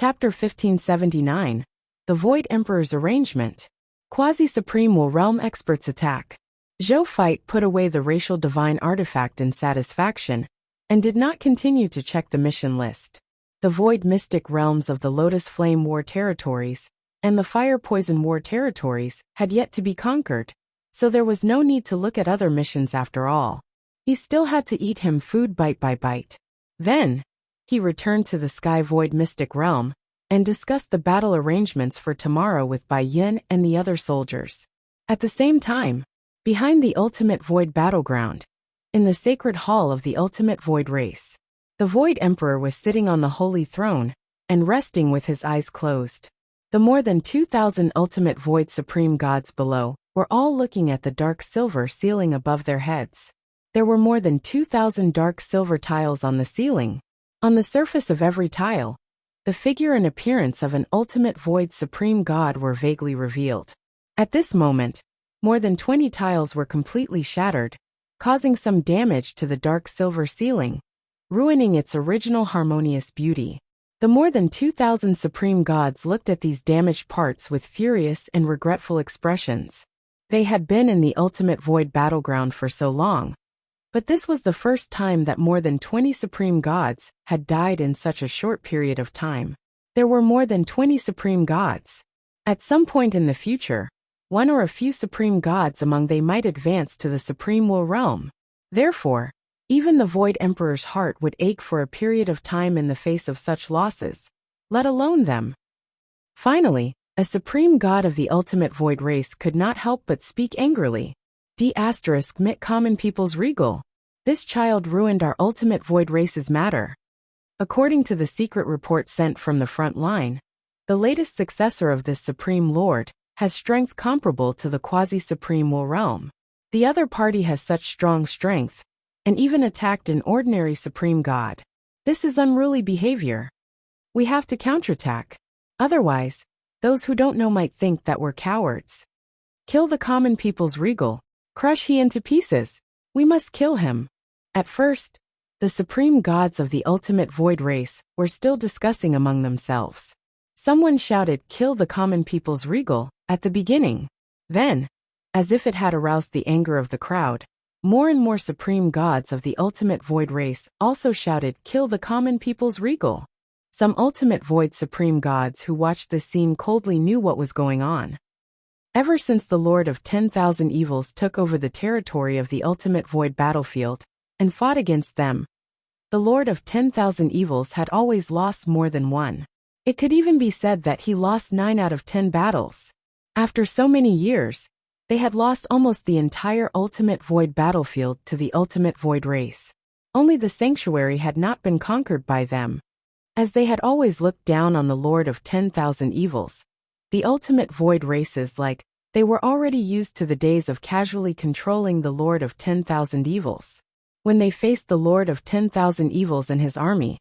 Chapter 1579. The Void Emperor's Arrangement. Quasi-Supreme Will Realm Experts Attack. Zhou Fight put away the racial divine artifact in satisfaction, and did not continue to check the mission list. The Void Mystic Realms of the Lotus Flame War Territories, and the Fire Poison War Territories, had yet to be conquered, so there was no need to look at other missions after all. He still had to eat him food bite by bite. Then, he returned to the Sky Void Mystic Realm, and discussed the battle arrangements for tomorrow with Bai Yun and the other soldiers. At the same time, behind the Ultimate Void Battleground, in the sacred hall of the Ultimate Void Race, the Void Emperor was sitting on the Holy Throne, and resting with his eyes closed. The more than 2,000 Ultimate Void Supreme Gods below were all looking at the dark silver ceiling above their heads. There were more than 2,000 dark silver tiles on the ceiling. On the surface of every tile, the figure and appearance of an Ultimate Void Supreme God were vaguely revealed. At this moment, more than 20 tiles were completely shattered, causing some damage to the dark silver ceiling, ruining its original harmonious beauty. The more than 2,000 Supreme Gods looked at these damaged parts with furious and regretful expressions. They had been in the Ultimate Void Battleground for so long, but this was the first time that more than 20 Supreme Gods had died in such a short period of time. There were more than 20 Supreme Gods. At some point in the future, one or a few Supreme Gods among they might advance to the Supreme Will Realm. Therefore, even the Void Emperor's heart would ache for a period of time in the face of such losses, let alone them. Finally, a Supreme God of the Ultimate Void Race could not help but speak angrily. *mit common people's regal. This child ruined our Ultimate Void Race's matter. According to the secret report sent from the front line, the latest successor of this Supreme Lord has strength comparable to the Quasi-Supreme Will Realm. The other party has such strong strength, and even attacked an ordinary Supreme God. This is unruly behavior. We have to counterattack. Otherwise, those who don't know might think that we're cowards. Kill the common people's regal. Crush he into pieces. We must kill him. At first, the Supreme Gods of the Ultimate Void Race were still discussing among themselves. Someone shouted, "Kill the common people's regal," at the beginning. Then, as if it had aroused the anger of the crowd, more and more Supreme Gods of the Ultimate Void Race also shouted, "Kill the common people's regal." Some Ultimate Void Supreme Gods who watched this scene coldly knew what was going on. Ever since the Lord of 10,000 Evils took over the territory of the Ultimate Void battlefield and fought against them, the Lord of 10,000 Evils had always lost more than one. It could even be said that he lost 9 out of 10 battles. After so many years, they had lost almost the entire Ultimate Void battlefield to the Ultimate Void Race. Only the Sanctuary had not been conquered by them. As they had always looked down on the Lord of 10,000 Evils, the Ultimate Void Races they were already used to the days of casually controlling the Lord of 10,000 Evils. When they faced the Lord of 10,000 Evils and his army,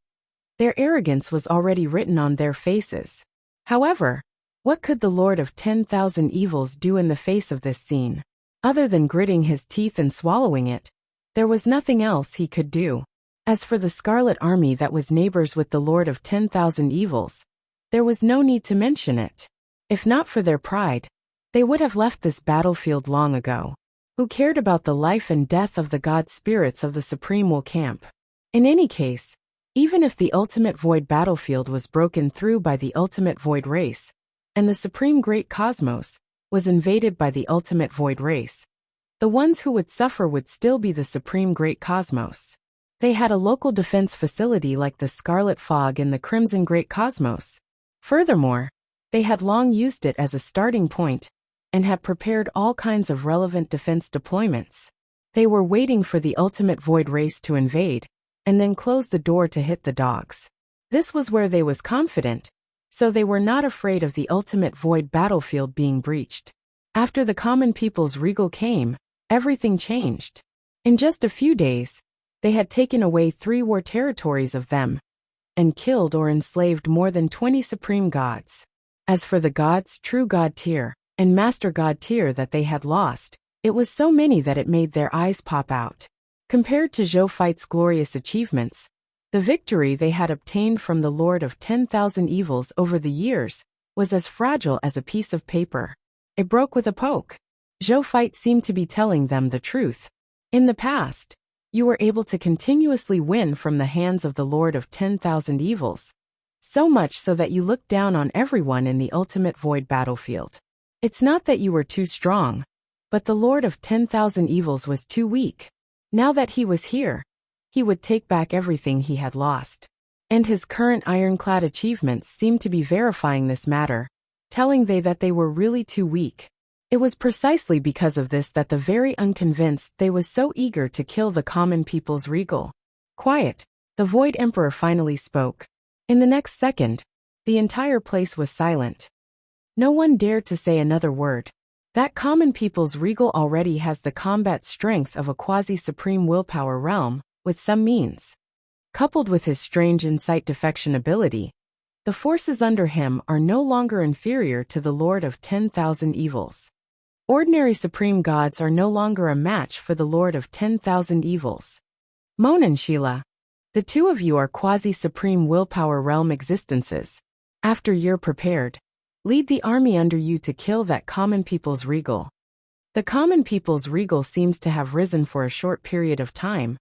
their arrogance was already written on their faces. However, what could the Lord of 10,000 Evils do in the face of this scene? Other than gritting his teeth and swallowing it, there was nothing else he could do. As for the Scarlet Army that was neighbors with the Lord of 10,000 Evils, there was no need to mention it. If not for their pride, they would have left this battlefield long ago. Who cared about the life and death of the god spirits of the Supreme Will camp? In any case, even if the Ultimate Void battlefield was broken through by the Ultimate Void Race, and the Supreme Great Cosmos was invaded by the Ultimate Void Race, the ones who would suffer would still be the Supreme Great Cosmos. They had a local defense facility like the Scarlet Fog in the Crimson Great Cosmos. Furthermore, they had long used it as a starting point, and had prepared all kinds of relevant defense deployments. They were waiting for the Ultimate Void Race to invade, and then close the door to hit the dogs. This was where they was confident, so they were not afraid of the Ultimate Void battlefield being breached. After the common people's regal came, everything changed. In just a few days, they had taken away 3 war territories of them, and killed or enslaved more than 20 Supreme Gods. As for the gods, True God tier, and Master God tier that they had lost, it was so many that it made their eyes pop out. Compared to Zhou Fight's glorious achievements, The victory they had obtained from the Lord of 10,000 Evils over the years was as fragile as a piece of paper. It broke with a poke. Zhou Fight seemed to be telling them the truth. In the past, you were able to continuously win from the hands of the Lord of 10,000 Evils. So much so that you looked down on everyone in the ultimate void battlefield. It's not that you were too strong, but the Lord of 10,000 Evils was too weak. Now that he was here, he would take back everything he had lost. And his current ironclad achievements seemed to be verifying this matter, telling that they were really too weak. It was precisely because of this that the very unconvinced they was so eager to kill the common people's regal. Quiet, the Void Emperor finally spoke. In the next second, the entire place was silent. No one dared to say another word. That common people's regal already has the combat strength of a quasi-supreme willpower realm, with some means. Coupled with his strange insight defection ability, the forces under him are no longer inferior to the Lord of 10,000 Evils. Ordinary supreme gods are no longer a match for the Lord of 10,000 Evils. Mon and Sheila, the two of you are quasi-supreme willpower realm existences. After you're prepared, lead the army under you to kill that common people's regal. The common people's regal seems to have risen for a short period of time,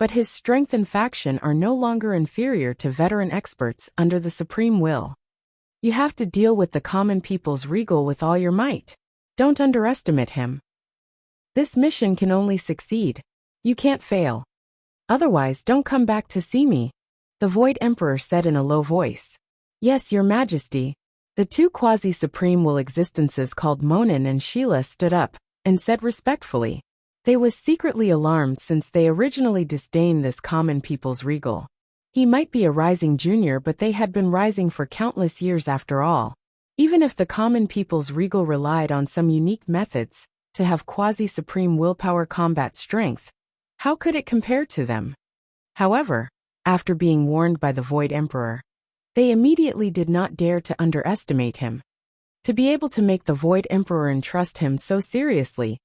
but his strength and faction are no longer inferior to veteran experts under the supreme will. You have to deal with the common people's regal with all your might. Don't underestimate him. This mission can only succeed. You can't fail. Otherwise, don't come back to see me, the Void Emperor said in a low voice. Yes, Your Majesty. The two quasi-supreme will existences called Monin and Sheila stood up and said respectfully. They was secretly alarmed since they originally disdained this common people's regal. He might be a rising junior, but they had been rising for countless years after all. Even if the common people's regal relied on some unique methods to have quasi-supreme willpower combat strength, how could it compare to them? However, after being warned by the Void Emperor, they immediately did not dare to underestimate him. To be able to make the Void Emperor entrust him so seriously,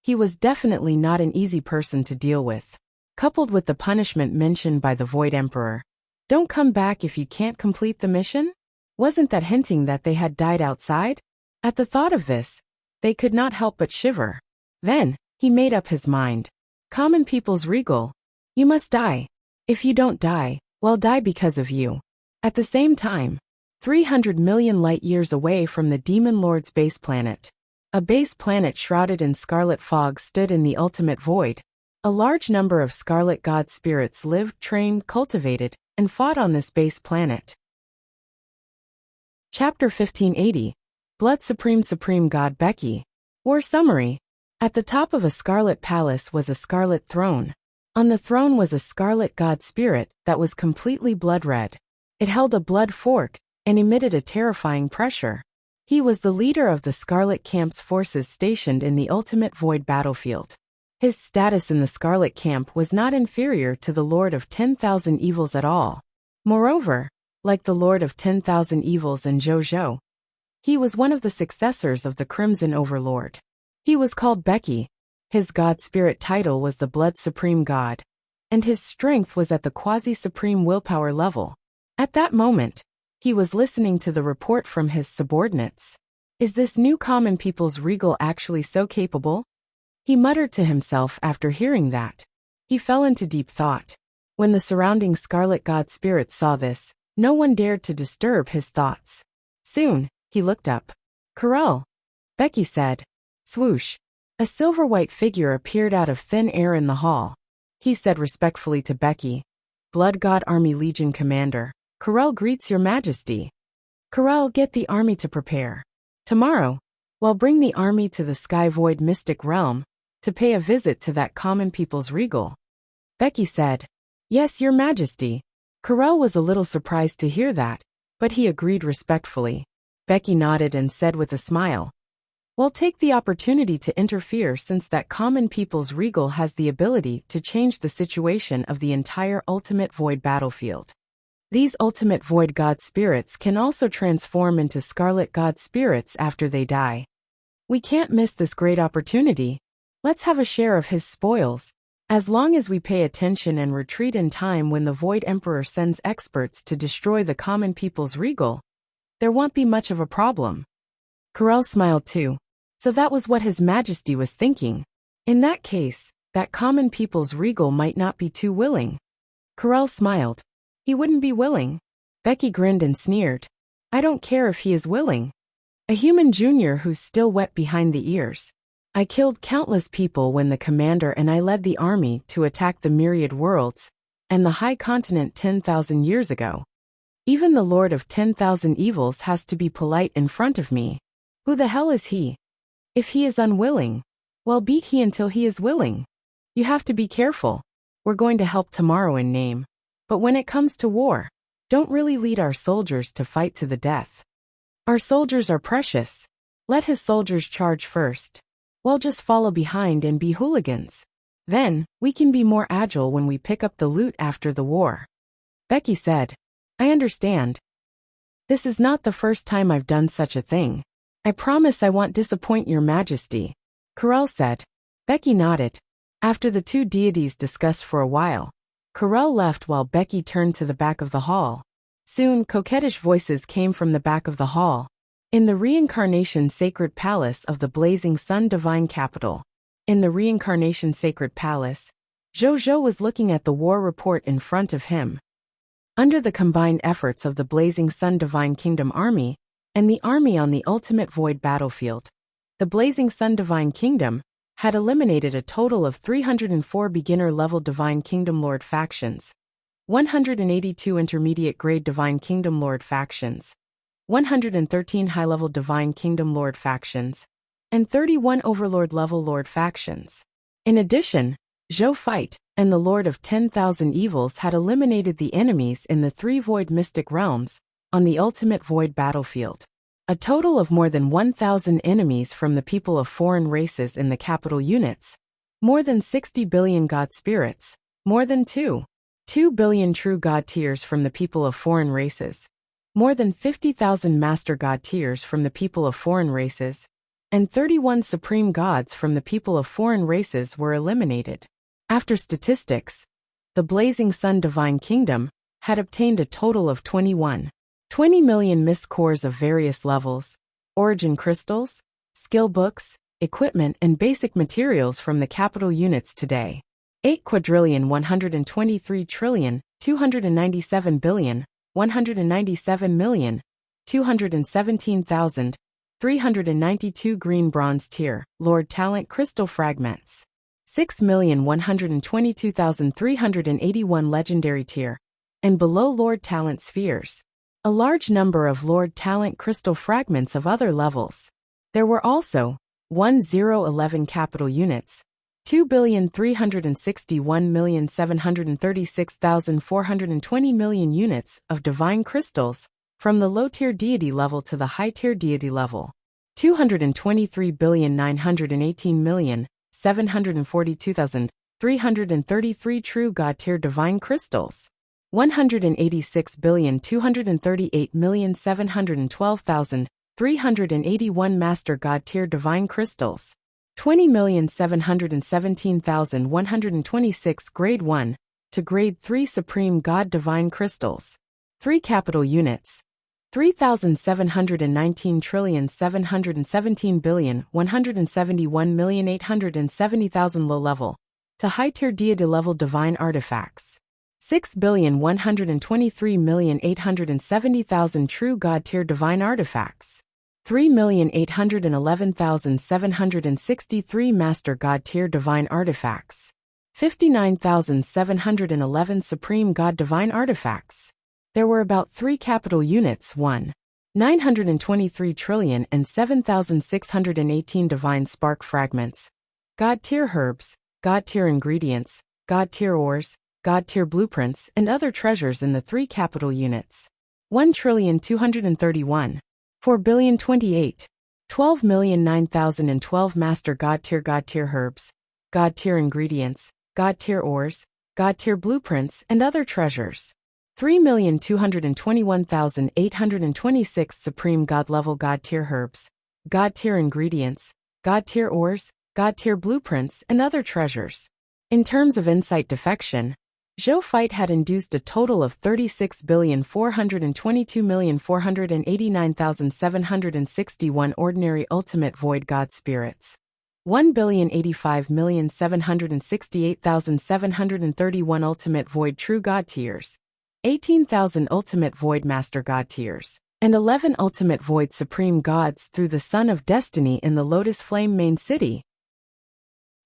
he was definitely not an easy person to deal with. Coupled with the punishment mentioned by the Void Emperor, don't come back if you can't complete the mission? Wasn't that hinting that they had died outside? At the thought of this, they could not help but shiver. Then, he made up his mind. Common people's regal. You must die. If you don't die, well, die because of you. At the same time, 300 million light-years away from the Demon Lord's base planet, a base planet shrouded in scarlet fog stood in the ultimate void. A large number of scarlet god spirits lived, trained, cultivated, and fought on this base planet. Chapter 1580. Blood Supreme God Becky. War Summary. At the top of a scarlet palace was a scarlet throne. On the throne was a scarlet god spirit that was completely blood red. It held a blood fork and emitted a terrifying pressure. He was the leader of the Scarlet Camp's forces stationed in the ultimate void battlefield. His status in the Scarlet Camp was not inferior to the Lord of 10,000 Evils at all. Moreover, like the Lord of 10,000 Evils and Zhou, he was one of the successors of the Crimson Overlord. He was called Becky. His god spirit title was the Blood Supreme God, and his strength was at the quasi-supreme willpower level. At that moment, he was listening to the report from his subordinates. Is this new common people's regal actually so capable? He muttered to himself after hearing that. He fell into deep thought. When the surrounding scarlet god spirits saw this, no one dared to disturb his thoughts. Soon, he looked up. Corel, Becky said. Swoosh. A silver-white figure appeared out of thin air in the hall. He said respectfully to Becky. Blood God Army Legion Commander. Corel greets Your Majesty. Corel, get the army to prepare. Tomorrow, we'll bring the army to the Sky Void Mystic Realm to pay a visit to that common people's regal. Becky said, Yes, Your Majesty. Corel was a little surprised to hear that, but he agreed respectfully. Becky nodded and said with a smile, We'll take the opportunity to interfere since that common people's regal has the ability to change the situation of the entire ultimate void battlefield. These ultimate void god spirits can also transform into scarlet god spirits after they die. We can't miss this great opportunity. Let's have a share of his spoils, As long as we pay attention and retreat in time when the Void Emperor sends experts to destroy the common people's regal, there won't be much of a problem. Corel smiled too. So that was what His Majesty was thinking. In that case, that common people's regal might not be too willing. Corel smiled. He wouldn't be willing. Becky grinned and sneered. I don't care if he is willing. A human junior who's still wet behind the ears. I killed countless people when the commander and I led the army to attack the myriad worlds and the high continent 10,000 years ago. Even the Lord of 10,000 Evils has to be polite in front of me. Who the hell is he? If he is unwilling, well, beat he until he is willing. You have to be careful. We're going to help tomorrow in name. But when it comes to war, don't really lead our soldiers to fight to the death. Our soldiers are precious. Let his soldiers charge first. We'll just follow behind and be hooligans. Then, we can be more agile when we pick up the loot after the war. Becky said, I understand. This is not the first time I've done such a thing. I promise I won't disappoint your majesty. Corel said. Becky nodded. After the two deities discussed for a while, Corel left while Becky turned to the back of the hall. Soon, coquettish voices came from the back of the hall. In the Reincarnation Sacred Palace of the Blazing Sun Divine Capital. In the Reincarnation Sacred Palace, Zhou was looking at the war report in front of him. Under the combined efforts of the Blazing Sun Divine Kingdom Army and the army on the Ultimate Void battlefield, the Blazing Sun Divine Kingdom had eliminated a total of 304 beginner-level Divine Kingdom Lord factions, 182 intermediate-grade Divine Kingdom Lord factions, 113 high-level Divine Kingdom Lord factions, and 31 Overlord-level Lord factions. In addition, Zhou Fight and the Lord of 10,000 Evils had eliminated the enemies in the 3 Void Mystic Realms on the Ultimate Void battlefield. A total of more than 1,000 enemies from the people of foreign races in the capital units, more than 60 billion God spirits, more than 2 billion true God tiers from the people of foreign races, more than 50,000 Master God tiers from the people of foreign races, and 31 Supreme Gods from the people of foreign races were eliminated. After statistics, the Blazing Sun Divine Kingdom had obtained a total of 20 million mist cores of various levels, origin crystals, skill books, equipment and basic materials from the capital units today. 8,123,297,197,217,392 green bronze tier, Lord Talent crystal fragments. 6,122,381 legendary tier, and below Lord Talent spheres. A large number of Lord Talent crystal fragments of other levels. There were also 1011 capital units, 2,361,736,420 million units of divine crystals from the low-tier deity level to the high-tier deity level, 223,918,742,333 true God-tier divine crystals, 186,238,712,381 Master God-tier divine crystals, 20,717,126 Grade 1 to Grade 3 Supreme God Divine Crystals. 3 capital units. 3,719,717,171,870,000 low-level to high-tier deity-level divine artifacts. 6,123,870,000 true God-tier divine artifacts. 3,811,763 Master God tier divine artifacts. 59,711 Supreme God divine artifacts. There were about 3 capital units 923 trillion and 7,618 divine spark fragments. God tier herbs, God tier ingredients, God tier ores, God tier blueprints and other treasures in the 3 capital units. 1,231. 4,028. 12,009,012 Master God tier herbs, God tier ingredients, God tier ores, God tier blueprints and other treasures. 3,221,826 Supreme God level God tier herbs, God tier ingredients, God tier ores, God tier blueprints and other treasures. In terms of insight defection, Zhou Fight had induced a total of 36,422,489,761 ordinary ultimate void god spirits, 1,085,768,731 ultimate void true god tiers, 18,000 ultimate void master god tiers, and 11 ultimate void supreme gods through the Sun of Destiny in the Lotus Flame main city.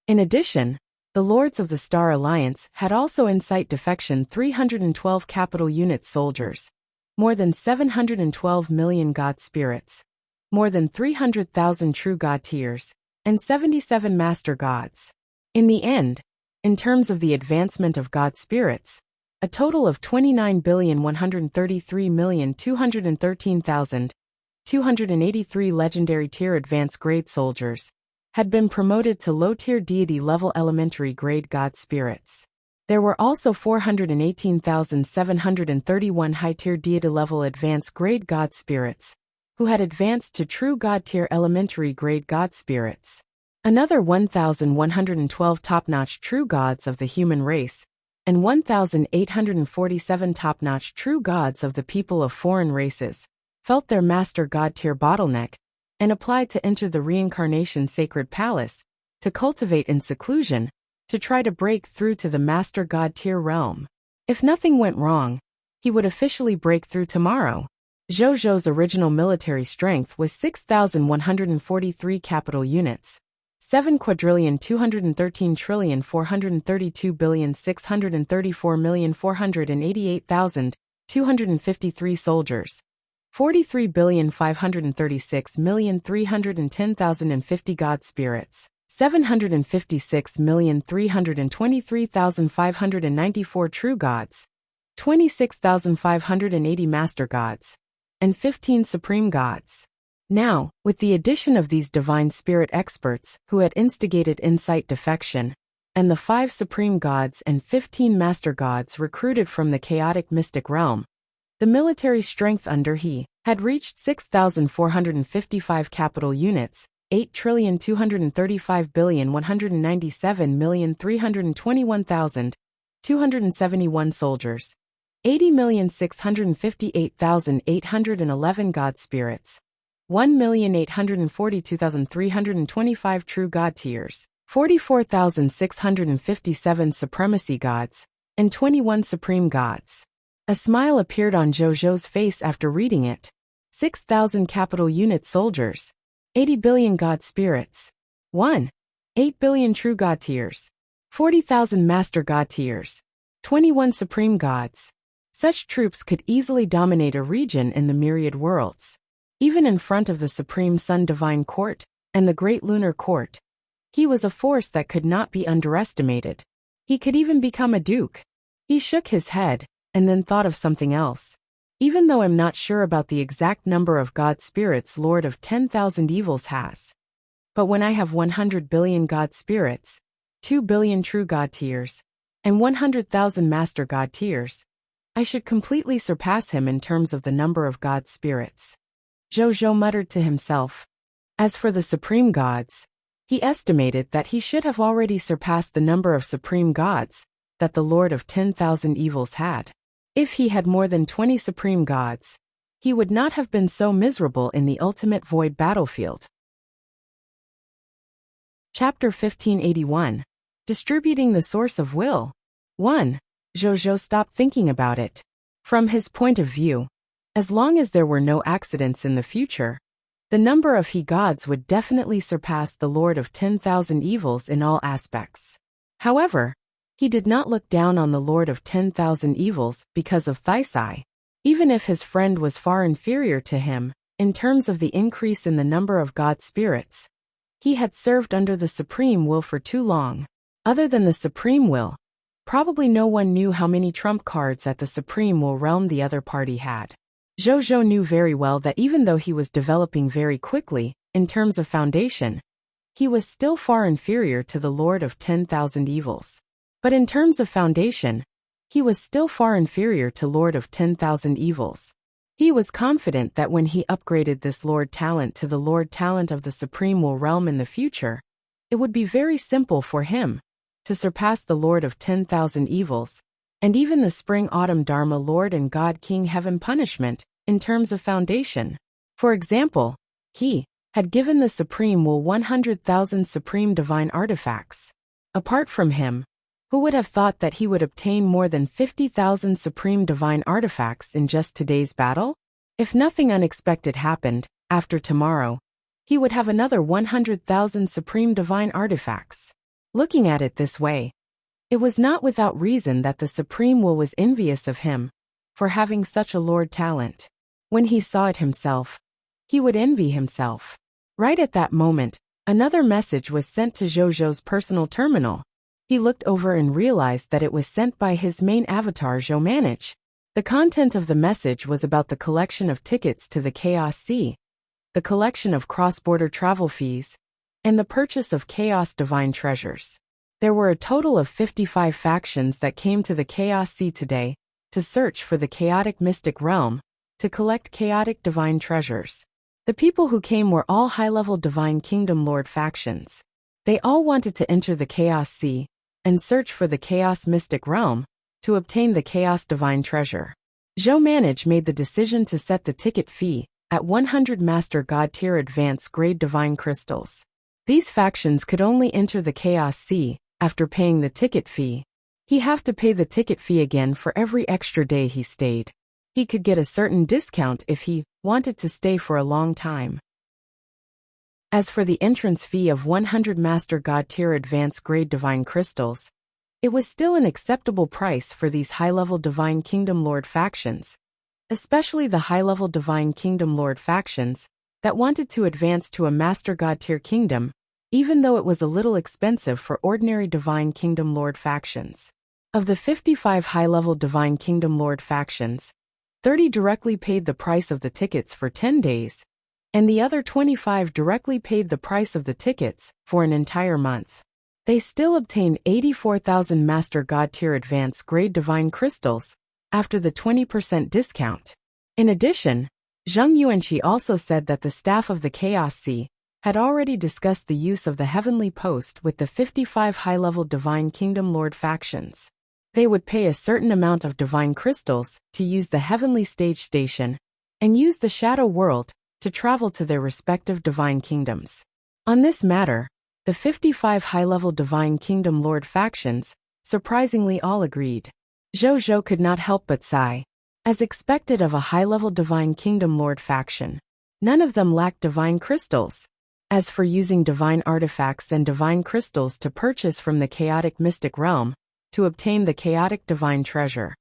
In addition, the Lords of the Star Alliance had also incite defection 312 capital unit soldiers, more than 712 million god spirits, more than 300,000 true god tiers, and 77 master gods. In the end, in terms of the advancement of god spirits, a total of 29,133,213,283 legendary tier advanced grade soldiers had been promoted to low-tier deity-level elementary grade god spirits. There were also 418,731 high-tier deity-level advanced grade god spirits, who had advanced to true god-tier elementary grade god spirits. Another 1,112 top-notch true gods of the human race, and 1,847 top-notch true gods of the people of foreign races, felt their master god-tier bottleneck, and applied to enter the reincarnation sacred palace, to cultivate in seclusion, to try to break through to the master god tier realm. If nothing went wrong, he would officially break through tomorrow. Zhou Zhou's original military strength was 6,143 capital units, 7,213,432,634,488,253 soldiers, 43,536,310,050 god spirits, 756,323,594 true gods, 26,580 master gods, and 15 supreme gods. Now, with the addition of these divine spirit experts who had instigated incite defection, and the 5 supreme gods and 15 master gods recruited from the chaotic mystic realm, the military strength under he had reached 6,455 capital units, 8,235,197,321,271 soldiers, 80,658,811 god spirits, 1,842,325 true god tiers, 44,657 supremacy gods, and 21 supreme gods. A smile appeared on Zhou Zhou's face after reading it. 6,000 capital unit soldiers, 80 billion god spirits, 8 billion true god tiers, 40,000 master god tiers, 21 supreme gods. Such troops could easily dominate a region in the myriad worlds. Even in front of the Supreme Sun Divine Court and the Great Lunar Court, he was a force that could not be underestimated. He could even become a duke. He shook his head, and then thought of something else. Even though I'm not sure about the exact number of god spirits Lord of 10,000 Evils has. But when I have 100 billion god spirits, 2 billion true god tiers, and 100,000 master god tiers, I should completely surpass him in terms of the number of god spirits. Zhou Zhou muttered to himself. As for the supreme gods, he estimated that he should have already surpassed the number of supreme gods that the Lord of 10,000 Evils had. If he had more than 20 supreme gods, he would not have been so miserable in the ultimate void battlefield. Chapter 1581. Distributing the Source of Will. 1. Zhou Zhou stopped thinking about it. From his point of view, as long as there were no accidents in the future, the number of he gods would definitely surpass the Lord of 10,000 Evils in all aspects. However, he did not look down on the Lord of 10,000 Evils because of Thaisai. Even if his friend was far inferior to him, in terms of the increase in the number of god spirits, he had served under the Supreme Will for too long. Other than the Supreme Will, probably no one knew how many trump cards at the Supreme Will realm the other party had. Zhou Zhou knew very well that even though he was developing very quickly, in terms of foundation, he was still far inferior to the Lord of 10,000 Evils. But in terms of foundation, he was still far inferior to Lord of 10,000 Evils. He was confident that when he upgraded this Lord Talent to the Lord Talent of the Supreme Will realm in the future, it would be very simple for him to surpass the Lord of 10,000 evils, and even the Spring-Autumn Dharma Lord and God King Heaven punishment, in terms of foundation. For example, he had given the Supreme Will 100,000 supreme divine artifacts. Apart from him, who would have thought that he would obtain more than 50,000 supreme divine artifacts in just today's battle? If nothing unexpected happened, after tomorrow, he would have another 100,000 supreme divine artifacts. Looking at it this way, it was not without reason that the Supreme Will was envious of him for having such a Lord talent. When he saw it himself, he would envy himself. Right at that moment, another message was sent to Zhou personal terminal. He looked over and realized that it was sent by his main avatar Zhou. The content of the message was about the collection of tickets to the Chaos Sea, the collection of cross-border travel fees, and the purchase of Chaos Divine Treasures. There were a total of 55 factions that came to the Chaos Sea today to search for the chaotic mystic realm, to collect chaotic divine treasures. The people who came were all high-level Divine Kingdom Lord factions. They all wanted to enter the Chaos Sea and search for the Chaos Mystic Realm to obtain the Chaos Divine Treasure. Zhou made the decision to set the ticket fee at 100 Master God Tier Advanced Grade Divine Crystals. These factions could only enter the Chaos Sea after paying the ticket fee. He have to pay the ticket fee again for every extra day he stayed. He could get a certain discount if he wanted to stay for a long time. As for the entrance fee of 100 Master God Tier Advanced Grade Divine Crystals, it was still an acceptable price for these high-level Divine Kingdom Lord factions, especially the high-level Divine Kingdom Lord factions that wanted to advance to a Master God Tier Kingdom, even though it was a little expensive for ordinary Divine Kingdom Lord factions. Of the 55 high-level Divine Kingdom Lord factions, 30 directly paid the price of the tickets for 10 days, and the other 25 directly paid the price of the tickets for an entire month. They still obtained 84,000 Master God Tier Advanced Grade Divine Crystals after the 20% discount. In addition, Zheng Yuanqi also said that the staff of the Chaos Sea had already discussed the use of the Heavenly Post with the 55 high-level Divine Kingdom Lord factions. They would pay a certain amount of divine crystals to use the Heavenly Stage Station and use the Shadow World to travel to their respective divine kingdoms. On this matter, the 55 high-level Divine Kingdom Lord factions surprisingly all agreed. Zhou could not help but sigh. As expected of a high-level Divine Kingdom Lord faction, none of them lacked divine crystals. As for using divine artifacts and divine crystals to purchase from the chaotic mystic realm, to obtain the chaotic divine treasure,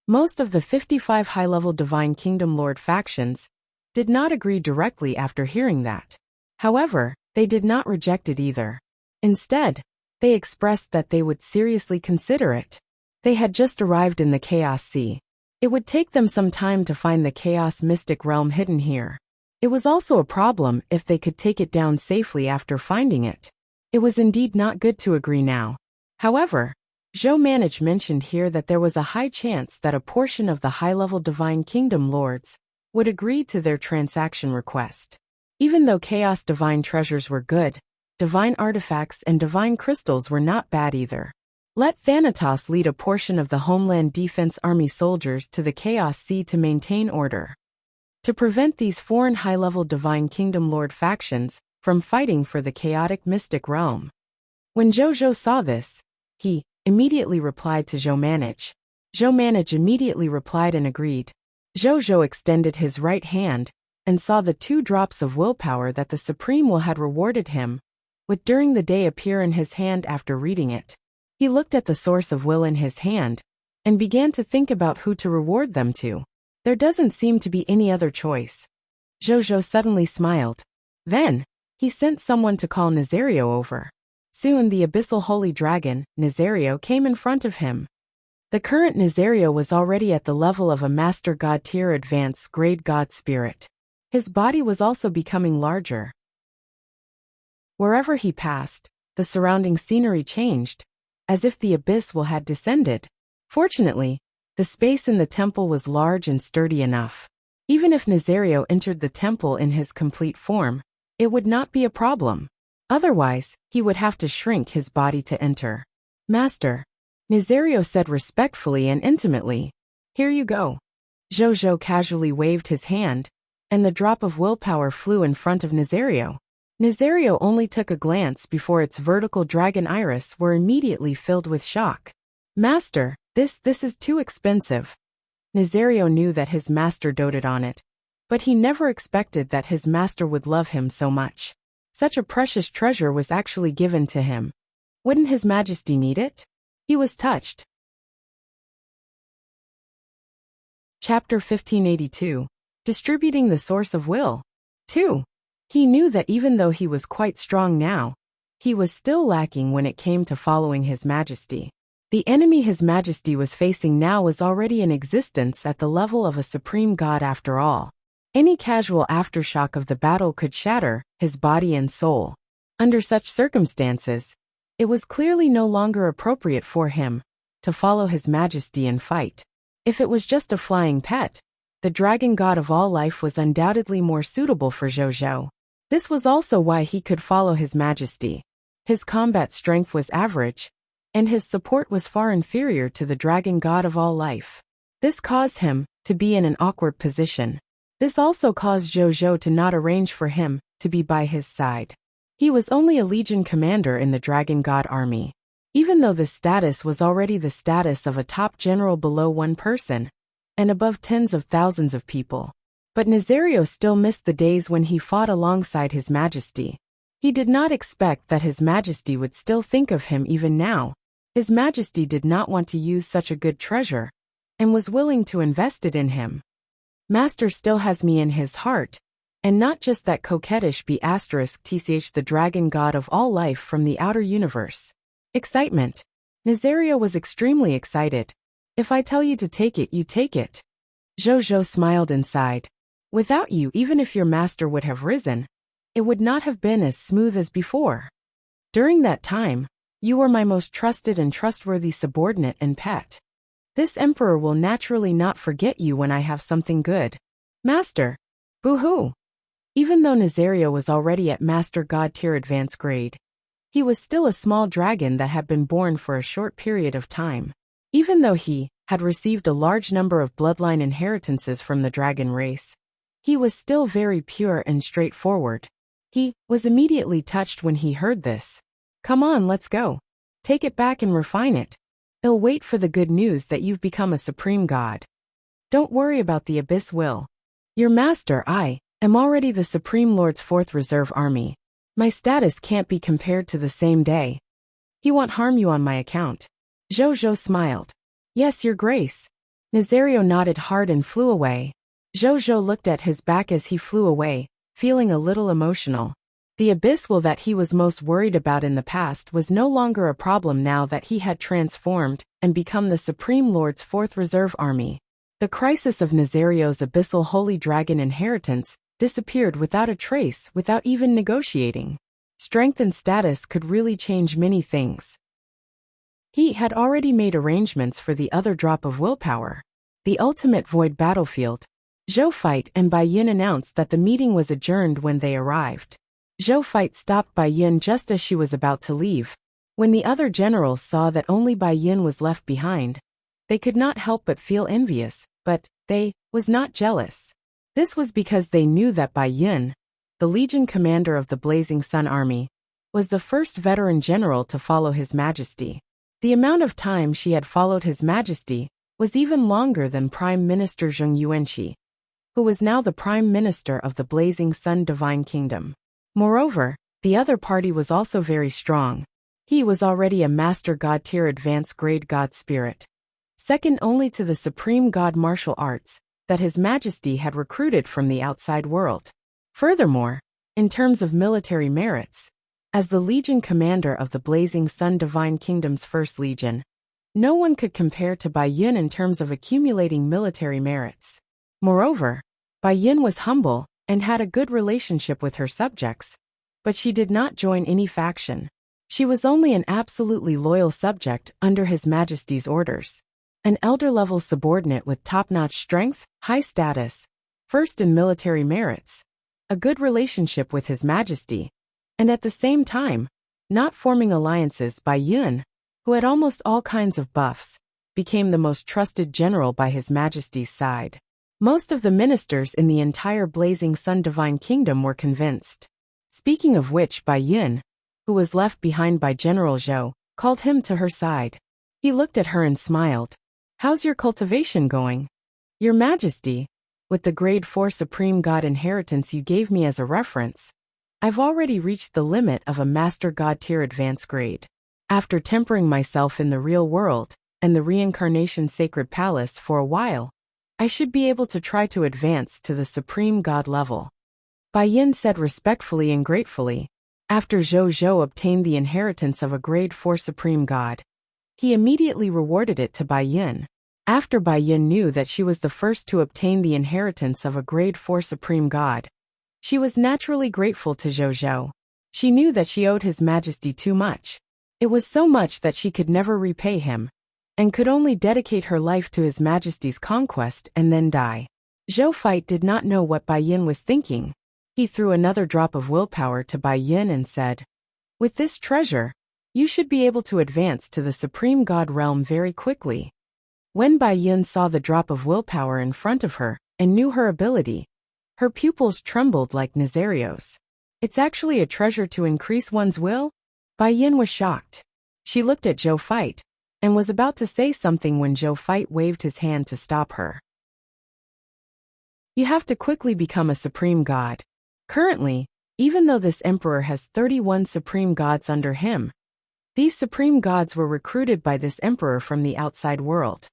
most of the 55 high-level Divine Kingdom Lord factions did not agree directly after hearing that. However, they did not reject it either. Instead, they expressed that they would seriously consider it. They had just arrived in the Chaos Sea. It would take them some time to find the Chaos Mystic Realm hidden here. It was also a problem if they could take it down safely after finding it. It was indeed not good to agree now. However, Zhou mentioned here that there was a high chance that a portion of the high-level Divine Kingdom Lords would agree to their transaction request. Even though Chaos Divine Treasures were good, divine artifacts and divine crystals were not bad either. Let Thanatos lead a portion of the Homeland Defense Army soldiers to the Chaos Sea to maintain order, to prevent these foreign high-level Divine Kingdom Lord factions from fighting for the chaotic mystic realm. When Zhou saw this, he immediately replied to Zhou. Zhou immediately replied and agreed. Zhou extended his right hand and saw the 2 drops of willpower that the Supreme Will had rewarded him with during the day appear in his hand after reading it. He looked at the source of will in his hand and began to think about who to reward them to. There doesn't seem to be any other choice. Zhou suddenly smiled. Then, he sent someone to call Nazario over. Soon the abyssal holy dragon, Nazario, came in front of him. The current Nazario was already at the level of a Master God Tier Advanced Grade God Spirit. His body was also becoming larger. Wherever he passed, the surrounding scenery changed, as if the abyss will had descended. Fortunately, the space in the temple was large and sturdy enough. Even if Nazario entered the temple in his complete form, it would not be a problem. Otherwise, he would have to shrink his body to enter. Master, Nazario said respectfully and intimately. Here you go. Zhou casually waved his hand, and the drop of willpower flew in front of Nazario. Nazario only took a glance before its vertical dragon iris were immediately filled with shock. Master, this is too expensive. Nazario knew that his master doted on it, but he never expected that his master would love him so much. Such a precious treasure was actually given to him. Wouldn't His Majesty need it? He was touched. Chapter 1582. Distributing the Source of Will. 2. He knew that even though he was quite strong now, he was still lacking when it came to following His Majesty. The enemy His Majesty was facing now was already in existence at the level of a supreme god after all. Any casual aftershock of the battle could shatter his body and soul. Under such circumstances, it was clearly no longer appropriate for him to follow His Majesty and fight. If it was just a flying pet, the dragon god of all life was undoubtedly more suitable for Zhou. This was also why he could follow His Majesty. His combat strength was average, and his support was far inferior to the dragon god of all life. This caused him to be in an awkward position. This also caused Zhou to not arrange for him to be by his side. He was only a legion commander in the dragon god army. Even though this status was already the status of a top general below one person, and above tens of thousands of people. But Nazario still missed the days when he fought alongside His Majesty. He did not expect that His Majesty would still think of him even now. His Majesty did not want to use such a good treasure, and was willing to invest it in him. Master still has me in his heart, and not just that coquettish *tch the dragon god of all life from the outer universe. Excitement. Nazario was extremely excited. If I tell you to take it, you take it. Zhou smiled inside. Without you, even if your master would have risen, it would not have been as smooth as before. During that time, you were my most trusted and trustworthy subordinate and pet. This emperor will naturally not forget you when I have something good. Master. Boo-hoo. Even though Nazario was already at Master God tier advanced grade, he was still a small dragon that had been born for a short period of time. Even though he had received a large number of bloodline inheritances from the dragon race, he was still very pure and straightforward. He was immediately touched when he heard this. Come on, let's go. Take it back and refine it. I'll wait for the good news that you've become a supreme god. Don't worry about the Abyss will. Your master, I am already the Supreme Lord's 4th Reserve Army. My status can't be compared to the same day. He won't harm you on my account. Zhou smiled. Yes, Your Grace. Nazario nodded hard and flew away. Zhou looked at his back as he flew away, feeling a little emotional. The Abyss will that he was most worried about in the past was no longer a problem now that he had transformed and become the Supreme Lord's 4th Reserve Army. The crisis of Nazario's abyssal holy dragon inheritance disappeared without a trace, without even negotiating. Strength and status could really change many things. He had already made arrangements for the other drop of willpower. The ultimate void battlefield. Zhou Fight and Bai Yin announced that the meeting was adjourned when they arrived. Zhou Fight stopped Bai Yin just as she was about to leave. When the other generals saw that only Bai Yin was left behind, they could not help but feel envious, but they was not jealous. This was because they knew that Bai Yin, the Legion commander of the Blazing Sun Army, was the first veteran general to follow His Majesty. The amount of time she had followed His Majesty was even longer than Prime Minister Zheng Yuanqi, who was now the Prime Minister of the Blazing Sun Divine Kingdom. Moreover, the other party was also very strong. He was already a Master God tier advanced grade God spirit, second only to the Supreme God martial arts that His Majesty had recruited from the outside world. Furthermore, in terms of military merits, as the Legion commander of the Blazing Sun Divine Kingdom's 1st Legion, no one could compare to Bai Yin in terms of accumulating military merits. Moreover, Bai Yin was humble and had a good relationship with her subjects, but she did not join any faction. She was only an absolutely loyal subject under His Majesty's orders. An elder-level subordinate with top-notch strength, high status, first in military merits, a good relationship with His Majesty, and at the same time, not forming alliances. Bai Yin, who had almost all kinds of buffs, became the most trusted general by His Majesty's side. Most of the ministers in the entire Blazing Sun Divine Kingdom were convinced. Speaking of which, Bai Yun, who was left behind by General Zhou, called him to her side. He looked at her and smiled. "How's your cultivation going?" "Your Majesty, with the grade 4 Supreme God inheritance you gave me as a reference, I've already reached the limit of a Master God tier advanced grade. After tempering myself in the real world and the reincarnation sacred palace for a while, I should be able to try to advance to the Supreme God level," Bai Yin said respectfully and gratefully. After Zhou obtained the inheritance of a grade 4 Supreme God, he immediately rewarded it to Bai Yin. After Bai Yin knew that she was the first to obtain the inheritance of a grade 4 Supreme God, she was naturally grateful to Zhou. She knew that she owed His Majesty too much. It was so much that she could never repay him, and could only dedicate her life to His Majesty's conquest and then die. Zhou Fight did not know what Bai Yin was thinking. He threw another drop of willpower to Bai Yin and said, "With this treasure, you should be able to advance to the Supreme God realm very quickly." When Bai Yin saw the drop of willpower in front of her and knew her ability, her pupils trembled like Nazarios. "It's actually a treasure to increase one's will?" Bai Yin was shocked. She looked at Zhou Fight and was about to say something when Zhou Fight waved his hand to stop her. "You have to quickly become a Supreme God. Currently, even though this emperor has 31 Supreme Gods under him, these Supreme Gods were recruited by this emperor from the outside world.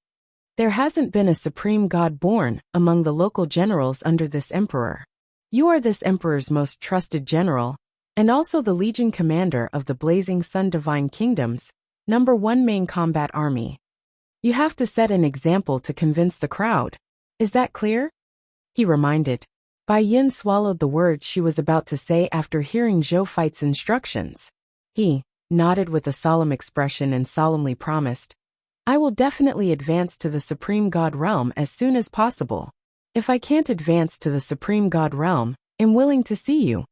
There hasn't been a Supreme God born among the local generals under this emperor. You are this emperor's most trusted general, and also the Legion commander of the Blazing Sun Divine Kingdom's #1 main combat army. You have to set an example to convince the crowd. Is that clear?" he reminded. Bai Yin swallowed the words she was about to say after hearing Zhou Fight's instructions. He nodded with a solemn expression and solemnly promised, "I will definitely advance to the Supreme God realm as soon as possible. If I can't advance to the Supreme God realm, I'm willing to see you."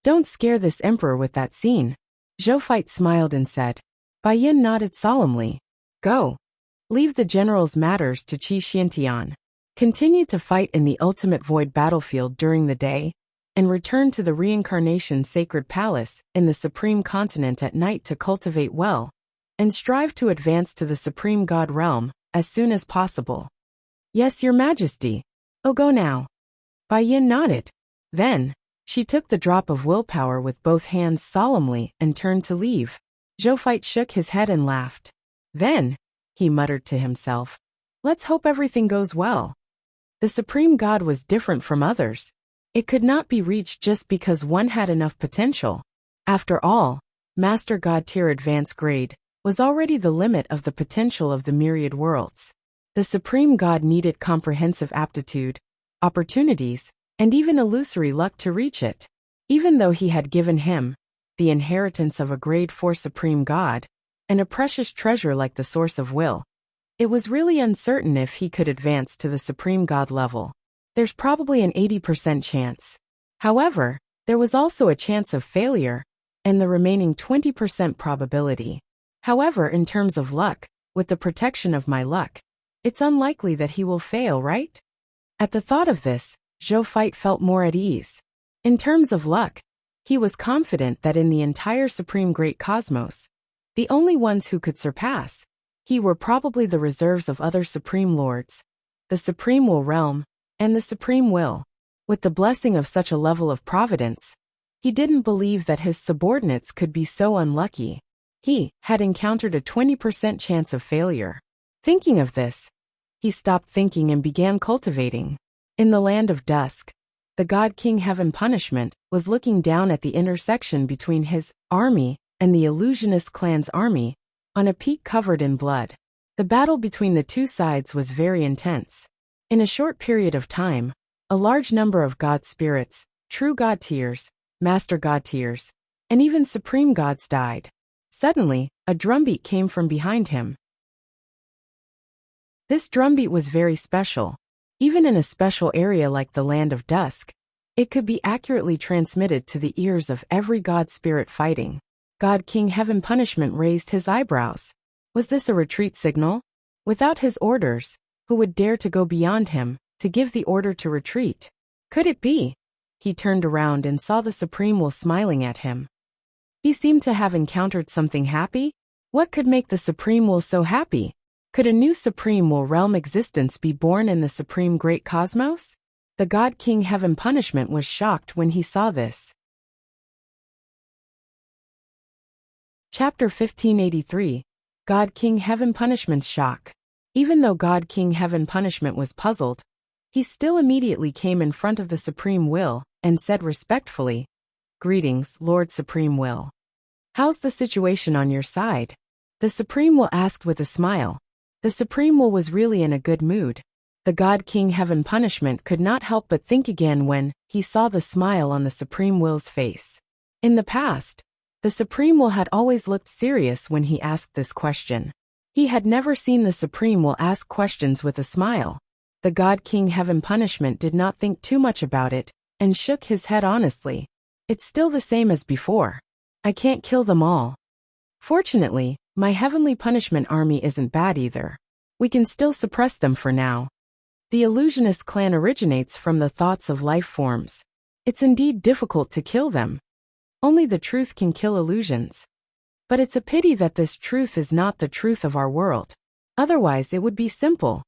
"Don't scare this emperor with that scene," Zhou Fight smiled and said. Bai Yin nodded solemnly. "Go. Leave the general's matters to Qi Xiantian. Continue to fight in the ultimate void battlefield during the day, and return to the reincarnation sacred palace in the Supreme Continent at night to cultivate well, and strive to advance to the Supreme God realm as soon as possible." "Yes, Your Majesty. Oh, go now." Bai Yin nodded. Then, she took the drop of willpower with both hands solemnly and turned to leave. Zhou Fight shook his head and laughed. "Then," he muttered to himself, "let's hope everything goes well." The Supreme God was different from others. It could not be reached just because one had enough potential. After all, Master God tier advanced grade was already the limit of the potential of the myriad worlds. The Supreme God needed comprehensive aptitude, opportunities, and even illusory luck to reach it. Even though he had given him the inheritance of a grade 4 Supreme God and a precious treasure like the Source of Will, it was really uncertain if he could advance to the Supreme God level. There's probably an 80% chance. However, there was also a chance of failure, and the remaining 20% probability. However, in terms of luck, with the protection of my luck, it's unlikely that he will fail, right? At the thought of this, Zhou Fight felt more at ease. In terms of luck, he was confident that in the entire Supreme Great Cosmos, the only ones who could surpass he were probably the reserves of other Supreme Lords, the Supreme Will Realm, and the Supreme Will. With the blessing of such a level of providence, he didn't believe that his subordinates could be so unlucky. He had encountered a 20% chance of failure. Thinking of this, he stopped thinking and began cultivating. In the land of dusk, the God King Heaven Punishment was looking down at the intersection between his army and the illusionist clan's army on a peak covered in blood. The battle between the two sides was very intense. In a short period of time, a large number of God spirits, true God tiers, master God tiers, and even supreme gods died. Suddenly, a drumbeat came from behind him. This drumbeat was very special. Even in a special area like the Land of Dusk, it could be accurately transmitted to the ears of every God spirit fighting. God King Heaven Punishment raised his eyebrows. Was this a retreat signal? Without his orders, who would dare to go beyond him, to give the order to retreat? Could it be? He turned around and saw the Supreme Will smiling at him. He seemed to have encountered something happy. What could make the Supreme Will so happy? Could a new Supreme Will realm existence be born in the Supreme Great Cosmos? The God King Heaven Punishment was shocked when he saw this. Chapter 1583. God King Heaven Punishment's Shock. Even though God King Heaven Punishment was puzzled, he still immediately came in front of the Supreme Will and said respectfully, "Greetings, Lord Supreme Will. How's the situation on your side?" The Supreme Will asked with a smile. The Supreme Will was really in a good mood. The God King Heaven Punishment could not help but think again when he saw the smile on the Supreme Will's face. In the past, the Supreme Will had always looked serious when he asked this question. He had never seen the Supreme Will ask questions with a smile. The God King Heaven Punishment did not think too much about it and shook his head honestly. "It's still the same as before. I can't kill them all. Fortunately, my heavenly punishment army isn't bad either. We can still suppress them for now." The illusionist clan originates from the thoughts of life forms. It's indeed difficult to kill them. Only the truth can kill illusions. But it's a pity that this truth is not the truth of our world. Otherwise it would be simple.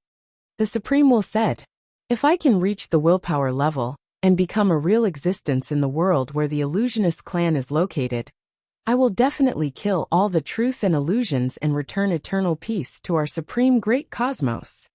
The Supreme Will said, "If I can reach the willpower level and become a real existence in the world where the illusionist clan is located, I will definitely kill all the truth and illusions and return eternal peace to our Supreme Great Cosmos."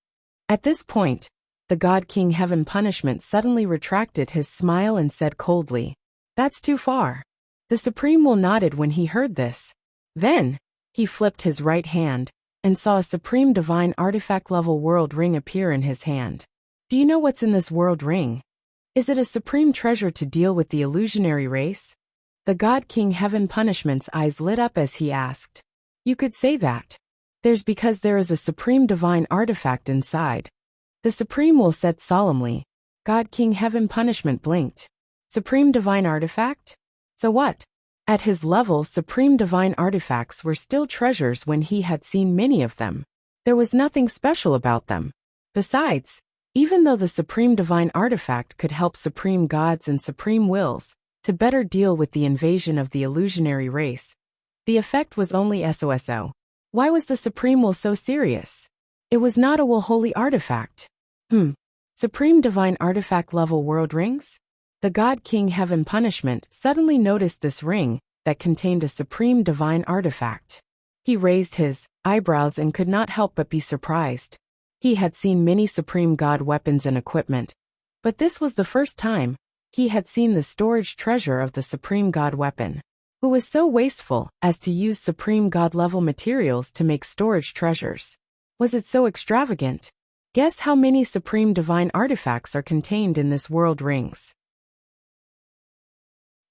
At this point, the God King Heaven Punishment suddenly retracted his smile and said coldly, "That's too far." The Supreme Will nodded when he heard this. Then, he flipped his right hand and saw a Supreme Divine Artifact level world ring appear in his hand. "Do you know what's in this world ring? Is it a supreme treasure to deal with the illusionary race?" The God King Heaven Punishment's eyes lit up as he asked. "You could say that. Because there is a Supreme Divine Artifact inside." The Supreme Will said solemnly. God King Heaven Punishment blinked. "Supreme Divine Artifact? So what?" At his level, Supreme Divine Artifacts were still treasures when he had seen many of them. There was nothing special about them. Besides, even though the Supreme Divine Artifact could help Supreme Gods and Supreme Wills to better deal with the invasion of the illusionary race, the effect was only SOSO. Why was the Supreme Will so serious? It was not a will holy artifact. Supreme Divine Artifact level world rings? The God King Heaven Punishment suddenly noticed this ring that contained a Supreme Divine Artifact. He raised his eyebrows and could not help but be surprised. He had seen many Supreme God weapons and equipment, but this was the first time he had seen the storage treasure of the Supreme God weapon. Who was so wasteful as to use Supreme God level materials to make storage treasures? Was it so extravagant? Guess how many Supreme Divine Artifacts are contained in this world rings?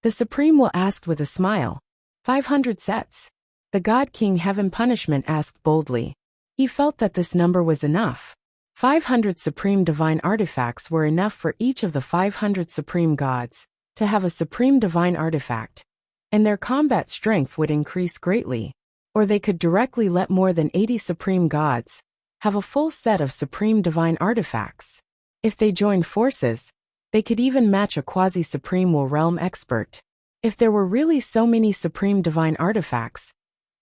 The Supreme Will asked with a smile. 500 sets. The God King Heaven Punishment asked boldly. He felt that this number was enough. 500 Supreme Divine Artifacts were enough for each of the 500 Supreme Gods to have a Supreme Divine Artifact, and their combat strength would increase greatly. Or they could directly let more than 80 Supreme Gods have a full set of Supreme Divine Artifacts. If they joined forces, they could even match a quasi-Supreme Will Realm expert. If there were really so many Supreme Divine Artifacts,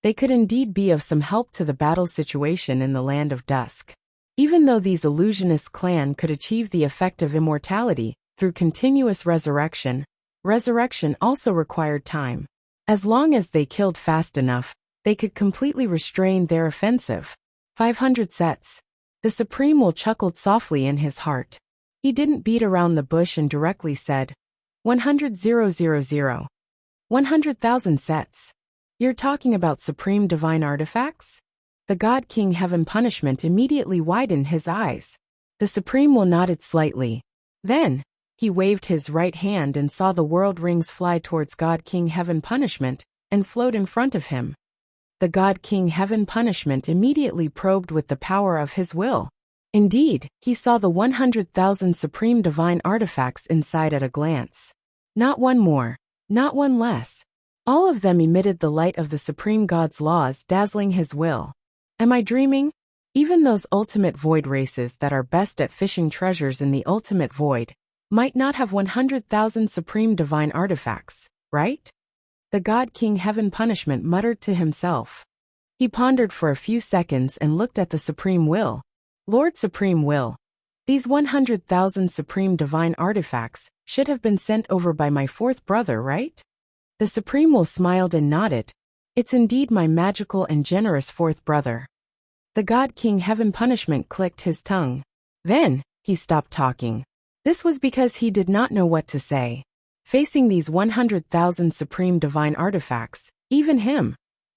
they could indeed be of some help to the battle situation in the Land of Dusk. Even though these illusionist clan could achieve the effect of immortality through continuous resurrection, resurrection also required time. As long as they killed fast enough, they could completely restrain their offensive. 500 sets. The Supreme Will chuckled softly in his heart. He didn't beat around the bush and directly said, 100,000. 100,000 sets. You're talking about Supreme Divine Artifacts? The God King Heaven Punishment immediately widened his eyes. The Supreme Will nodded slightly. Then, he waved his right hand and saw the world rings fly towards God King Heaven Punishment and float in front of him. The God King Heaven Punishment immediately probed with the power of his will. Indeed, he saw the 100,000 Supreme Divine Artifacts inside at a glance. Not one more, not one less. All of them emitted the light of the Supreme God's laws, dazzling his will. Am I dreaming? Even those ultimate void races that are best at fishing treasures in the ultimate void might not have 100,000 supreme divine artifacts, right? The God King Heaven Punishment muttered to himself. He pondered for a few seconds and looked at the Supreme Will. Lord Supreme Will, these 100,000 supreme divine artifacts should have been sent over by my fourth brother, right? The Supreme Will smiled and nodded. It's indeed my magical and generous fourth brother. The God King Heaven Punishment clicked his tongue. Then, he stopped talking. This was because he did not know what to say. Facing these 100,000 supreme divine artifacts, even him,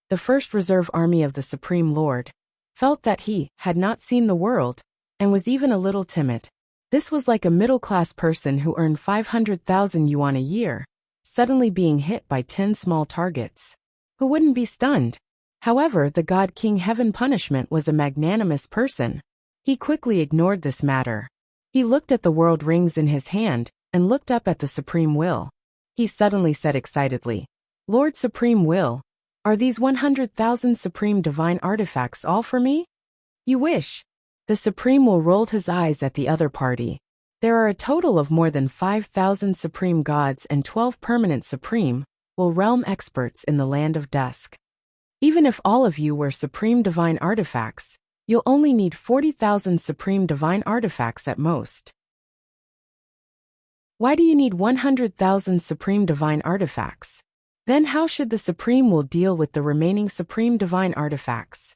the first reserve army of the Supreme Lord, felt that he had not seen the world and was even a little timid. This was like a middle-class person who earned 500,000 yuan a year, suddenly being hit by 10 small targets. Who wouldn't be stunned? However, the God King Heaven Punishment was a magnanimous person. He quickly ignored this matter. He looked at the world rings in his hand and looked up at the Supreme Will. He suddenly said excitedly, Lord Supreme Will, are these 100,000 supreme divine artifacts all for me? You wish. The Supreme Will rolled his eyes at the other party. There are a total of more than 5,000 supreme gods and 12 permanent Supreme Will realm experts in the land of dusk. Even if all of you were supreme divine artifacts, you'll only need 40,000 supreme divine artifacts at most. Why do you need 100,000 supreme divine artifacts? Then how should the Supreme Will deal with the remaining supreme divine artifacts?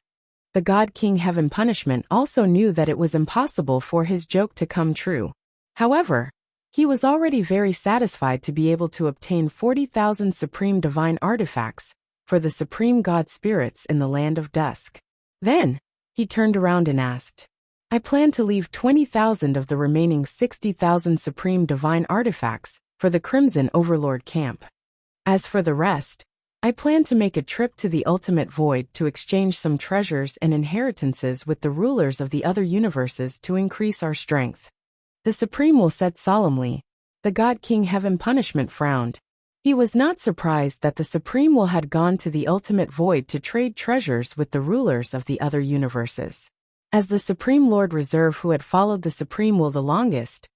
The God King Heaven Punishment also knew that it was impossible for his joke to come true. However, he was already very satisfied to be able to obtain 40,000 supreme divine artifacts for the supreme god spirits in the land of dusk. Then, he turned around and asked, I plan to leave 20,000 of the remaining 60,000 supreme divine artifacts for the Crimson Overlord camp. As for the rest, I plan to make a trip to the ultimate void to exchange some treasures and inheritances with the rulers of the other universes to increase our strength. The Supreme Will said solemnly. The God King Heaven Punishment frowned. He was not surprised that the Supreme Will had gone to the ultimate void to trade treasures with the rulers of the other universes. As the Supreme Lord Reserve who had followed the Supreme Will the longest,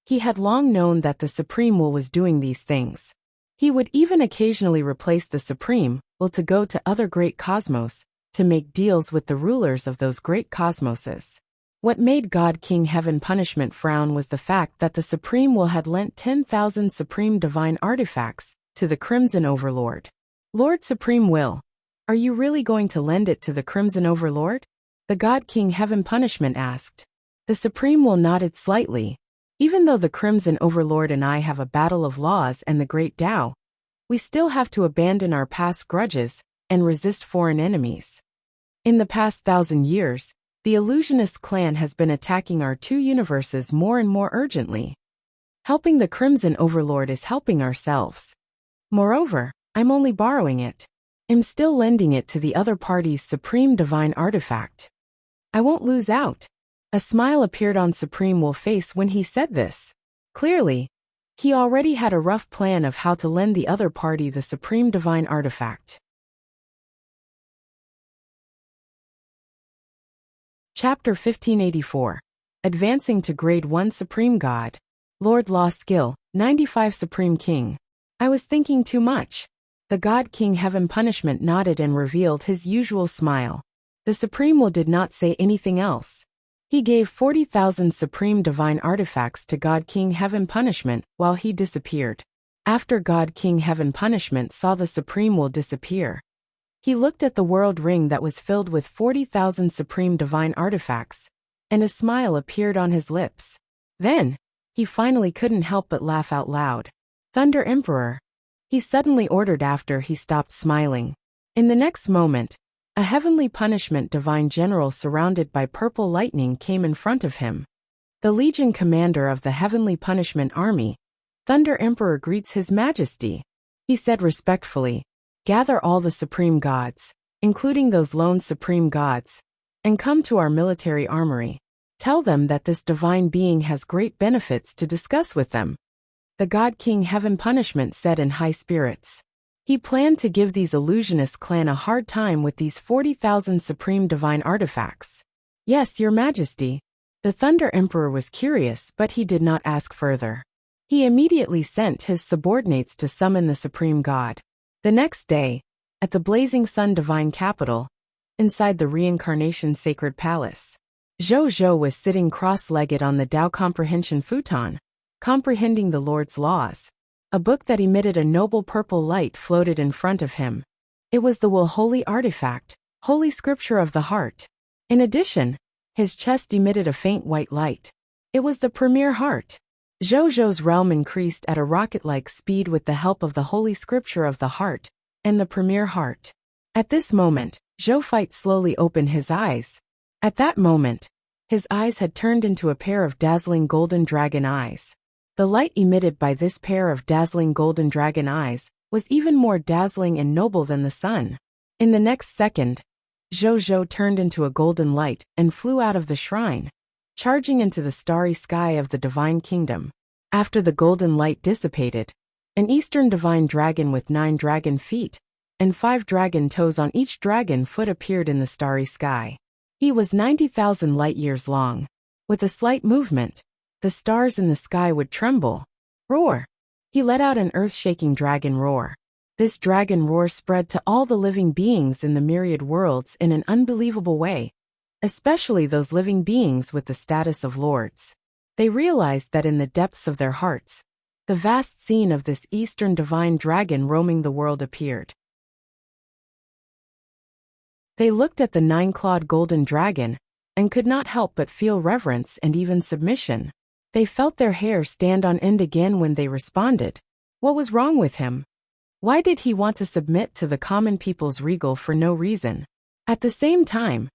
he had long known that the Supreme Will was doing these things. He would even occasionally replace the Supreme Will to go to other great cosmos, to make deals with the rulers of those great cosmoses. What made God King Heaven Punishment frown was the fact that the Supreme Will had lent 10,000 supreme divine artifacts to the Crimson Overlord. Lord Supreme Will, are you really going to lend it to the Crimson Overlord? The God King Heaven Punishment asked. The Supreme Will nodded slightly. Even though the Crimson Overlord and I have a battle of laws and the Great Tao, we still have to abandon our past grudges and resist foreign enemies. In the past 1,000 years, the Illusionist clan has been attacking our two universes more and more urgently. Helping the Crimson Overlord is helping ourselves. Moreover, I'm only borrowing it. I'm still lending it to the other party's supreme divine artifact. I won't lose out. A smile appeared on Supreme Will's face when he said this. Clearly, he already had a rough plan of how to lend the other party the supreme divine artifact. Chapter 1584. Advancing to Grade 1 Supreme God. Lord Law Skill, 95 Supreme King. I was thinking too much. The God King Heaven Punishment nodded and revealed his usual smile. The Supreme Will did not say anything else. He gave 40,000 supreme divine artifacts to God King Heaven Punishment while he disappeared. After God King Heaven Punishment saw the Supreme Will disappear, he looked at the world ring that was filled with 40,000 supreme divine artifacts, and a smile appeared on his lips. Then, he finally couldn't help but laugh out loud. Thunder Emperor, he suddenly ordered after he stopped smiling. In the next moment, a heavenly punishment divine general surrounded by purple lightning came in front of him. The Legion commander of the heavenly punishment army, Thunder Emperor greets His Majesty. He said respectfully, gather all the supreme gods, including those lone supreme gods, and come to our military armory. Tell them that this divine being has great benefits to discuss with them. The God King Heaven Punishment said in high spirits. He planned to give these illusionist clan a hard time with these 40,000 supreme divine artifacts. Yes, your majesty. The Thunder Emperor was curious, but he did not ask further. He immediately sent his subordinates to summon the supreme god. The next day, at the Blazing Sun divine capital, inside the reincarnation sacred palace, Zhou was sitting cross-legged on the Tao comprehension futon, comprehending the Lord's laws. A book that emitted a noble purple light floated in front of him. It was the Will Holy Artifact, Holy Scripture of the Heart. In addition, his chest emitted a faint white light. It was the Premier Heart. Zhou's realm increased at a rocket-like speed with the help of the Holy Scripture of the Heart and the Premier Heart. At this moment, Zhou slowly opened his eyes. At that moment, his eyes had turned into a pair of dazzling golden dragon eyes. The light emitted by this pair of dazzling golden dragon eyes was even more dazzling and noble than the sun. In the next second, Zhou turned into a golden light and flew out of the shrine, charging into the starry sky of the divine kingdom. After the golden light dissipated, an eastern divine dragon with 9 dragon feet and 5 dragon toes on each dragon foot appeared in the starry sky. He was 90,000 light-years long. With a slight movement, the stars in the sky would tremble. Roar! He let out an earth-shaking dragon roar. This dragon roar spread to all the living beings in the myriad worlds in an unbelievable way, especially those living beings with the status of lords. They realized that in the depths of their hearts, the vast scene of this eastern divine dragon roaming the world appeared. They looked at the 9-clawed golden dragon and could not help but feel reverence and even submission. They felt their hair stand on end again when they responded. What was wrong with him? Why did he want to submit to the common people's regal for no reason? At the same time,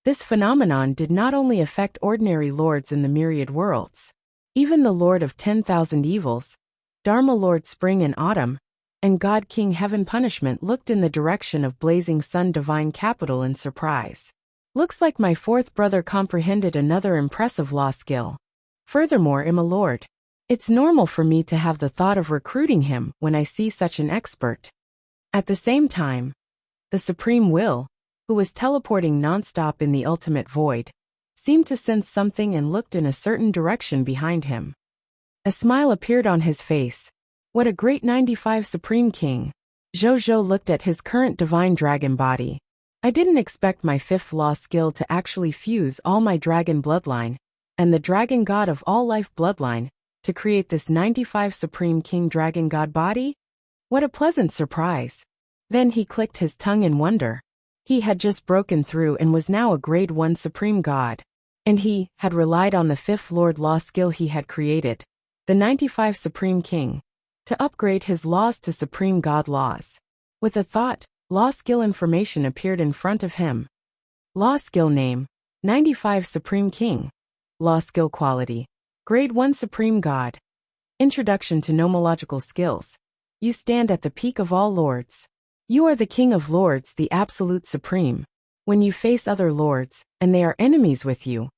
this phenomenon did not only affect ordinary lords in the myriad worlds. Even the Lord of 10,000 Evils, Dharma Lord Spring and Autumn, and God King Heaven Punishment looked in the direction of Blazing Sun Divine Capital in surprise. Looks like my fourth brother comprehended another impressive law skill. Furthermore, I'm a lord. It's normal for me to have the thought of recruiting him when I see such an expert. At the same time, the Supreme Will, who was teleporting nonstop in the ultimate void, seemed to sense something and looked in a certain direction behind him. A smile appeared on his face. What a great 95 Supreme King. Zhou looked at his current divine dragon body. I didn't expect my 5th law skill to actually fuse all my dragon bloodline and the dragon god of all life bloodline to create this 95 Supreme King dragon god body? What a pleasant surprise. Then he clicked his tongue in wonder. He had just broken through and was now a grade 1 supreme god. And he had relied on the 5th Lord law skill he had created, the 95 Supreme King, to upgrade his laws to supreme god laws. With a thought, law skill information appeared in front of him. Law skill name, 95 Supreme King. Law skill quality, grade 1 supreme god. Introduction to nomological skills. You stand at the peak of all lords. You are the king of lords, the absolute supreme. When you face other lords, and they are enemies with you,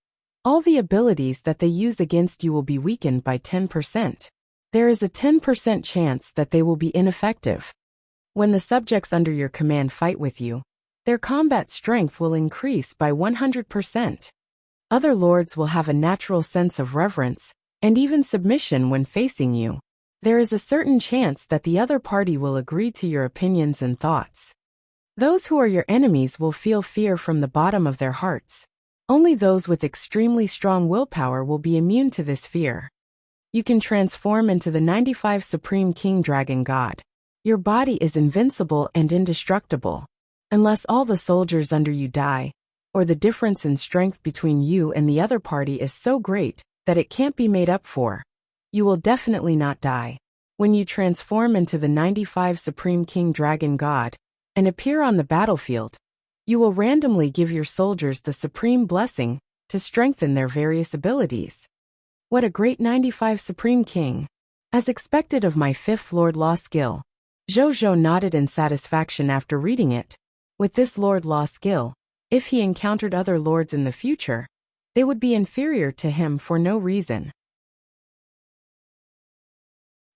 all the abilities that they use against you will be weakened by 10%. There is a 10% chance that they will be ineffective. When the subjects under your command fight with you, their combat strength will increase by 100%. Other lords will have a natural sense of reverence and even submission when facing you. There is a certain chance that the other party will agree to your opinions and thoughts. Those who are your enemies will feel fear from the bottom of their hearts. Only those with extremely strong willpower will be immune to this fear. You can transform into the 95 Supreme King Dragon God. Your body is invincible and indestructible. Unless all the soldiers under you die, or the difference in strength between you and the other party is so great that it can't be made up for, you will definitely not die. When you transform into the 95 Supreme King Dragon God and appear on the battlefield, you will randomly give your soldiers the supreme blessing to strengthen their various abilities. What a great 95 Supreme King. As expected of my 5th Lord Law skill. Zhou nodded in satisfaction after reading it. With this Lord Law skill, if he encountered other lords in the future, they would be inferior to him for no reason.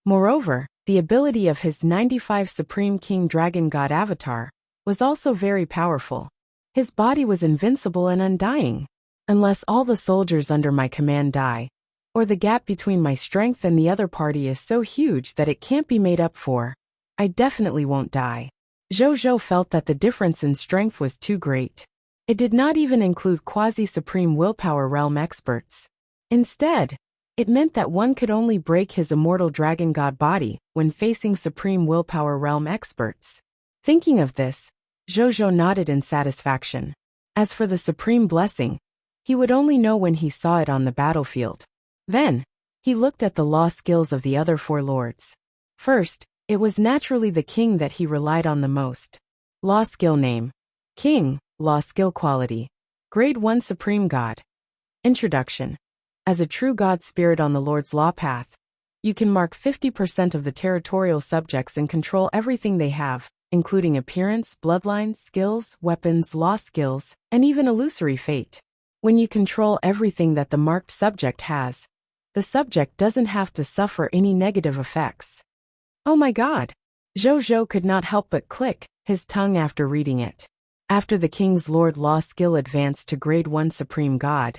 Moreover, The ability of his 95 Supreme King Dragon God avatar was also very powerful. His body was invincible and undying. Unless all the soldiers under my command die, or the gap between my strength and the other party is so huge that it can't be made up for, I definitely won't die. Zhou felt that the difference in strength was too great. It did not even include quasi-supreme willpower realm experts. Instead, it meant that one could only break his immortal dragon god body when facing supreme willpower realm experts. Thinking of this, Zhou nodded in satisfaction. As for the supreme blessing, he would only know when he saw it on the battlefield. Then, he looked at the law skills of the other 4 lords. First, it was naturally the king that he relied on the most. Law skill name: King, law skill quality: Grade 1 Supreme God. Introduction. As a true god spirit on the Lord's law path, you can mark 50% of the territorial subjects and control everything they have, including appearance, bloodlines, skills, weapons, law skills, and even illusory fate. When you control everything that the marked subject has, the subject doesn't have to suffer any negative effects. Oh my god! Zhou could not help but click his tongue after reading it. After the King's Lord Law skill advanced to Grade 1 Supreme God,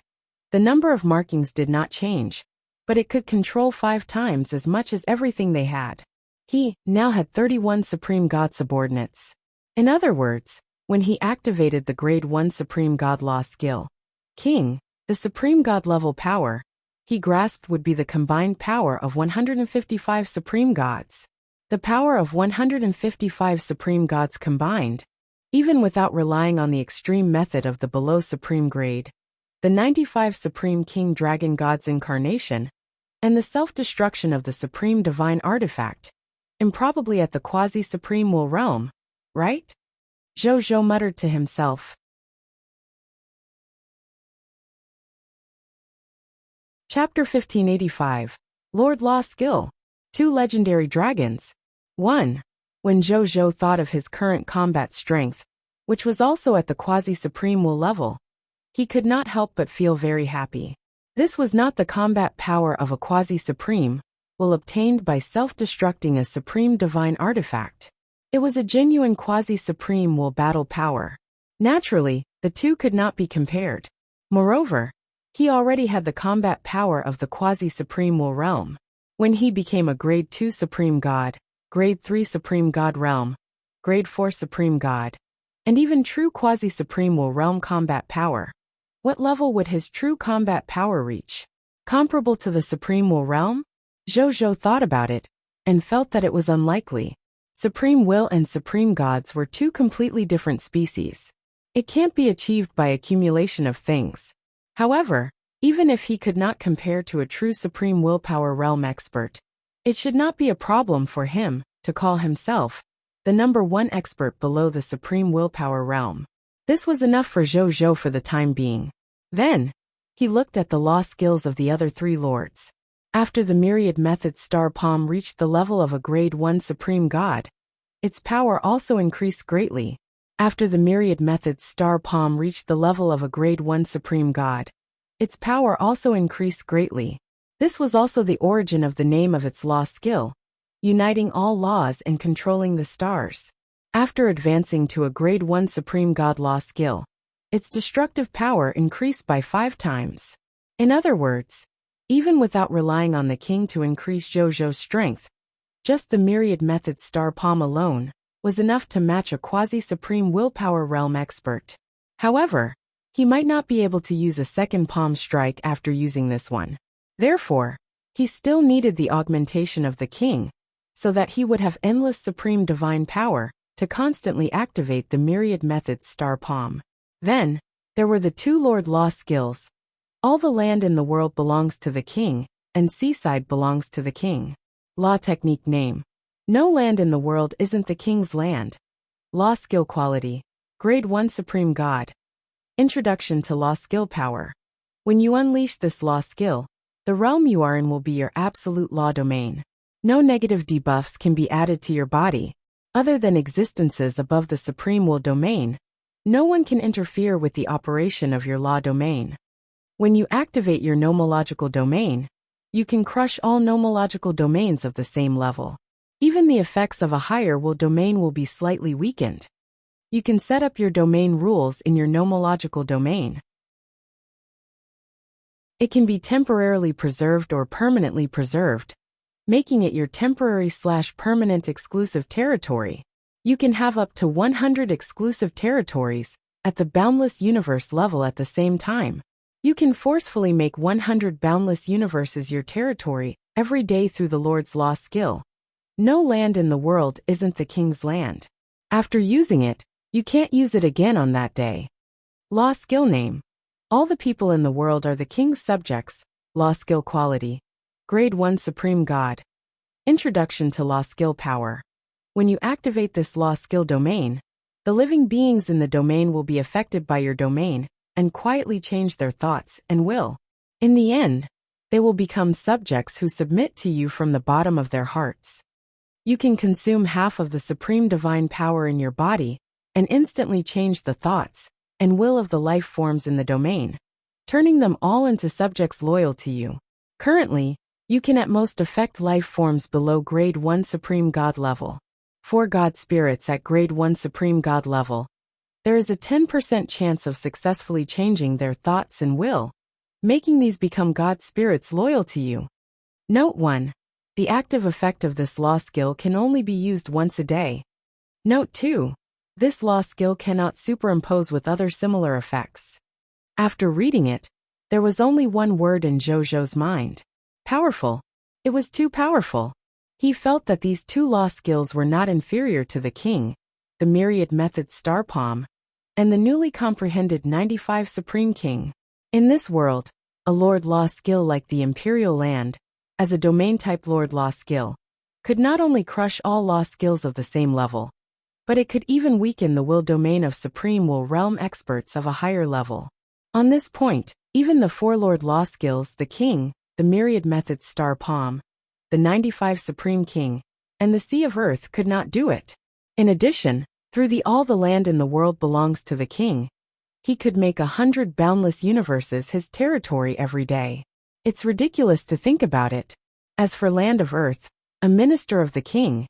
the number of markings did not change, but it could control 5 times as much as everything they had. He now had 31 Supreme God subordinates. In other words, when he activated the Grade 1 Supreme God Law skill, King, the Supreme God level power, he grasped would be the combined power of 155 Supreme Gods. The power of 155 Supreme Gods combined, even without relying on the extreme method of the below Supreme Grade, the 95 Supreme King Dragon God's incarnation, and the self-destruction of the Supreme Divine Artifact, improbably at the quasi-supreme will realm, right? Zhou muttered to himself. Chapter 1585. Lord Law Skill. 2 Legendary Dragons. 1. When Zhou thought of his current combat strength, which was also at the quasi-supreme will level, he could not help but feel very happy. This was not the combat power of a quasi-supreme will obtained by self-destructing a supreme divine artifact. It was a genuine quasi-supreme will battle power. Naturally, the two could not be compared. Moreover, he already had the combat power of the quasi-supreme will realm. When he became a Grade 2 Supreme God, Grade 3 Supreme God realm, Grade 4 Supreme God, and even true quasi-supreme will realm combat power, what level would his true combat power reach? Comparable to the supreme will realm? Zhou thought about it, and felt that it was unlikely. Supreme will and supreme gods were 2 completely different species. It can't be achieved by accumulation of things. However, even if he could not compare to a true supreme willpower realm expert, it should not be a problem for him to call himself the number 1 expert below the supreme willpower realm. This was enough for Zhou for the time being. Then, he looked at the law skills of the other 3 lords. After the myriad method star palm reached the level of a Grade 1 Supreme God, its power also increased greatly. After the myriad method star palm reached the level of a Grade 1 Supreme God, its power also increased greatly. This was also the origin of the name of its law skill, uniting all laws and controlling the stars. After advancing to a Grade 1 Supreme God law skill, its destructive power increased by 5 times. In other words, even without relying on the king to increase Zhou's strength, just the myriad method star palm alone was enough to match a quasi-supreme willpower realm expert. However, he might not be able to use a second palm strike after using this one. Therefore, he still needed the augmentation of the king, so that he would have endless supreme divine power to constantly activate the myriad method star palm. Then, there were the 2 Lord Law skills. All the land in the world belongs to the king, and seaside belongs to the king. Law technique name. No land in the world isn't the king's land. Law skill quality. Grade 1 Supreme God. Introduction to law skill power. When you unleash this law skill, the realm you are in will be your absolute law domain. No negative debuffs can be added to your body. Other than existences above the supreme will domain, no one can interfere with the operation of your law domain. When you activate your nomological domain, you can crush all nomological domains of the same level. Even the effects of a higher will domain will be slightly weakened. You can set up your domain rules in your nomological domain. It can be temporarily preserved or permanently preserved, making it your temporary/permanent exclusive territory. You can have up to 100 exclusive territories at the boundless universe level at the same time. You can forcefully make 100 boundless universes your territory every day through the Lord's Law skill. No land in the world isn't the king's land. After using it, you can't use it again on that day. Law skill name. All the people in the world are the king's subjects. Law skill quality. Grade 1 Supreme God. Introduction to Law skill power. When you activate this law skill domain, the living beings in the domain will be affected by your domain and quietly change their thoughts and will. In the end, they will become subjects who submit to you from the bottom of their hearts. You can consume half of the supreme divine power in your body and instantly change the thoughts and will of the life forms in the domain, turning them all into subjects loyal to you. Currently, you can at most affect life forms below Grade 1 Supreme God level. For God spirits at Grade 1 Supreme God level, there is a 10% chance of successfully changing their thoughts and will, making these become God spirits loyal to you. Note 1. The active effect of this law skill can only be used once a day. Note 2. This law skill cannot superimpose with other similar effects. After reading it, there was only one word in Jojo's mind. Powerful. It was too powerful. He felt that these two law skills were not inferior to the king, the myriad method star palm, and the newly comprehended 95 Supreme King. In this world, a Lord Law skill like the Imperial Land, as a domain-type Lord Law skill, could not only crush all law skills of the same level, but it could even weaken the will domain of Supreme Will Realm experts of a higher level. On this point, even the 4 Lord Law skills, the King, the Myriad Methods Star Palm, the 95 Supreme King, and the Sea of Earth could not do it. In addition, through all the land in the world belongs to the King, he could make 100 boundless universes his territory every day. It's ridiculous to think about it. As for Land of Earth, a minister of the King,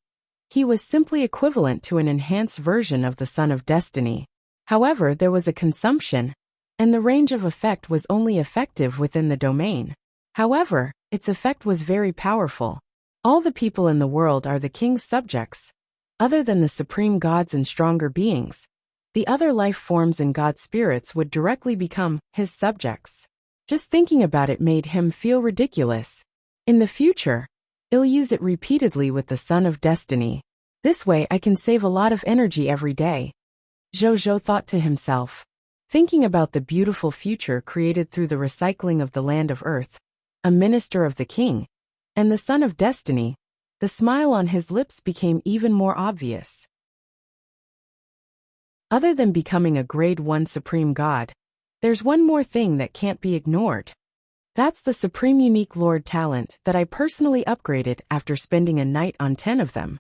he was simply equivalent to an enhanced version of the Son of Destiny. However, there was a consumption, and the range of effect was only effective within the domain. However, its effect was very powerful. All the people in the world are the king's subjects. Other than the supreme gods and stronger beings, the other life forms and god spirits would directly become his subjects. Just thinking about it made him feel ridiculous. In the future, I'll use it repeatedly with the Son of Destiny. This way I can save a lot of energy every day. Jojo thought to himself, thinking about the beautiful future created through the recycling of the Land of Earth, a minister of the King, and the Son of Destiny. The smile on his lips became even more obvious. Other than becoming a Grade 1 Supreme God, there's one more thing that can't be ignored. That's the Supreme Unique Lord talent that I personally upgraded after spending a night on 10 of them.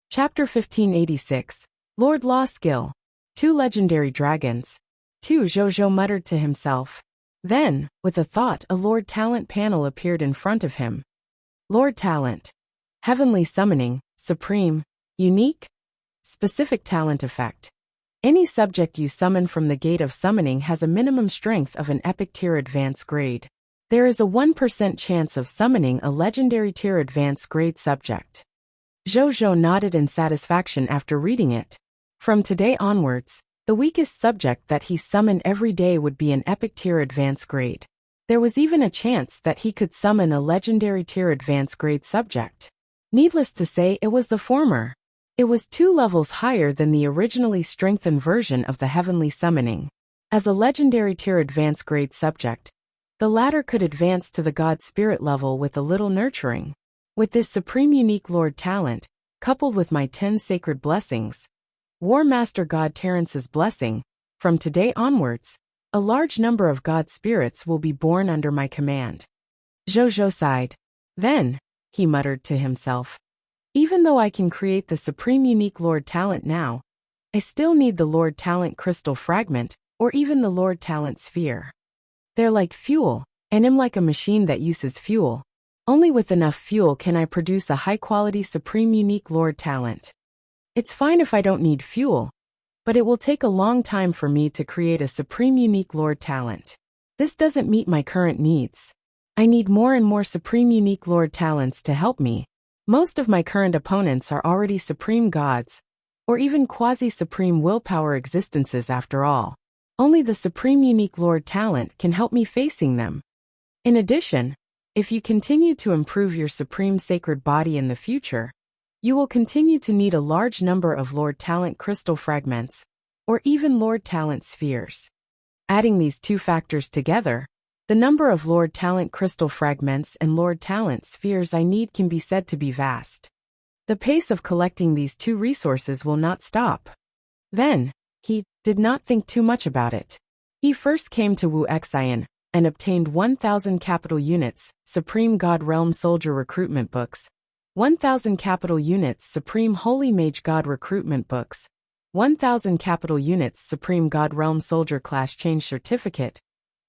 Chapter 1586, Lord Law Skill. 2 Legendary Dragons. 2 Jojo muttered to himself. Then, with a thought, a Lord Talent panel appeared in front of him. Lord Talent. Heavenly Summoning, Supreme, Unique, Specific Talent Effect. Any subject you summon from the Gate of Summoning has a minimum strength of an Epic Tier Advanced Grade. There is a 1% chance of summoning a Legendary Tier Advanced Grade subject. Jojo nodded in satisfaction after reading it. From today onwards, the weakest subject that he summoned every day would be an Epic Tier Advanced Grade. There was even a chance that he could summon a Legendary Tier Advanced Grade subject. Needless to say, it was the former. It was 2 levels higher than the originally strengthened version of the Heavenly Summoning. As a Legendary Tier Advanced Grade subject, the latter could advance to the God Spirit level with a little nurturing. With this Supreme Unique Lord talent, coupled with my 10 sacred blessings, War Master God Terrence's blessing, from today onwards, a large number of God spirits will be born under my command. Jojo sighed. Then, he muttered to himself, even though I can create the Supreme Unique Lord Talent now, I still need the Lord Talent Crystal Fragment, or even the Lord Talent Sphere. They're like fuel, and am like a machine that uses fuel. Only with enough fuel can I produce a high-quality supreme unique Lord talent. It's fine if I don't need fuel, but it will take a long time for me to create a supreme unique Lord talent. This doesn't meet my current needs. I need more and more supreme unique Lord talents to help me. Most of my current opponents are already supreme gods, or even quasi-supreme willpower existences after all. Only the supreme unique Lord talent can help me facing them. In addition, if you continue to improve your supreme sacred body in the future, you will continue to need a large number of Lord talent crystal fragments, or even Lord talent spheres. Adding these two factors together, the number of Lord talent crystal fragments and Lord talent spheres I need can be said to be vast. The pace of collecting these two resources will not stop. Then, he did not think too much about it. He first came to Wuxia and obtained 1,000 capital units, Supreme God Realm Soldier Recruitment Books, 1,000 capital units Supreme Holy Mage God Recruitment Books, 1,000 capital units Supreme God Realm Soldier Class Change Certificate,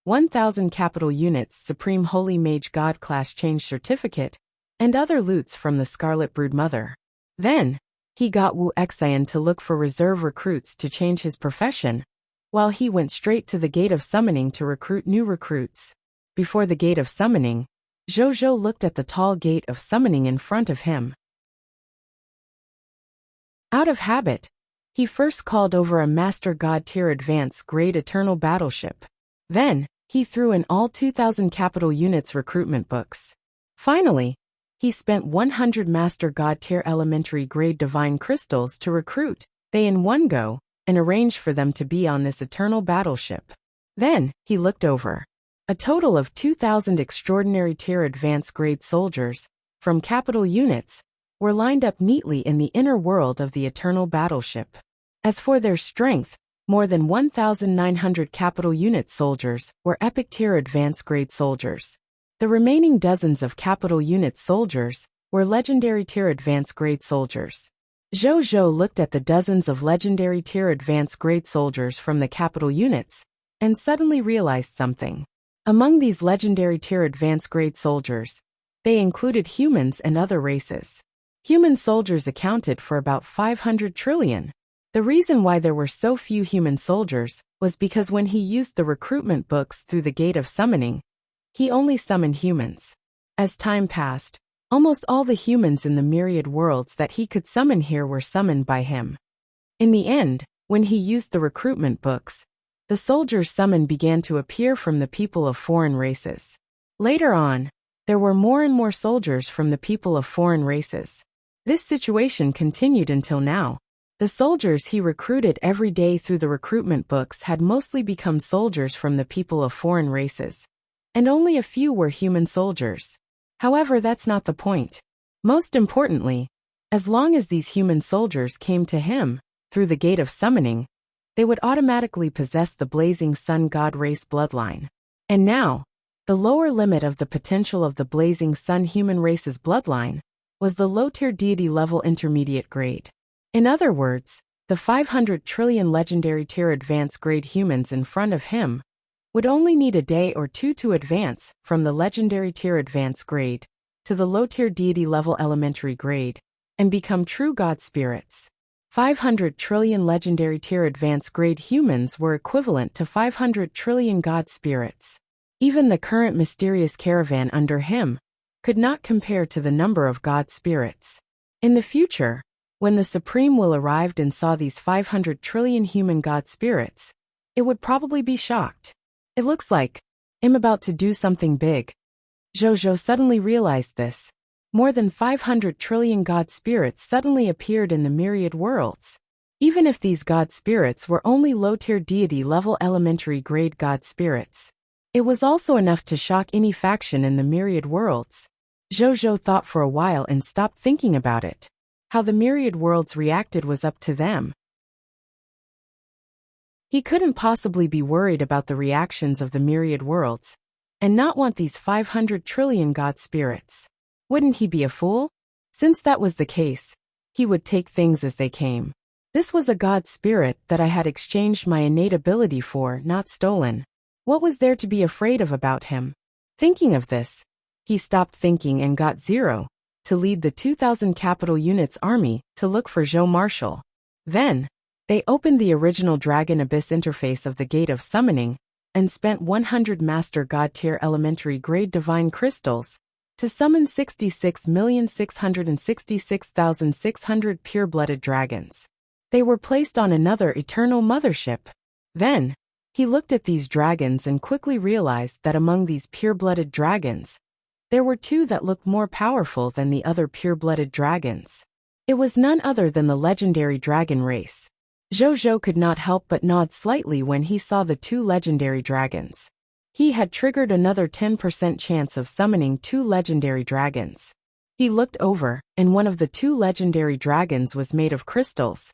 1,000 capital units Supreme Holy Mage God Class Change Certificate, and other loots from the Scarlet Brood Mother. Then, he got Wuxia to look for reserve recruits to change his profession, while he went straight to the Gate of Summoning to recruit new recruits. Before the Gate of Summoning, Zhou looked at the tall Gate of Summoning in front of him. Out of habit, he first called over a Master God Tier Advanced Grade Eternal Battleship. Then, he threw in all 2,000 capital units recruitment books. Finally, he spent 100 Master God Tier Elementary Grade Divine Crystals to recruit they in one go, and arranged for them to be on this eternal battleship. Then, he looked over. A total of 2,000 Extraordinary Tier Advanced Grade Soldiers, from capital units, were lined up neatly in the inner world of the eternal battleship. As for their strength, more than 1,900 capital unit soldiers were Epic Tier Advanced Grade Soldiers. The remaining dozens of capital unit soldiers were Legendary Tier Advanced Grade Soldiers. Zhou looked at the dozens of Legendary Tier Advanced Grade Soldiers from the capital units, and suddenly realized something. Among these Legendary Tier Advanced Grade Soldiers, they included humans and other races. Human soldiers accounted for about 500 trillion. The reason why there were so few human soldiers was because when he used the recruitment books through the Gate of Summoning, he only summoned humans. As time passed, almost all the humans in the myriad worlds that he could summon here were summoned by him. In the end, when he used the recruitment books, the soldiers summoned began to appear from the people of foreign races. Later on, there were more and more soldiers from the people of foreign races. This situation continued until now. The soldiers he recruited every day through the recruitment books had mostly become soldiers from the people of foreign races, and only a few were human soldiers. However, that's not the point. Most importantly, as long as these human soldiers came to him, through the Gate of Summoning, they would automatically possess the Blazing Sun God race bloodline. And now, the lower limit of the potential of the Blazing Sun human race's bloodline was the low-tier deity level intermediate grade. In other words, the 500 trillion Legendary Tier Advanced Grade humans in front of him would only need a day or two to advance from the Legendary Tier Advanced Grade to the low-tier deity level elementary grade and become true god spirits. 500 trillion Legendary Tier Advanced Grade humans were equivalent to 500 trillion god spirits. Even the current mysterious caravan under him could not compare to the number of god spirits. In the future, when the Supreme will arrived and saw these 500 trillion human god spirits, it would probably be shocked. It looks like I'm about to do something big. Zhou suddenly realized this. More than 500 trillion god spirits suddenly appeared in the myriad worlds. Even if these god spirits were only low-tier deity level elementary grade god spirits, it was also enough to shock any faction in the myriad worlds. Zhou thought for a while and stopped thinking about it. How the myriad worlds reacted was up to them. He couldn't possibly be worried about the reactions of the myriad worlds, and not want these 500 trillion god spirits. Wouldn't he be a fool? Since that was the case, he would take things as they came. This was a god spirit that I had exchanged my innate ability for, not stolen. What was there to be afraid of about him? Thinking of this, he stopped thinking and got Zero to lead the 2,000 capital units army to look for Zhou Marshall. Then, they opened the original Dragon Abyss interface of the Gate of Summoning and spent 100 Master God tier elementary grade divine crystals to summon 66,666,600 pure-blooded dragons. They were placed on another eternal mothership. Then, he looked at these dragons and quickly realized that among these pure-blooded dragons, there were two that looked more powerful than the other pure-blooded dragons. It was none other than the legendary dragon race. Zhou could not help but nod slightly when he saw the two legendary dragons. He had triggered another 10% chance of summoning two legendary dragons. He looked over, and one of the two legendary dragons was made of crystals,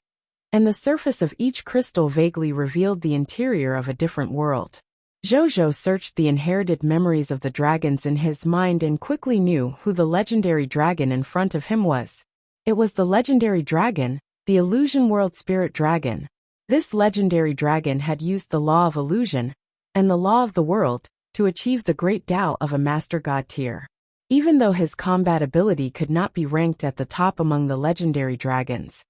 and the surface of each crystal vaguely revealed the interior of a different world. Zhou searched the inherited memories of the dragons in his mind and quickly knew who the legendary dragon in front of him was. It was the legendary dragon, the Illusion World Spirit Dragon. This legendary dragon had used the law of illusion and the law of the world to achieve the great Tao of a Master God tier. Even though his combat ability could not be ranked at the top among the legendary dragons,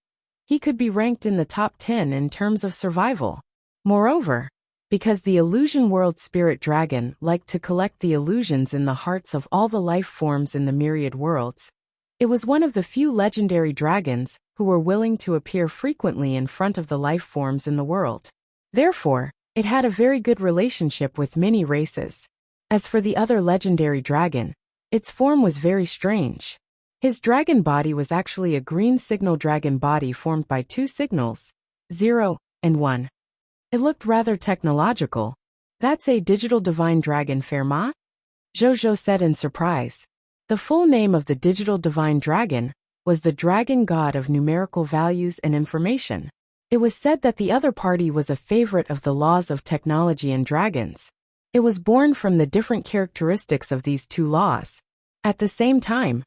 he could be ranked in the top 10 in terms of survival. Moreover, because the Illusion World Spirit Dragon liked to collect the illusions in the hearts of all the life forms in the myriad worlds, it was one of the few legendary dragons who were willing to appear frequently in front of the life forms in the world. Therefore, it had a very good relationship with many races. As for the other legendary dragon, its form was very strange. His dragon body was actually a green signal dragon body formed by two signals, 0 and 1. It looked rather technological. That's a digital divine dragon, Fairma? Zhou said in surprise. The full name of the digital divine dragon was the Dragon God of Numerical Values and Information. It was said that the other party was a favorite of the laws of technology and dragons. It was born from the different characteristics of these two laws. At the same time,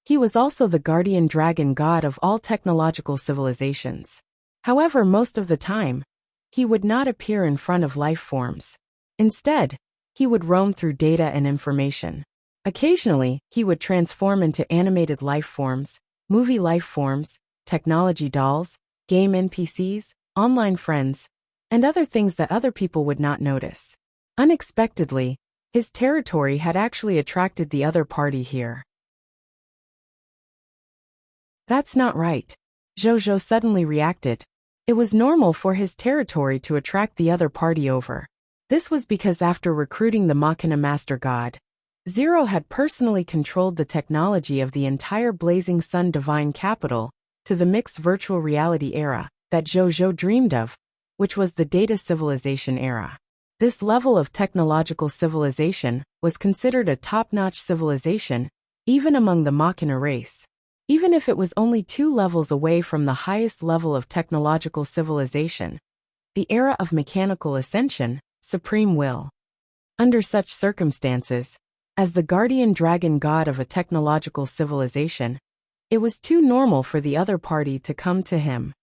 he was also the guardian dragon god of all technological civilizations. However, most of the time, he would not appear in front of life forms. Instead, he would roam through data and information. Occasionally, he would transform into animated life forms, movie life forms, technology dolls, game NPCs, online friends, and other things that other people would not notice. Unexpectedly, his territory had actually attracted the other party here. That's not right. Zhou suddenly reacted. It was normal for his territory to attract the other party over. This was because after recruiting the Machina Master God, Zero had personally controlled the technology of the entire Blazing Sun Divine Capital to the mixed virtual reality era that Zhou dreamed of, which was the data civilization era. This level of technological civilization was considered a top-notch civilization, even among the Machina race. Even if it was only 2 levels away from the highest level of technological civilization, the era of mechanical ascension, supreme will. Under such circumstances, as the guardian dragon god of a technological civilization, it was too normal for the other party to come to him.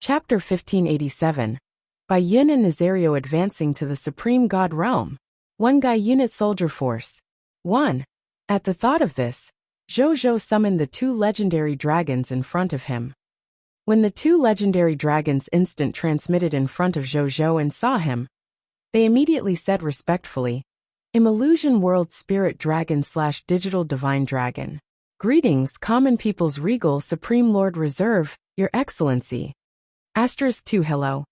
Chapter 1587. By Yin and Nazario advancing to the Supreme God Realm. 1 Guy Unit Soldier Force. 1. At the thought of this, Zhou summoned the 2 legendary dragons in front of him. When the 2 legendary dragons instant transmitted in front of Zhou and saw him, they immediately said respectfully, "Im Illusion World Spirit Dragon / Digital Divine Dragon. Greetings, Common People's Regal Supreme Lord Reserve, Your Excellency." *2 Hello.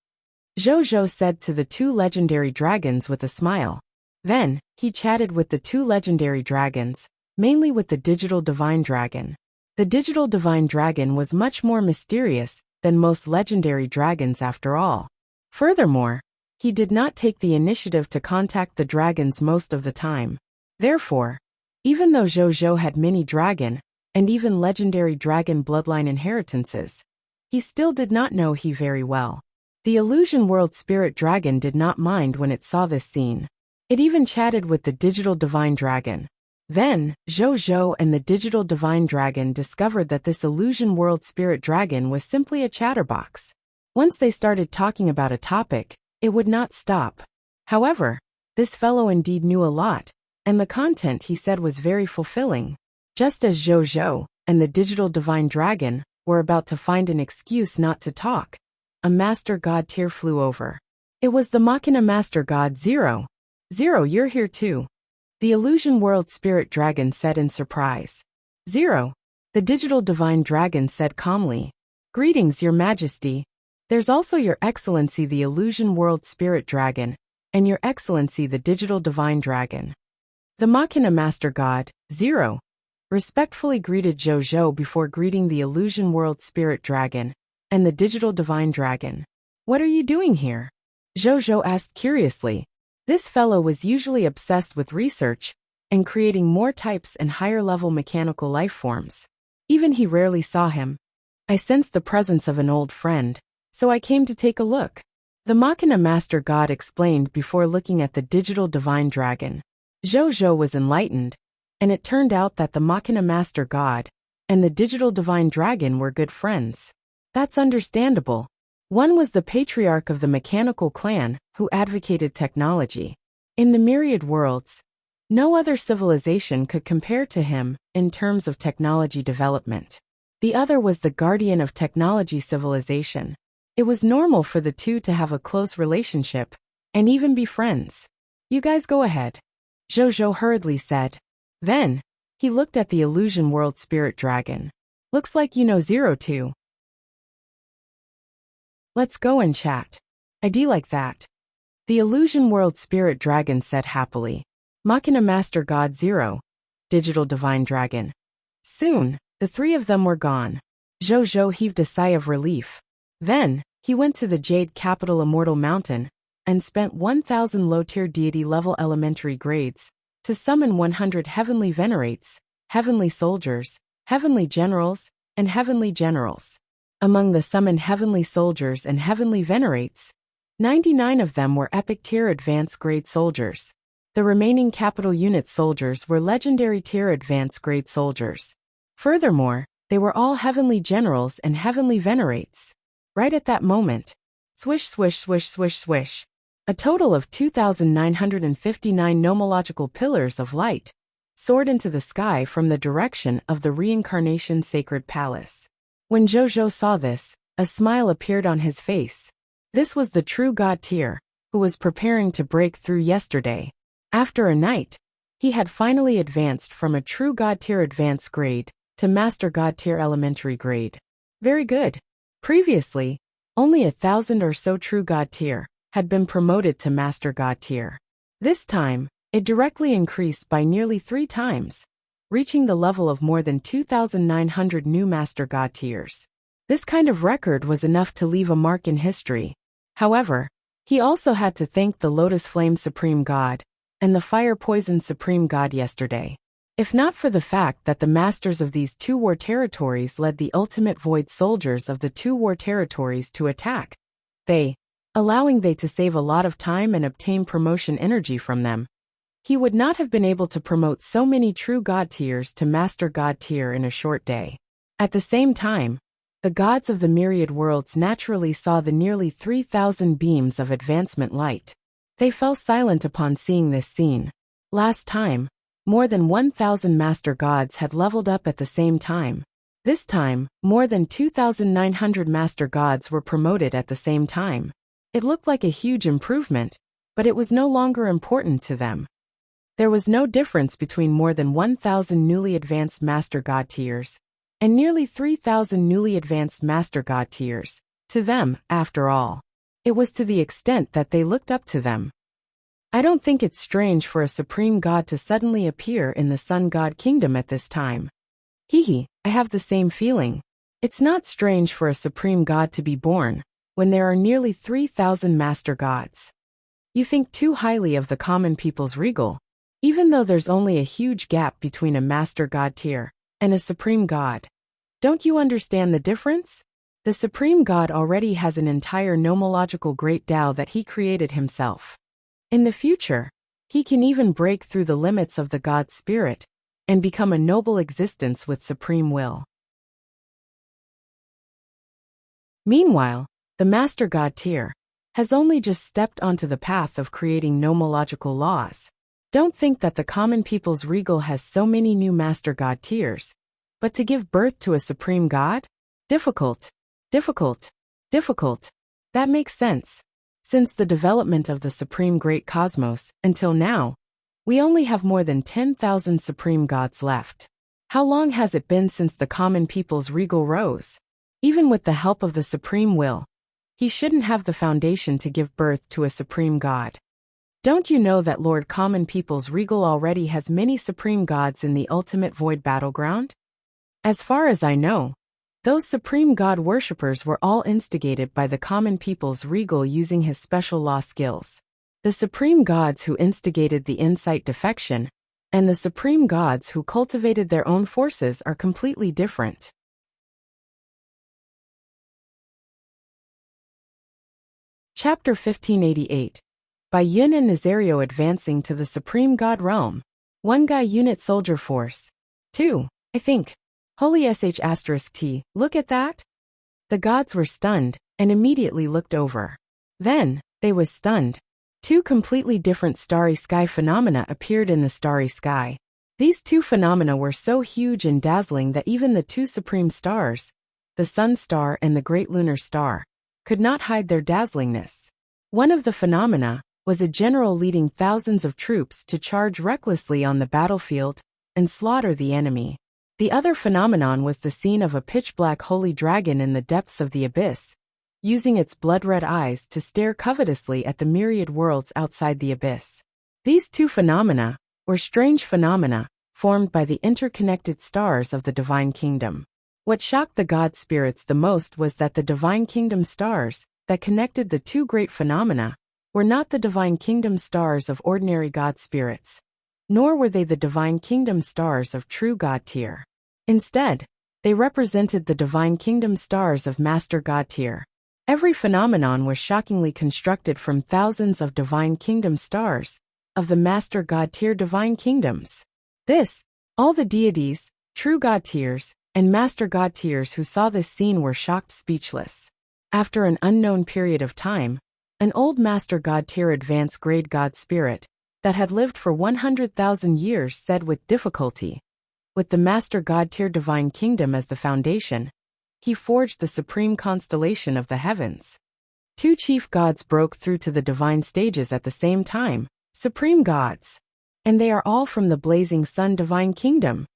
Zhou said to the 2 legendary dragons with a smile. Then, he chatted with the 2 legendary dragons, mainly with the Digital Divine Dragon. The Digital Divine Dragon was much more mysterious than most legendary dragons after all. Furthermore, he did not take the initiative to contact the dragons most of the time. Therefore, even though Zhou had many dragon, and even legendary dragon bloodline inheritances, he still did not know he very well. The Illusion World Spirit Dragon did not mind when it saw this scene. It even chatted with the Digital Divine Dragon. Then, Zhou and the Digital Divine Dragon discovered that this Illusion World Spirit Dragon was simply a chatterbox. Once they started talking about a topic, It would not stop. However, this fellow indeed knew a lot, and the content he said was very fulfilling. Just as Zhou and the digital divine dragon were about to find an excuse not to talk, a master god tier flew over. It was the Machina Master God Zero. Zero, you're here too. The Illusion World Spirit Dragon said in surprise. Zero, the digital divine dragon said calmly. Greetings, Your Majesty. There's also Your Excellency the Illusion World Spirit Dragon, and Your Excellency the digital divine dragon. The Machina Master God, Zero, respectfully greeted Zhou before greeting the Illusion World Spirit Dragon and the digital divine dragon. What are you doing here? Zhou asked curiously. This fellow was usually obsessed with research and creating more types and higher-level mechanical life forms. Even he rarely saw him. I sensed the presence of an old friend, so I came to take a look. The Machina Master God explained before looking at the digital divine dragon. Zhou was enlightened, and it turned out that the Machina Master God and the digital divine dragon were good friends. That's understandable. One was the patriarch of the mechanical clan who advocated technology. In the myriad worlds, no other civilization could compare to him in terms of technology development. The other was the guardian of technology civilization. It was normal for the two to have a close relationship and even be friends. You guys go ahead, Zhou hurriedly said. Then, he looked at the Illusion World Spirit Dragon. Looks like you know Zero too. Let's go and chat. I'd like that. The Illusion World Spirit Dragon said happily. Machina Master God Zero, digital divine dragon. Soon, the three of them were gone. Zhou heaved a sigh of relief. Then, he went to the Jade Capital Immortal Mountain and spent 1,000 low-tier deity-level elementary grades to summon 100 heavenly venerates, heavenly soldiers, heavenly generals, and heavenly generals. Among the summoned heavenly soldiers and heavenly venerates, 99 of them were epic tier advanced grade soldiers. The remaining capital unit soldiers were legendary tier advanced grade soldiers. Furthermore, they were all heavenly generals and heavenly venerates. Right at that moment, swish swish swish swish swish, a total of 2,959 nomological pillars of light soared into the sky from the direction of the Reincarnation Sacred Palace. When Zhou saw this, a smile appeared on his face. This was the true God tier, who was preparing to break through yesterday. After a night, he had finally advanced from a true God tier advanced grade to Master God tier elementary grade. Very good. Previously, only 1,000 or so true God tier had been promoted to Master God tier. This time, it directly increased by nearly 3 times, reaching the level of more than 2,900 new Master God tiers. This kind of record was enough to leave a mark in history. However, he also had to thank the Lotus Flame Supreme God and the Fire Poison Supreme God yesterday. If not for the fact that the masters of these 2 war territories led the ultimate void soldiers of the 2 war territories to attack, allowing they to save a lot of time and obtain promotion energy from them, he would not have been able to promote so many true God tiers to Master God tier in a short day. At the same time, the gods of the myriad worlds naturally saw the nearly 3,000 beams of advancement light. They fell silent upon seeing this scene. Last time, more than 1,000 Master Gods had leveled up at the same time. This time, more than 2,900 Master Gods were promoted at the same time. It looked like a huge improvement, but it was no longer important to them. There was no difference between more than 1,000 newly advanced Master God tiers and nearly 3,000 newly advanced Master God tiers. To them, after all, it was to the extent that they looked up to them. I don't think it's strange for a supreme god to suddenly appear in the Sun God Kingdom at this time. I have the same feeling. It's not strange for a supreme god to be born when there are nearly 3,000 Master Gods. You think too highly of the common people's regal. Even though there's only a huge gap between a Master God tier and a Supreme God. Don't you understand the difference? The Supreme God already has an entire nomological great Tao that he created himself. In the future, he can even break through the limits of the God Spirit and become a noble existence with supreme will. Meanwhile, the Master God tier, has only just stepped onto the path of creating nomological laws. Don't think that the common people's regal has so many new master god tiers. But to give birth to a supreme god? Difficult. Difficult. Difficult. That makes sense. Since the development of the supreme great cosmos, until now, we only have more than 10,000 supreme gods left. How long has it been since the common people's regal rose? Even with the help of the supreme will, he shouldn't have the foundation to give birth to a supreme god. Don't you know that Lord Common People's regal already has many supreme gods in the ultimate void battleground? As far as I know, those supreme god worshippers were all instigated by the common people's regal using his special law skills. The supreme gods who instigated the insight defection, and the supreme gods who cultivated their own forces are completely different. Chapter 1588. By Yun and Nazario advancing to the Supreme God Realm. 1 Guy Unit Soldier Force. 2, I think. Holy *T, look at that? The gods were stunned, and immediately looked over. Then, they was stunned. 2 completely different starry sky phenomena appeared in the starry sky. These 2 phenomena were so huge and dazzling that even the 2 supreme stars, the Sun Star and the Great Lunar Star, could not hide their dazzlingness. One of the phenomena was a general leading thousands of troops to charge recklessly on the battlefield and slaughter the enemy. The other phenomenon was the scene of a pitch-black holy dragon in the depths of the abyss, using its blood-red eyes to stare covetously at the myriad worlds outside the abyss. These 2 phenomena were strange phenomena formed by the interconnected stars of the Divine Kingdom. What shocked the god spirits the most was that the Divine Kingdom stars that connected the 2 great phenomena were not the Divine Kingdom stars of ordinary god spirits, nor were they the Divine Kingdom stars of true god tier. Instead, they represented the Divine Kingdom stars of Master God tier. Every phenomenon was shockingly constructed from thousands of Divine Kingdom stars, of the Master God tier Divine Kingdoms. All the deities, true god tiers, and Master God tiers who saw this scene were shocked speechless. After an unknown period of time, an old Master God tier advanced grade god spirit, that had lived for 100,000 years said with difficulty, with the Master God tier Divine Kingdom as the foundation, he forged the supreme constellation of the heavens. 2 chief gods broke through to the divine stages at the same time, supreme gods. And they are all from the blazing sun Divine Kingdom.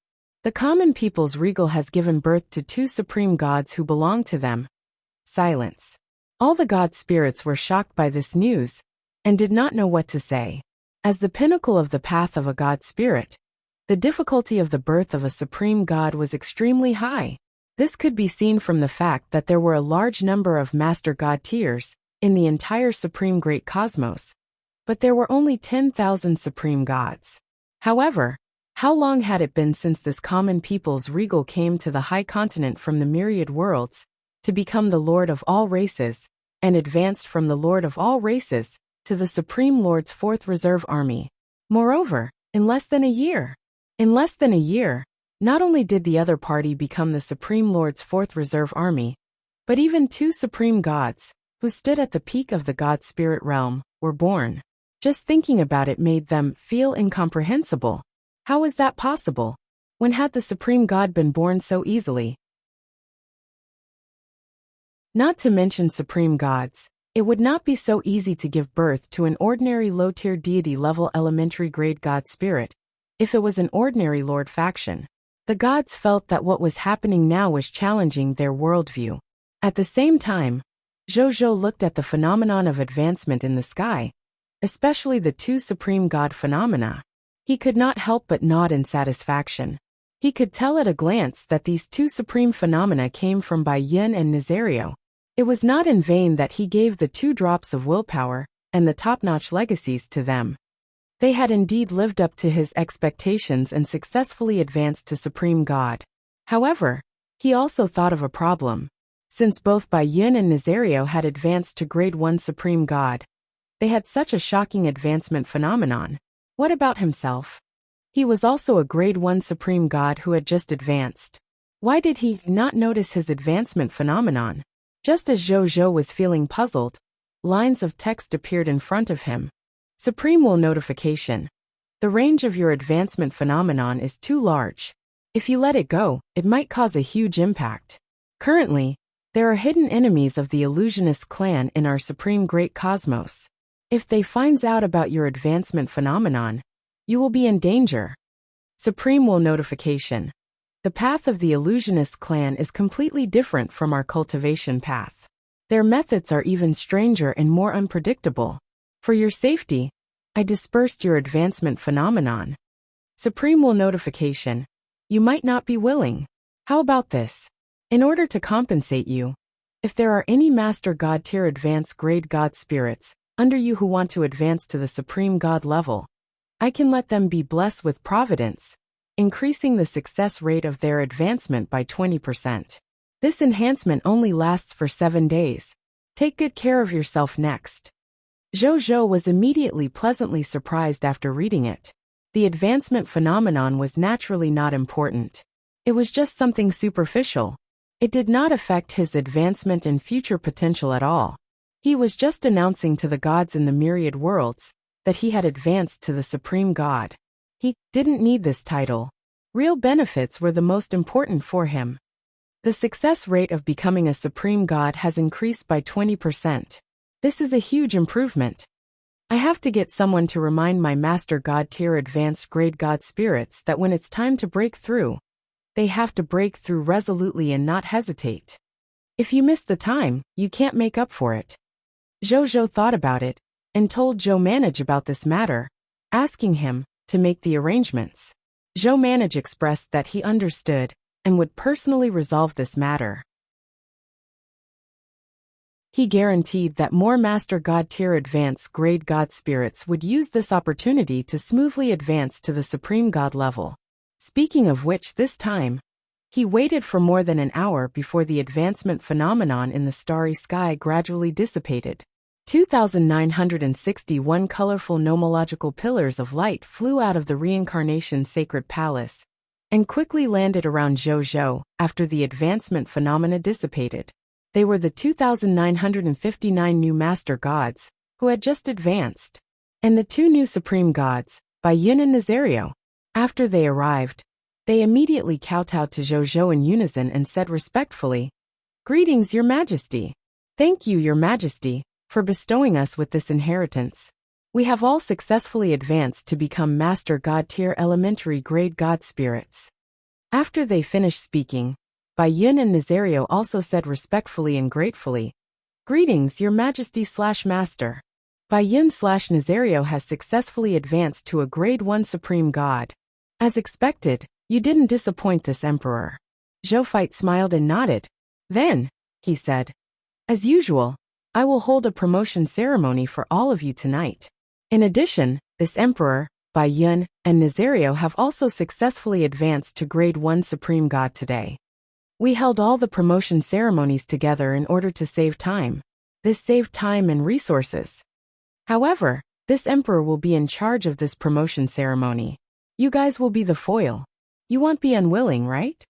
The common people's regal has given birth to 2 supreme gods who belong to them. Silence. All the god spirits were shocked by this news, and did not know what to say. As the pinnacle of the path of a god spirit, the difficulty of the birth of a supreme god was extremely high. This could be seen from the fact that there were a large number of master god tiers in the entire supreme great cosmos, but there were only 10,000 supreme gods. However, how long had it been since this common people's regal came to the high continent from the myriad worlds, to become the Lord of all races, and advanced from the Lord of all races to the Supreme Lord's 4th Reserve Army? Moreover, in less than a year. Not only did the other party become the Supreme Lord's 4th Reserve Army, but even 2 supreme gods, who stood at the peak of the god spirit realm, were born. Just thinking about it made them feel incomprehensible. How was that possible? When had the supreme god been born so easily? Not to mention supreme gods, it would not be so easy to give birth to an ordinary low-tier deity-level elementary grade god spirit, if it was an ordinary lord faction. The gods felt that what was happening now was challenging their worldview. At the same time, Zhou looked at the phenomenon of advancement in the sky, especially the 2 supreme god phenomena. He could not help but nod in satisfaction. He could tell at a glance that these 2 supreme phenomena came from Bai Yin and Nazario. It was not in vain that he gave the 2 drops of willpower and the top-notch legacies to them. They had indeed lived up to his expectations and successfully advanced to Supreme God. However, he also thought of a problem. Since both Bai Yin and Nazario had advanced to Grade 1 Supreme God, they had such a shocking advancement phenomenon. What about himself? He was also a Grade 1 Supreme God who had just advanced. Why did he not notice his advancement phenomenon? Just as Zhou was feeling puzzled, lines of text appeared in front of him. Supreme Will notification. The range of your advancement phenomenon is too large. If you let it go, it might cause a huge impact. Currently, there are hidden enemies of the illusionist clan in our supreme great cosmos. If they finds out about your advancement phenomenon, you will be in danger. Supreme Will notification. The path of the illusionist clan is completely different from our cultivation path. Their methods are even stranger and more unpredictable. For your safety, I dispersed your advancement phenomenon. Supreme Will notification. You might not be willing. How about this? In order to compensate you, if there are any Master God tier advanced grade God spirits under you who want to advance to the Supreme God level, I can let them be blessed with providence, increasing the success rate of their advancement by 20%. This enhancement only lasts for 7 days. Take good care of yourself next. Zhou was immediately pleasantly surprised after reading it. The advancement phenomenon was naturally not important. It was just something superficial. It did not affect his advancement and future potential at all. He was just announcing to the gods in the myriad worlds that he had advanced to the Supreme God. He didn't need this title. Real benefits were the most important for him. The success rate of becoming a Supreme God has increased by 20%. This is a huge improvement. I have to get someone to remind my Master God tier advanced grade God spirits that when it's time to break through, they have to break through resolutely and not hesitate. If you miss the time, you can't make up for it. Zhou thought about it and told Zhou Manage about this matter, asking him to make the arrangements. Zhou Manage expressed that he understood and would personally resolve this matter. He guaranteed that more Master God tier advanced grade God spirits would use this opportunity to smoothly advance to the Supreme God level. Speaking of which, this time, he waited for more than an hour before the advancement phenomenon in the starry sky gradually dissipated. 2,961 colorful nomological pillars of light flew out of the reincarnation sacred palace and quickly landed around Zhou after the advancement phenomena dissipated. They were the 2,959 new Master Gods who had just advanced, and the 2 new Supreme Gods, Yin and Nazario. After they arrived, they immediately kowtowed to Zhou in unison and said respectfully, "Greetings, Your Majesty. Thank you, Your Majesty, for bestowing us with this inheritance. We have all successfully advanced to become Master God tier elementary grade God spirits." After they finished speaking, Yin and Nazario also said respectfully and gratefully, "Greetings, Your Majesty/Master. Yin/Nazario has successfully advanced to a grade 1 Supreme God. As expected, you didn't disappoint this emperor." Zhou smiled and nodded. "Then," he said, "as usual, I will hold a promotion ceremony for all of you tonight. In addition, this emperor, Yin, and Nazario have also successfully advanced to grade 1 Supreme God today. We held all the promotion ceremonies together in order to save time. This saved time and resources. However, this emperor will be in charge of this promotion ceremony. You guys will be the foil. You won't be unwilling, right?"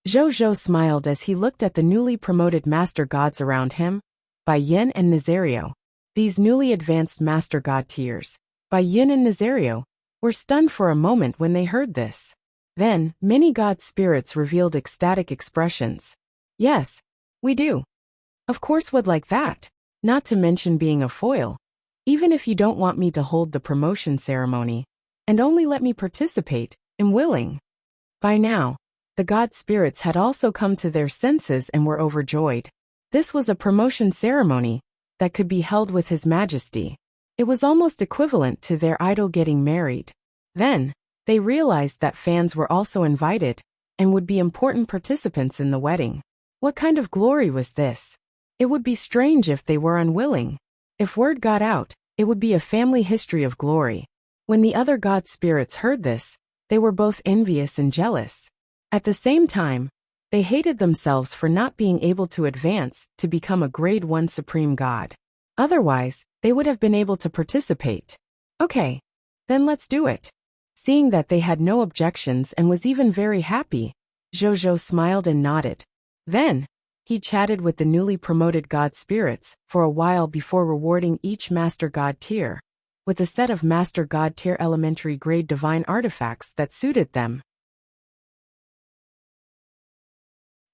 Zhou smiled as he looked at the newly promoted Master Gods around him, Yin and Nazario. These newly advanced Master God tiers, Yin and Nazario, were stunned for a moment when they heard this. Then, many God spirits revealed ecstatic expressions. "Yes, we do. Of course would like that. Not to mention being a foil. Even if you don't want me to hold the promotion ceremony, and only let me participate, I'm willing." By now, the God spirits had also come to their senses and were overjoyed. This was a promotion ceremony that could be held with His Majesty. It was almost equivalent to their idol getting married. Then, they realized that fans were also invited and would be important participants in the wedding. What kind of glory was this? It would be strange if they were unwilling. If word got out, it would be a family history of glory. When the other God spirits heard this, they were both envious and jealous. At the same time, they hated themselves for not being able to advance to become a grade 1 Supreme God. Otherwise, they would have been able to participate. Okay, then let's do it. Seeing that they had no objections and was even very happy, Zhou smiled and nodded. Then, He chatted with the newly promoted god spirits for a while before rewarding each Master God tier with a set of Master God tier elementary grade divine artifacts that suited them.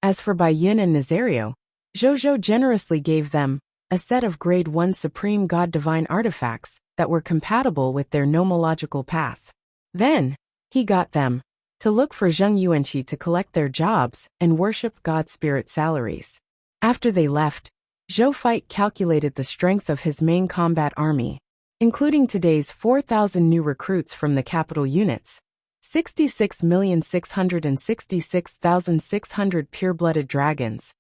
As for Bai Yin and Nazario, Zhou generously gave them a set of grade 1 supreme god divine artifacts that were compatible with their nomological path. Then, he got them to look for Zheng Yuanqi to collect their jobs and worship god spirit salaries. After they left, Zhou Fight calculated the strength of his main combat army, including today's 4,000 new recruits from the capital units, 66,666,600 pure-blooded dragons,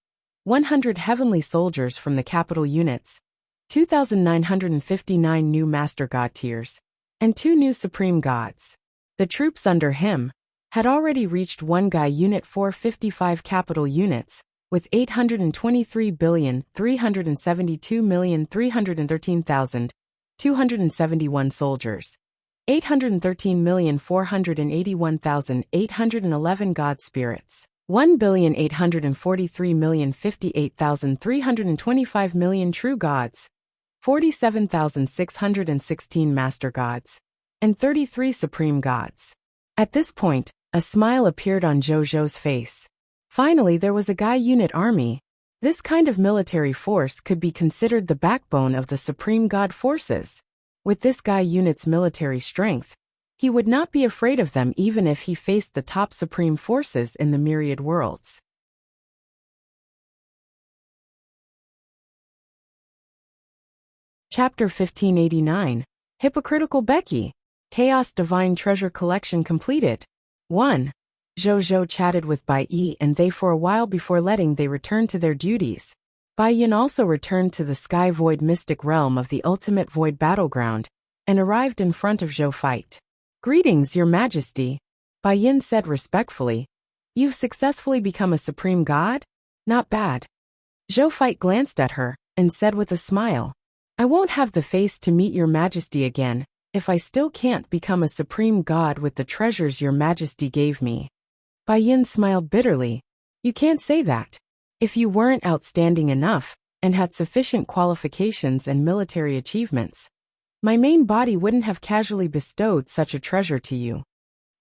100 heavenly soldiers from the capital units, 2,959 new Master God tiers, and 2 new Supreme Gods. The troops under him had already reached 1 Guy Unit 455 capital units, with 823,372,313,271 soldiers, 813,481,811 God spirits, 1,843,058,325 true gods, 47,616 Master Gods, and 33 Supreme Gods. At this point, a smile appeared on Zhou's face. Finally, there was a Guy unit army. This kind of military force could be considered the backbone of the Supreme God forces. With this Guy unit's military strength, he would not be afraid of them even if he faced the top supreme forces in the myriad worlds. Chapter 1589, Hypocritical Becky. Chaos Divine Treasure Collection completed. 1. Zhou chatted with Bai Yi and they for a while before letting they return to their duties. Bai Yin also returned to the Sky Void Mystic Realm of the Ultimate Void Battleground and arrived in front of Zhou Fight. "Greetings, Your Majesty," Bai Yin said respectfully. "You've successfully become a Supreme God? Not bad." Zhou Fight glanced at her and said with a smile, "I won't have the face to meet Your Majesty again if I still can't become a Supreme God with the treasures Your Majesty gave me." Bai Yin smiled bitterly. "You can't say that. If you weren't outstanding enough and had sufficient qualifications and military achievements, my main body wouldn't have casually bestowed such a treasure to you."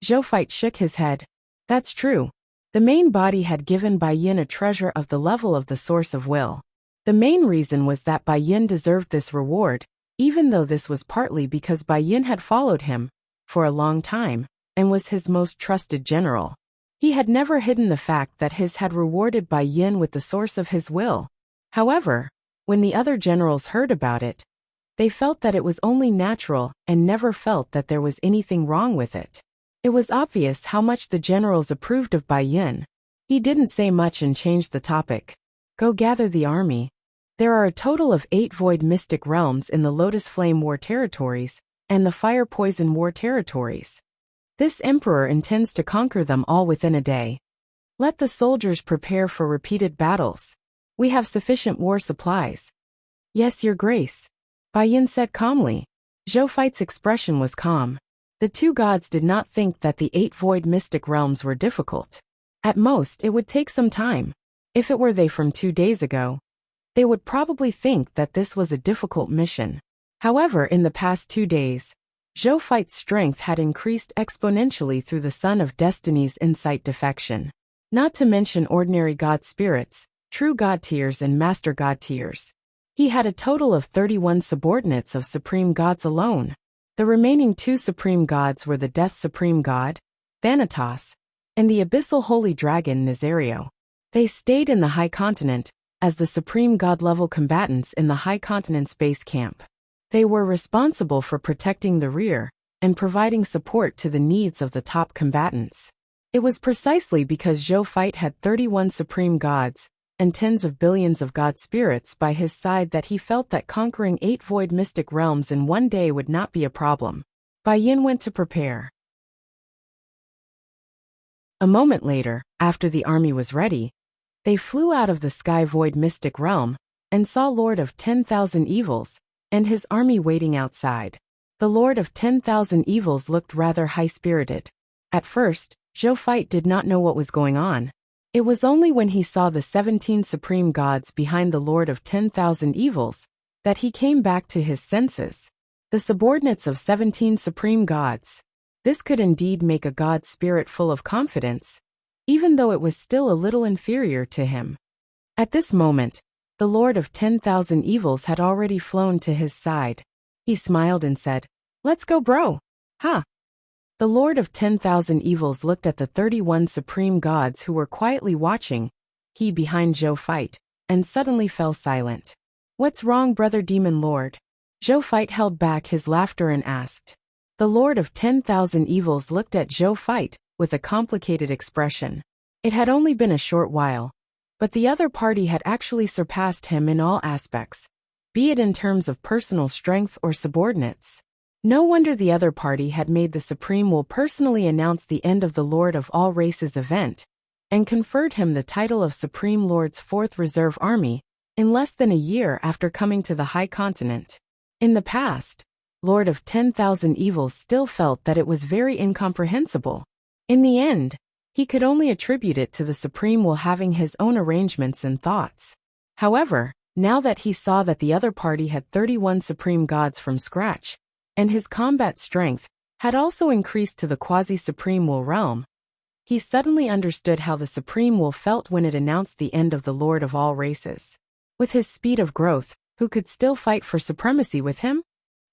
Zhou Fight shook his head. That's true. The main body had given Bai Yin a treasure of the level of the Source of Will. The main reason was that Bai Yin deserved this reward, even though this was partly because Bai Yin had followed him for a long time and was his most trusted general. He had never hidden the fact that his had rewarded Bai Yin with the source of his will. However, when the other generals heard about it, they felt that it was only natural and never felt that there was anything wrong with it. It was obvious how much the generals approved of Bai Yin. He didn't say much and changed the topic. "Go gather the army. There are a total of 8 Void Mystic Realms in the Lotus Flame War territories and the Fire Poison War territories. This emperor intends to conquer them all within a day. Let the soldiers prepare for repeated battles. We have sufficient war supplies." "Yes, Your Grace," Bai Yin said calmly. Zhou Fight's expression was calm. The 2 gods did not think that the 8 Void Mystic Realms were difficult. At most, it would take some time. If it were they from 2 days ago, they would probably think that this was a difficult mission. However, in the past 2 days, Zhou Fight's strength had increased exponentially through the Son of Destiny's insight defection. Not to mention ordinary God spirits, true God tiers and Master God tiers. He had a total of 31 subordinates of Supreme Gods alone. The remaining 2 Supreme Gods were the Death Supreme God, Thanatos, and the Abyssal Holy Dragon Nazario. They stayed in the High Continent as the Supreme God-level combatants in the High Continent's base camp. They were responsible for protecting the rear and providing support to the needs of the top combatants. It was precisely because Zhou Fight had 31 Supreme Gods and tens of billions of God spirits by his side that he felt that conquering 8 Void Mystic Realms in one day would not be a problem. Bai Yin went to prepare. A moment later, after the army was ready, they flew out of the Sky Void Mystic Realm and saw Lord of 10,000 Evils and his army waiting outside. The Lord of 10,000 Evils looked rather high-spirited. At first, Zhou Fight did not know what was going on. It was only when he saw the 17 supreme gods behind the Lord of 10,000 evils that he came back to his senses. The subordinates of 17 supreme gods. This could indeed make a god spirit full of confidence, even though it was still a little inferior to him. At this moment, the Lord of 10,000 evils had already flown to his side. He smiled and said, "Let's go, bro." Ha! The Lord of 10,000 evils looked at the 31 supreme gods who were quietly watching, he behind Zhou Fight, and suddenly fell silent. "What's wrong, brother demon lord?" Zhou Fight held back his laughter and asked. The Lord of 10,000 evils looked at Zhou Fight with a complicated expression. It had only been a short while, but the other party had actually surpassed him in all aspects, be it in terms of personal strength or subordinates. No wonder the other party had made the Supreme will personally announce the end of the Lord of all Races event, and conferred him the title of Supreme Lord's 4th Reserve Army, in less than a year after coming to the High Continent. In the past, Lord of 10,000 evils still felt that it was very incomprehensible. In the end, he could only attribute it to the Supreme will having his own arrangements and thoughts. However, now that he saw that the other party had 31 supreme gods from scratch, and his combat strength had also increased to the quasi-supreme will realm, he suddenly understood how the Supreme will felt when it announced the end of the Lord of all Races. With his speed of growth, who could still fight for supremacy with him?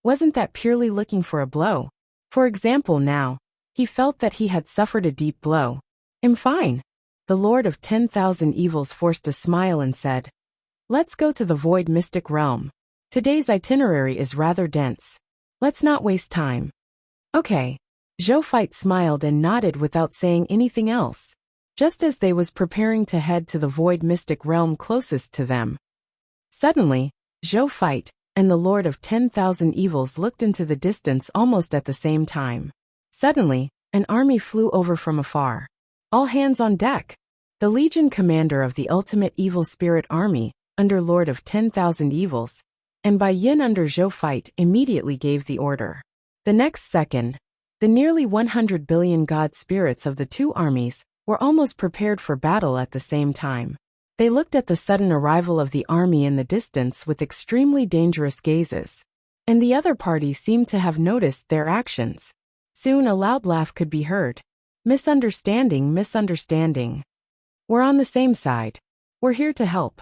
Wasn't that purely looking for a blow? For example, now, he felt that he had suffered a deep blow. "I'm fine." The Lord of 10,000 evils forced a smile and said, "Let's go to the Void Mystic Realm. Today's itinerary is rather dense. Let's not waste time." "Okay." Zhou Fight smiled and nodded without saying anything else. Just as they was preparing to head to the Void Mystic Realm closest to them, suddenly, Zhou Fight and the Lord of 10,000 evils looked into the distance almost at the same time. Suddenly, an army flew over from afar. "All hands on deck." The Legion commander of the Ultimate Evil Spirit Army, under Lord of 10,000 evils, and Bai Yin under Zhou Fight immediately gave the order. The next second, the nearly 100 billion god spirits of the two armies were almost prepared for battle at the same time. They looked at the sudden arrival of the army in the distance with extremely dangerous gazes, and the other party seemed to have noticed their actions. Soon a loud laugh could be heard. "Misunderstanding, misunderstanding. We're on the same side. We're here to help."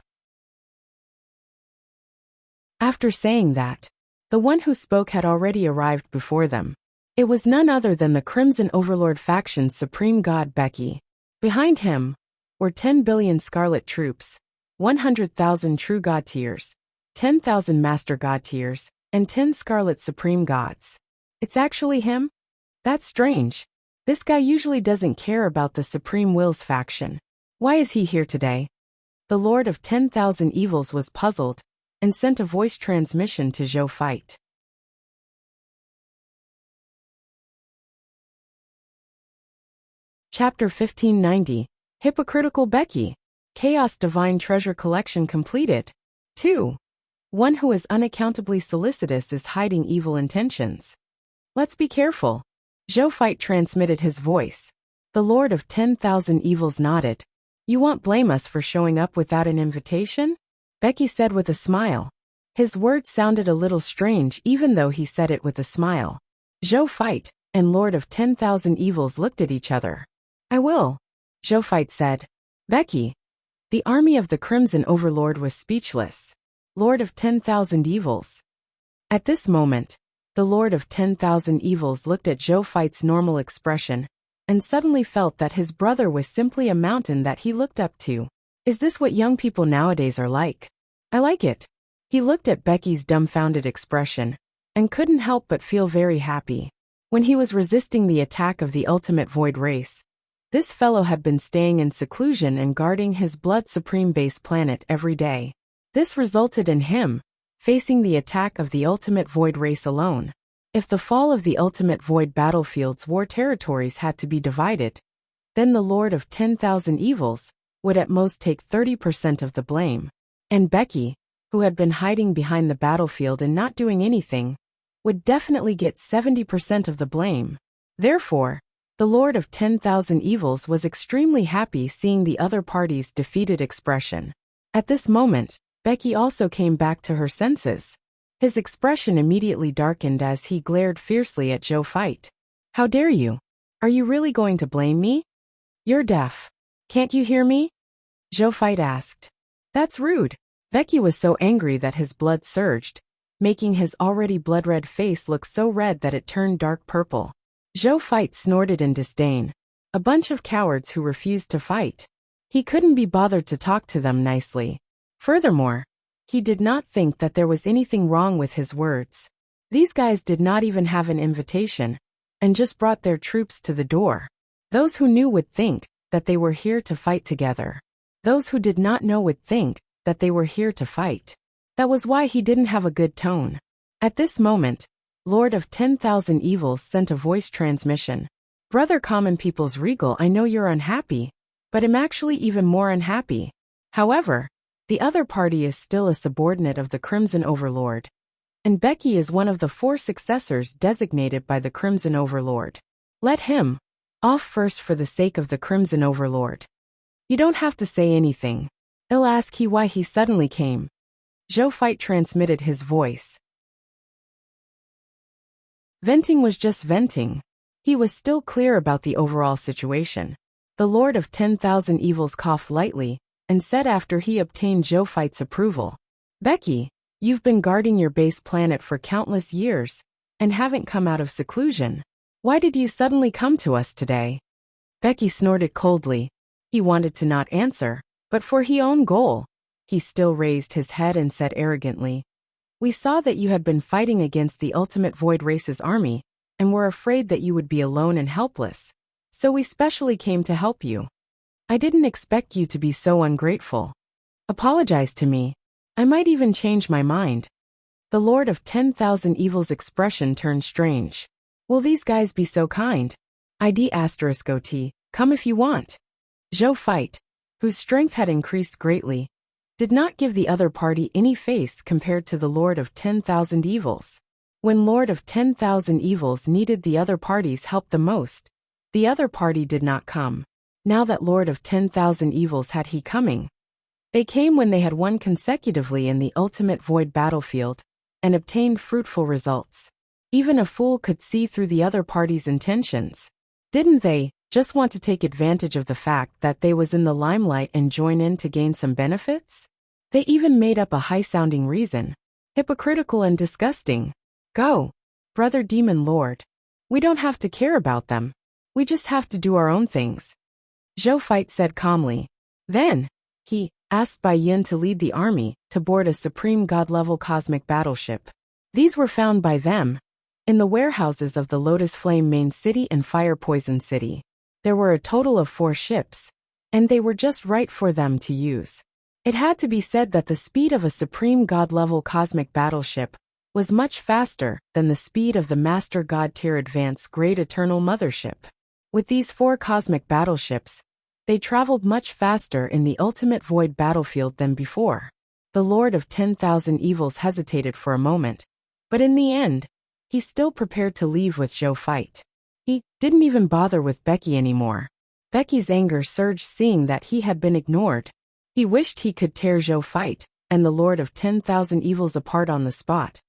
After saying that, the one who spoke had already arrived before them. It was none other than the Crimson Overlord faction's supreme god Becky. Behind him were 10 billion Scarlet troops, 100,000 true god tiers, 10,000 master god tiers, and 10 Scarlet supreme gods. It's actually him? That's strange. This guy usually doesn't care about the Supreme Will's faction. Why is he here today? The Lord of 10,000 evils was puzzled, and sent a voice transmission to Zhou Fight. Chapter 1590, Hypocritical Becky. Chaos Divine Treasure Collection completed. 2. One who is unaccountably solicitous is hiding evil intentions. Let's be careful. Zhou Fight transmitted his voice. The Lord of 10,000 evils nodded. "You won't blame us for showing up without an invitation?" Becky said with a smile. His words sounded a little strange even though he said it with a smile. Zhou Fight and Lord of 10,000 evils looked at each other. "I will," Zhou Fight said. "Becky." The army of the Crimson Overlord was speechless. Lord of 10,000 evils. At this moment, the Lord of 10,000 evils looked at Zhou Fight's normal expression, and suddenly felt that his brother was simply a mountain that he looked up to. Is this what young people nowadays are like? I like it. He looked at Becky's dumbfounded expression, and couldn't help but feel very happy. When he was resisting the attack of the Ultimate Void race, this fellow had been staying in seclusion and guarding his Blood Supreme base planet every day. This resulted in him facing the attack of the Ultimate Void race alone. If the fall of the Ultimate Void battlefield's war territories had to be divided, then the Lord of 10,000 evils would at most take 30% of the blame. And Becky, who had been hiding behind the battlefield and not doing anything, would definitely get 70% of the blame. Therefore, The Lord of 10,000 Evils was extremely happy seeing the other party's defeated expression. At this moment, Becky also came back to her senses. His expression immediately darkened as he glared fiercely at Zhou Fight. How dare you? Are you really going to blame me? You're deaf. Can't you hear me? Zhou Fight asked. That's rude. Becky was so angry that his blood surged, making his already blood-red face look so red that it turned dark purple. Zhou Fight snorted in disdain. A bunch of cowards who refused to fight. He couldn't be bothered to talk to them nicely. Furthermore, he did not think that there was anything wrong with his words. These guys did not even have an invitation, and just brought their troops to the door. Those who knew would think that they were here to fight together. Those who did not know would think that they were here to fight. That was why he didn't have a good tone. At this moment, Lord of 10,000 Evils sent a voice transmission. Brother Common People's Regal, I know you're unhappy, but I'm actually even more unhappy. However, the other party is still a subordinate of the Crimson Overlord. And Becky is one of the 4 successors designated by the Crimson Overlord. Let him off first for the sake of the Crimson Overlord. You don't have to say anything. I'll ask he why he suddenly came. Zhou Fight transmitted his voice. Venting was just venting. He was still clear about the overall situation. The Lord of 10,000 Evils coughed lightly, and said after he obtained Zhou Fight's approval. Becky, you've been guarding your base planet for countless years, and haven't come out of seclusion. Why did you suddenly come to us today? Becky snorted coldly. He wanted to not answer, but for his own goal. He still raised his head and said arrogantly, We saw that you had been fighting against the Ultimate Void Race's army, and were afraid that you would be alone and helpless. So we specially came to help you. I didn't expect you to be so ungrateful. Apologize to me. I might even change my mind. The Lord of 10,000 Evils' expression turned strange. Will these guys be so kind? ID*OT, come if you want. Zhou Fight, whose strength had increased greatly, did not give the other party any face compared to the Lord of 10,000 Evils. When Lord of 10,000 Evils needed the other party's help the most, the other party did not come. Now that Lord of 10,000 Evils had he coming. They came when they had won consecutively in the Ultimate Void battlefield, and obtained fruitful results. Even a fool could see through the other party's intentions. Didn't they just want to take advantage of the fact that they was in the limelight and join in to gain some benefits? They even made up a high-sounding reason. Hypocritical and disgusting. Go, Brother Demon Lord. We don't have to care about them. We just have to do our own things. Zhou Fight said calmly. Then, he asked Bai Yin to lead the army to board a supreme god-level cosmic battleship. These were found by them in the warehouses of the Lotus Flame Main City and Fire Poison City. There were a total of 4 ships, and they were just right for them to use. It had to be said that the speed of a supreme god-level cosmic battleship was much faster than the speed of the Master God Tier Advanced Great Eternal Mothership. With these 4 cosmic battleships, they traveled much faster in the Ultimate Void battlefield than before. The Lord of 10,000 Evils hesitated for a moment, but in the end, he still prepared to leave with Zhou Fight. He didn't even bother with Becky anymore. Becky's anger surged seeing that he had been ignored. He wished he could tear Zhou Fight and the Lord of 10,000 Evils apart on the spot.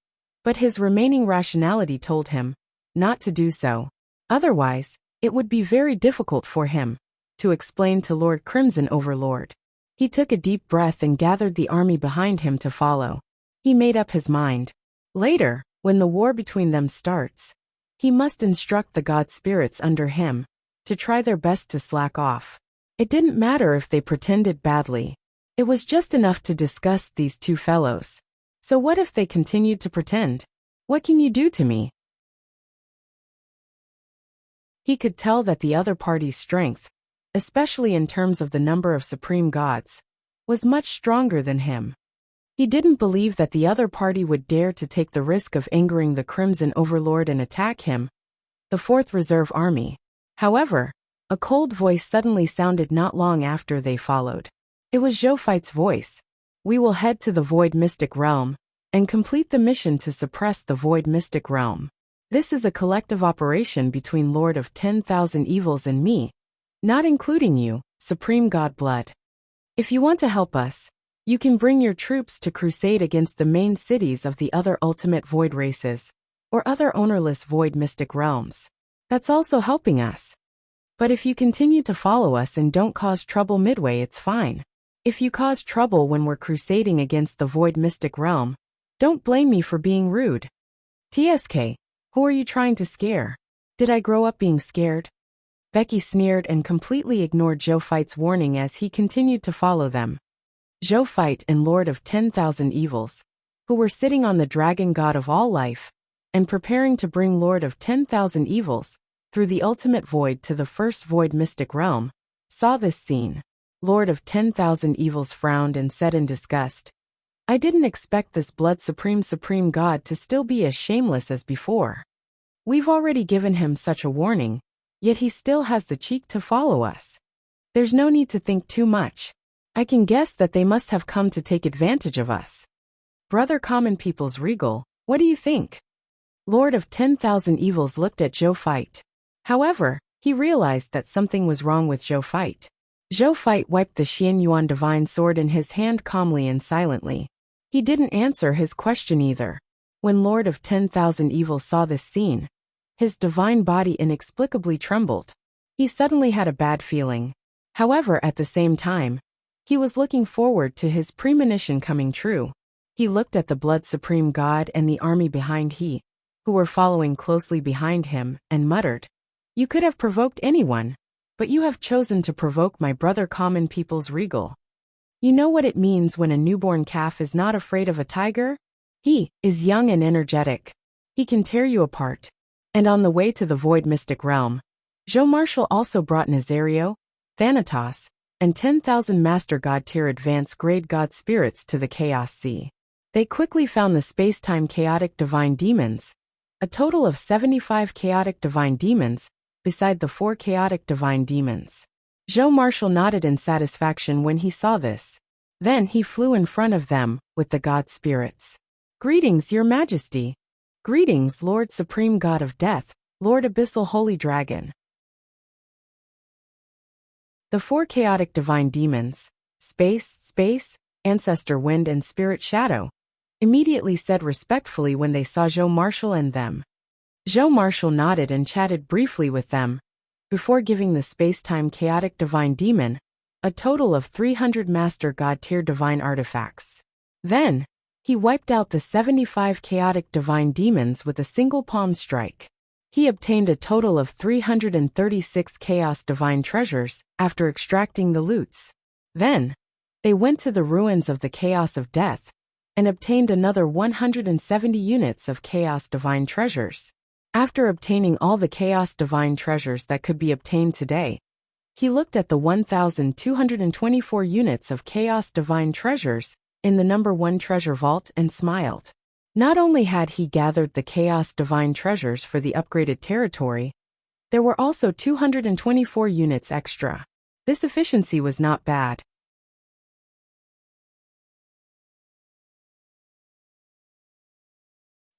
But his remaining rationality told him not to do so. Otherwise, it would be very difficult for him to explain to Lord Crimson Overlord. He took a deep breath and gathered the army behind him to follow. He made up his mind. Later, when the war between them starts, he must instruct the god spirits under him to try their best to slack off. It didn't matter if they pretended badly. It was just enough to disgust these 2 fellows. So what if they continued to pretend? What can you do to me? He could tell that the other party's strength, especially in terms of the number of supreme gods, was much stronger than him. He didn't believe that the other party would dare to take the risk of angering the Crimson Overlord and attack him, the 4th Reserve Army. However, a cold voice suddenly sounded not long after they followed. It was Zhou Fight's voice. We will head to the Void Mystic Realm and complete the mission to suppress the Void Mystic Realm. This is a collective operation between Lord of 10,000 Evils and me, not including you, Supreme God Blood. If you want to help us, you can bring your troops to crusade against the main cities of the other ultimate void races, or other ownerless void mystic realms. That's also helping us. But if you continue to follow us and don't cause trouble midway, it's fine. If you cause trouble when we're crusading against the void mystic realm, don't blame me for being rude. TSK, who are you trying to scare? Did I grow up being scared? Becky sneered and completely ignored Zhou Feit's warning as he continued to follow them. Zhou Feit and Lord of 10,000 Evils, who were sitting on the dragon god of all life, and preparing to bring Lord of 10,000 Evils through the ultimate void to the first void mystic realm, saw this scene. Lord of 10,000 Evils frowned and said in disgust, I didn't expect this blood supreme god to still be as shameless as before. We've already given him such a warning, yet he still has the cheek to follow us. There's no need to think too much. I can guess that they must have come to take advantage of us. Brother Common People's Regal, what do you think? Lord of 10,000 Evils looked at Zhou Feit. However, he realized that something was wrong with Zhou Feit. Zhou Feit wiped the Xian Yuan divine sword in his hand calmly and silently. He didn't answer his question either. When Lord of 10,000 Evils saw this scene, his divine body inexplicably trembled. He suddenly had a bad feeling. However, at the same time, he was looking forward to his premonition coming true. He looked at the Blood Supreme God and the army behind who were following closely behind him, and muttered, You could have provoked anyone, but you have chosen to provoke my brother Common People's Regal. You know what it means when a newborn calf is not afraid of a tiger? He is young and energetic. He can tear you apart. And on the way to the Void Mystic Realm, Zhou Marshall also brought Nazario, Thanatos, and 10,000 Master God tier advanced grade God spirits to the Chaos Sea. They quickly found the space-time chaotic divine demons, a total of 75 chaotic divine demons, beside the 4 chaotic divine demons. Zhou Marshall nodded in satisfaction when he saw this. Then he flew in front of them, with the God spirits. Greetings, Your Majesty. Greetings, Lord Supreme God of Death, Lord Abyssal Holy Dragon. The 4 chaotic divine demons, Space, Ancestor Wind and Spirit Shadow, immediately said respectfully when they saw Zhou Marshall and them. Zhou Marshall nodded and chatted briefly with them, before giving the space-time chaotic divine demon a total of 300 Master God tier divine artifacts. Then, he wiped out the 75 chaotic divine demons with a single palm strike. He obtained a total of 336 chaos divine treasures after extracting the loots. Then, they went to the ruins of the Chaos of Death and obtained another 170 units of chaos divine treasures. After obtaining all the chaos divine treasures that could be obtained today, he looked at the 1,224 units of chaos divine treasures in the number 1 treasure vault and smiled. Not only had he gathered the chaos divine treasures for the upgraded territory, there were also 224 units extra. This efficiency was not bad.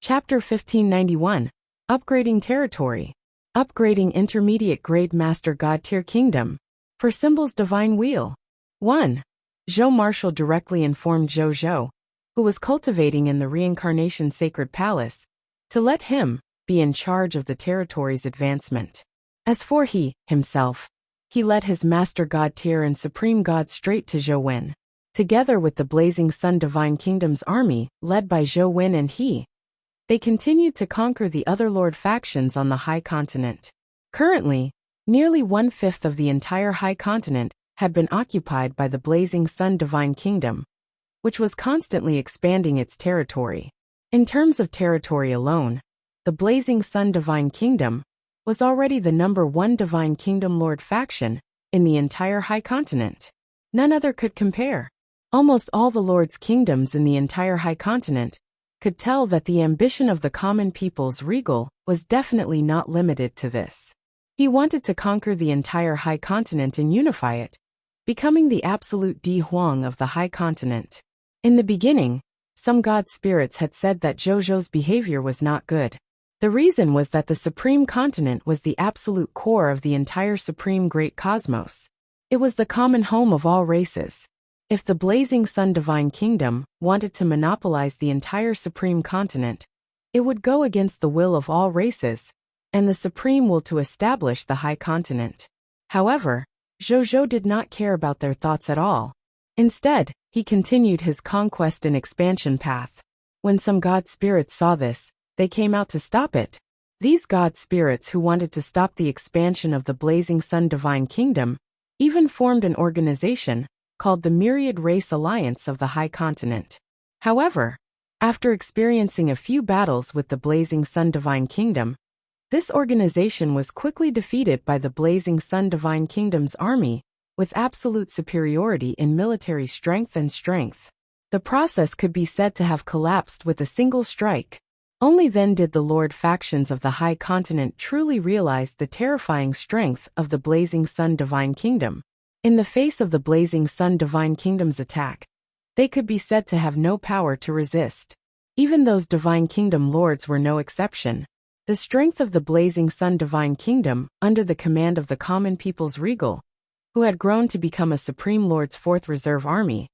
Chapter 1591. Upgrading Territory. Upgrading Intermediate Grade Master God Tier Kingdom. For Symbol's Divine Wheel. 1. Zhou Marshall directly informed Zhou, who was cultivating in the Reincarnation Sacred Palace, to let him be in charge of the territory's advancement. As for himself, he led his Master God Tier and Supreme God straight to Zhou Wen. Together with the Blazing Sun Divine Kingdom's army, led by Zhou Wen and they continued to conquer the other Lord factions on the High Continent. Currently, nearly 1/5 of the entire High Continent had been occupied by the Blazing Sun Divine Kingdom, which was constantly expanding its territory. In terms of territory alone, the Blazing Sun Divine Kingdom was already the number 1 Divine Kingdom Lord faction in the entire High Continent. None other could compare. Almost all the Lord's kingdoms in the entire High Continent could tell that the ambition of the Common People's Regal was definitely not limited to this. He wanted to conquer the entire High Continent and unify it, becoming the absolute Di Huang of the High Continent. In the beginning, some god spirits had said that Zhou's behavior was not good. The reason was that the Supreme Continent was the absolute core of the entire Supreme Great Cosmos. It was the common home of all races. If the Blazing Sun Divine Kingdom wanted to monopolize the entire Supreme Continent, it would go against the will of all races, and the Supreme will to establish the High Continent. However, Zhou did not care about their thoughts at all. Instead, he continued his conquest and expansion path. When some god spirits saw this, they came out to stop it. These god spirits who wanted to stop the expansion of the Blazing Sun Divine Kingdom even formed an organization called the Myriad Race Alliance of the High Continent. However, after experiencing a few battles with the Blazing Sun Divine Kingdom, this organization was quickly defeated by the Blazing Sun Divine Kingdom's army with absolute superiority in military strength and strength. The process could be said to have collapsed with a single strike. Only then did the Lord factions of the High Continent truly realize the terrifying strength of the Blazing Sun Divine Kingdom. In the face of the Blazing Sun Divine Kingdom's attack, they could be said to have no power to resist. Even those Divine Kingdom lords were no exception. The strength of the Blazing Sun Divine Kingdom, under the command of the common people's regal, who had grown to become a Supreme Lord's Fourth Reserve Army,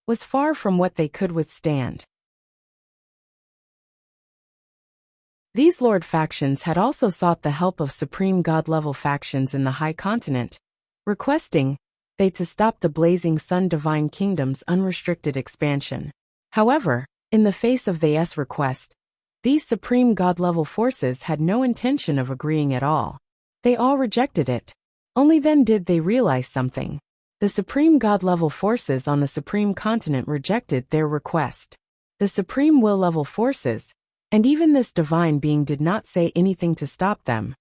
was far from what they could withstand. These lord factions had also sought the help of Supreme God-level factions in the High Continent, requesting they to stop the Blazing Sun Divine Kingdom's unrestricted expansion. However, in the face of their request, these Supreme God-level forces had no intention of agreeing at all. They all rejected it. Only then did they realize something. The Supreme God-level forces on the Supreme Continent rejected their request. The Supreme Will-level forces, and even this divine being, did not say anything to stop them.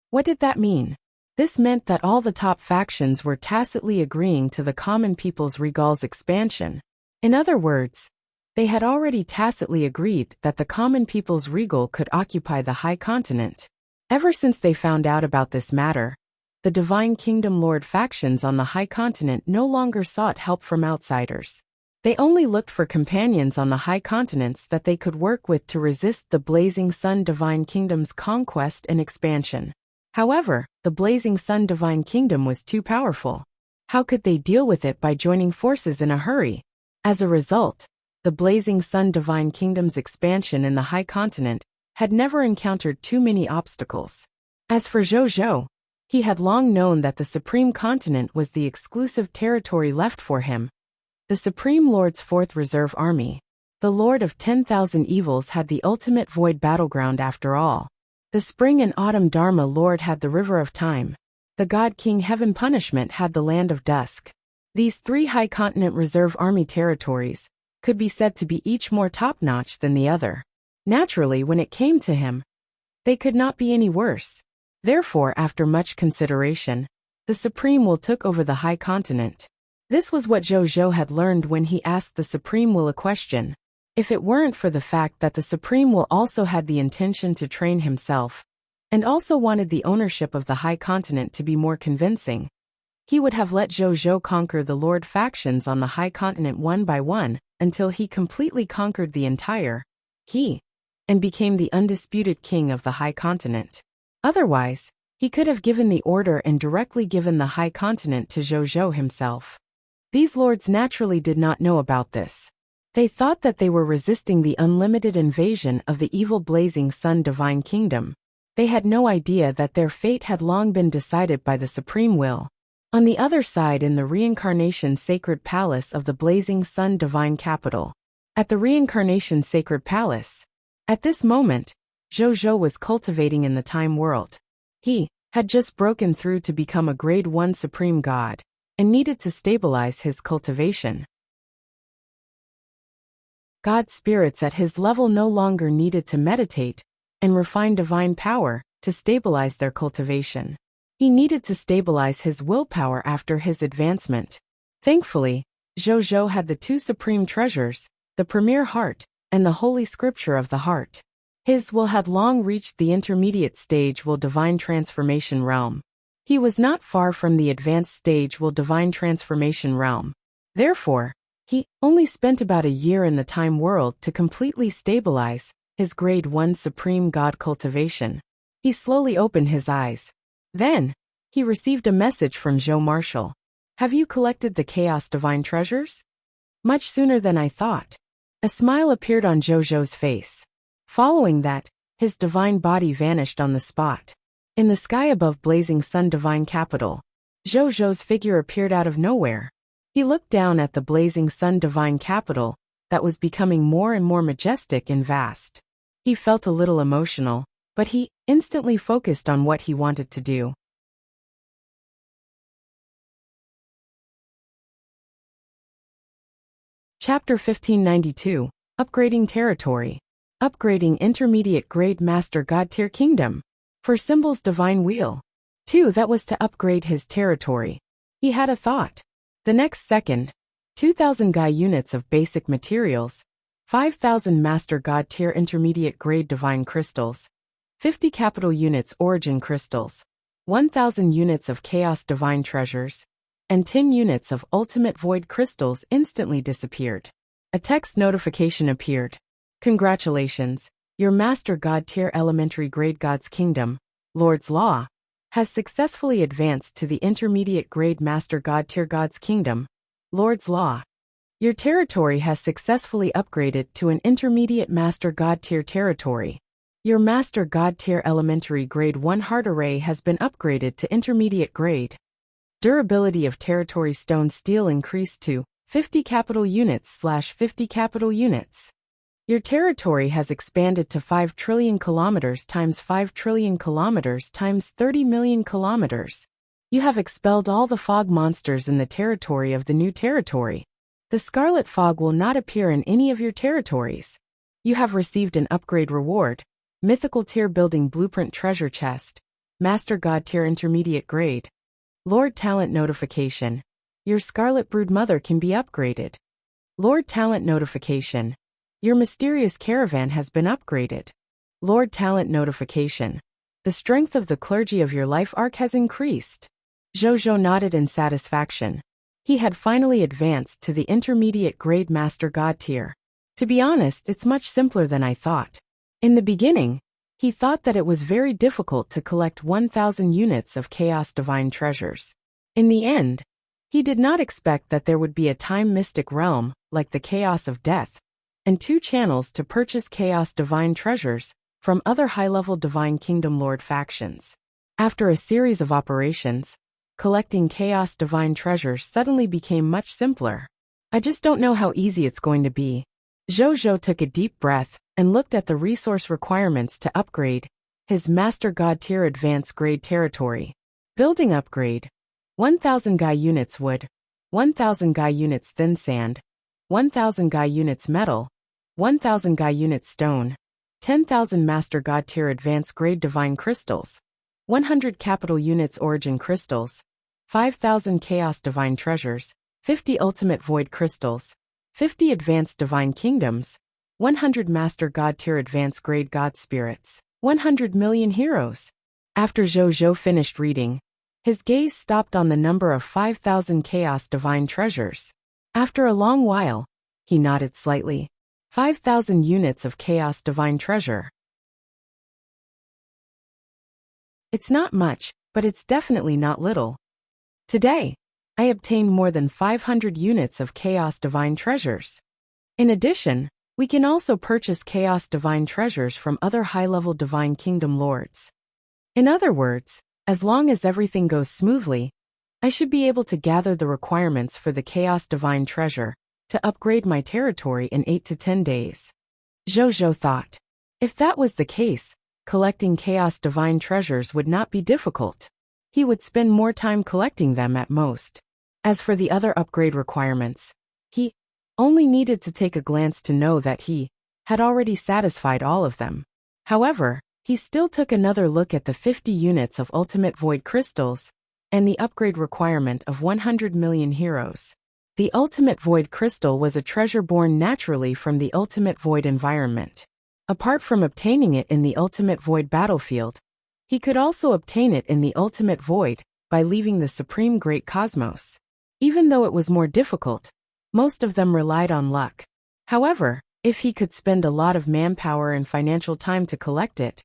What did that mean? This meant that all the top factions were tacitly agreeing to the common people's regal's expansion. In other words, they had already tacitly agreed that the common people's regal could occupy the High Continent. Ever since they found out about this matter, the Divine Kingdom Lord factions on the High Continent no longer sought help from outsiders. They only looked for companions on the High Continents that they could work with to resist the Blazing Sun Divine Kingdom's conquest and expansion. However, the Blazing Sun Divine Kingdom was too powerful. How could they deal with it by joining forces in a hurry? As a result, the Blazing Sun Divine Kingdom's expansion in the High Continent had never encountered too many obstacles. As for Zhou, he had long known that the Supreme Continent was the exclusive territory left for him. The Supreme Lord's Fourth Reserve Army, the Lord of 10,000 Evils, had the ultimate void battleground after all. The Spring and Autumn Dharma Lord had the River of Time. The God King Heaven Punishment had the Land of Dusk. These three High Continent Reserve Army territories could be said to be each more top-notch than the other. Naturally, when it came to him, they could not be any worse. Therefore, after much consideration, the Supreme Will took over the High Continent. This was what Zhou had learned when he asked the Supreme Will a question. If it weren't for the fact that the Supreme Will also had the intention to train himself, and also wanted the ownership of the High Continent to be more convincing, he would have let Zhou conquer the Lord factions on the High Continent one by one, until he completely conquered the entire and became the undisputed king of the High Continent. Otherwise, he could have given the order and directly given the High Continent to Zhou himself. These lords naturally did not know about this. They thought that they were resisting the unlimited invasion of the evil Blazing Sun Divine Kingdom. They had no idea that their fate had long been decided by the Supreme Will. On the other side, in the Reincarnation Sacred Palace of the Blazing Sun Divine Capital. At the Reincarnation Sacred Palace, at this moment, Zhou was cultivating in the Time World. He had just broken through to become a Grade 1 Supreme God, and needed to stabilize his cultivation. God spirits at his level no longer needed to meditate and refine divine power to stabilize their cultivation. He needed to stabilize his willpower after his advancement. Thankfully, Zhou had the two supreme treasures, the Premier Heart and the Holy Scripture of the Heart. His will had long reached the intermediate stage will divine transformation realm. He was not far from the advanced stage will divine transformation realm. Therefore, he only spent about a year in the Time World to completely stabilize his grade 1 Supreme God cultivation. He slowly opened his eyes. Then, he received a message from Zhou Marshall. Have you collected the Chaos Divine Treasures? Much sooner than I thought. A smile appeared on Zhou's face. Following that, his divine body vanished on the spot. In the sky above Blazing Sun Divine Capital, Zhou's figure appeared out of nowhere. He looked down at the Blazing Sun Divine Capital that was becoming more and more majestic and vast. He felt a little emotional, but he instantly focused on what he wanted to do. Chapter 1592, Upgrading Territory. Upgrading Intermediate Grade Master God Tier Kingdom. For Symbol's Divine Wheel. 2. That was to upgrade his territory. He had a thought. The next second, 2,000 Gai units of basic materials, 5,000 Master God Tier Intermediate Grade Divine Crystals, 50 Capital Units Origin Crystals, 1,000 units of Chaos Divine Treasures, and 10 units of Ultimate Void Crystals instantly disappeared. A text notification appeared. Congratulations, your Master God Tier Elementary Grade God's Kingdom, Lord's Law, has successfully advanced to the Intermediate Grade Master God Tier God's Kingdom, Lord's Law. Your territory has successfully upgraded to an Intermediate Master God Tier territory. Your Master God Tier Elementary Grade 1 Heart Array has been upgraded to Intermediate Grade. Durability of Territory Stone Steel increased to 50 capital units/50 capital units. Your territory has expanded to 5 trillion kilometers times 5 trillion kilometers times 30 million kilometers. You have expelled all the fog monsters in the territory of the new territory. The scarlet fog will not appear in any of your territories. You have received an upgrade reward, Mythical Tier Building Blueprint Treasure Chest, Master God Tier Intermediate Grade. Lord Talent Notification. Your Scarlet Brood Mother can be upgraded. Lord Talent Notification. Your Mysterious Caravan has been upgraded. Lord Talent Notification. The strength of the clergy of your life arc has increased. Zhou nodded in satisfaction. He had finally advanced to the Intermediate Grade Master God Tier. To be honest, it's much simpler than I thought. In the beginning, he thought that it was very difficult to collect 1,000 units of Chaos Divine Treasures. In the end, he did not expect that there would be a time mystic realm, like the Chaos of Death, and 2 channels to purchase Chaos Divine Treasures from other high-level Divine Kingdom Lord factions. After a series of operations, collecting Chaos Divine Treasures suddenly became much simpler. I just don't know how easy it's going to be. Zhou took a deep breath and looked at the resource requirements to upgrade his Master God Tier Advanced Grade territory. Building upgrade. 1,000 Gai units wood, 1,000 Gai units thin sand, 1,000 Gai units metal, 1,000 Gai units stone, 10,000 Master God Tier Advanced Grade Divine Crystals, 100 Capital Units Origin Crystals, 5,000 Chaos Divine Treasures, 50 Ultimate Void Crystals, 50 Advanced Divine Kingdoms, 100 Master God Tier Advanced Grade God Spirits, 100 million heroes. After Zhou finished reading, his gaze stopped on the number of 5,000 Chaos Divine Treasures. After a long while, he nodded slightly. 5,000 units of Chaos Divine Treasure. It's not much, but it's definitely not little. Today, I obtained more than 500 units of Chaos Divine Treasures. In addition, we can also purchase Chaos Divine Treasures from other high-level Divine Kingdom Lords. In other words, as long as everything goes smoothly, I should be able to gather the requirements for the Chaos Divine Treasure to upgrade my territory in 8 to 10 days. Zhou thought. If that was the case, collecting Chaos Divine Treasures would not be difficult. He would spend more time collecting them at most. As for the other upgrade requirements, he only needed to take a glance to know that he had already satisfied all of them. However, he still took another look at the 50 units of Ultimate Void Crystals and the upgrade requirement of 100 million heroes. The Ultimate Void Crystal was a treasure born naturally from the Ultimate Void environment. Apart from obtaining it in the Ultimate Void battlefield, he could also obtain it in the Ultimate Void by leaving the Supreme Great Cosmos. Even though it was more difficult, most of them relied on luck. However, If he could spend a lot of manpower and financial time to collect it,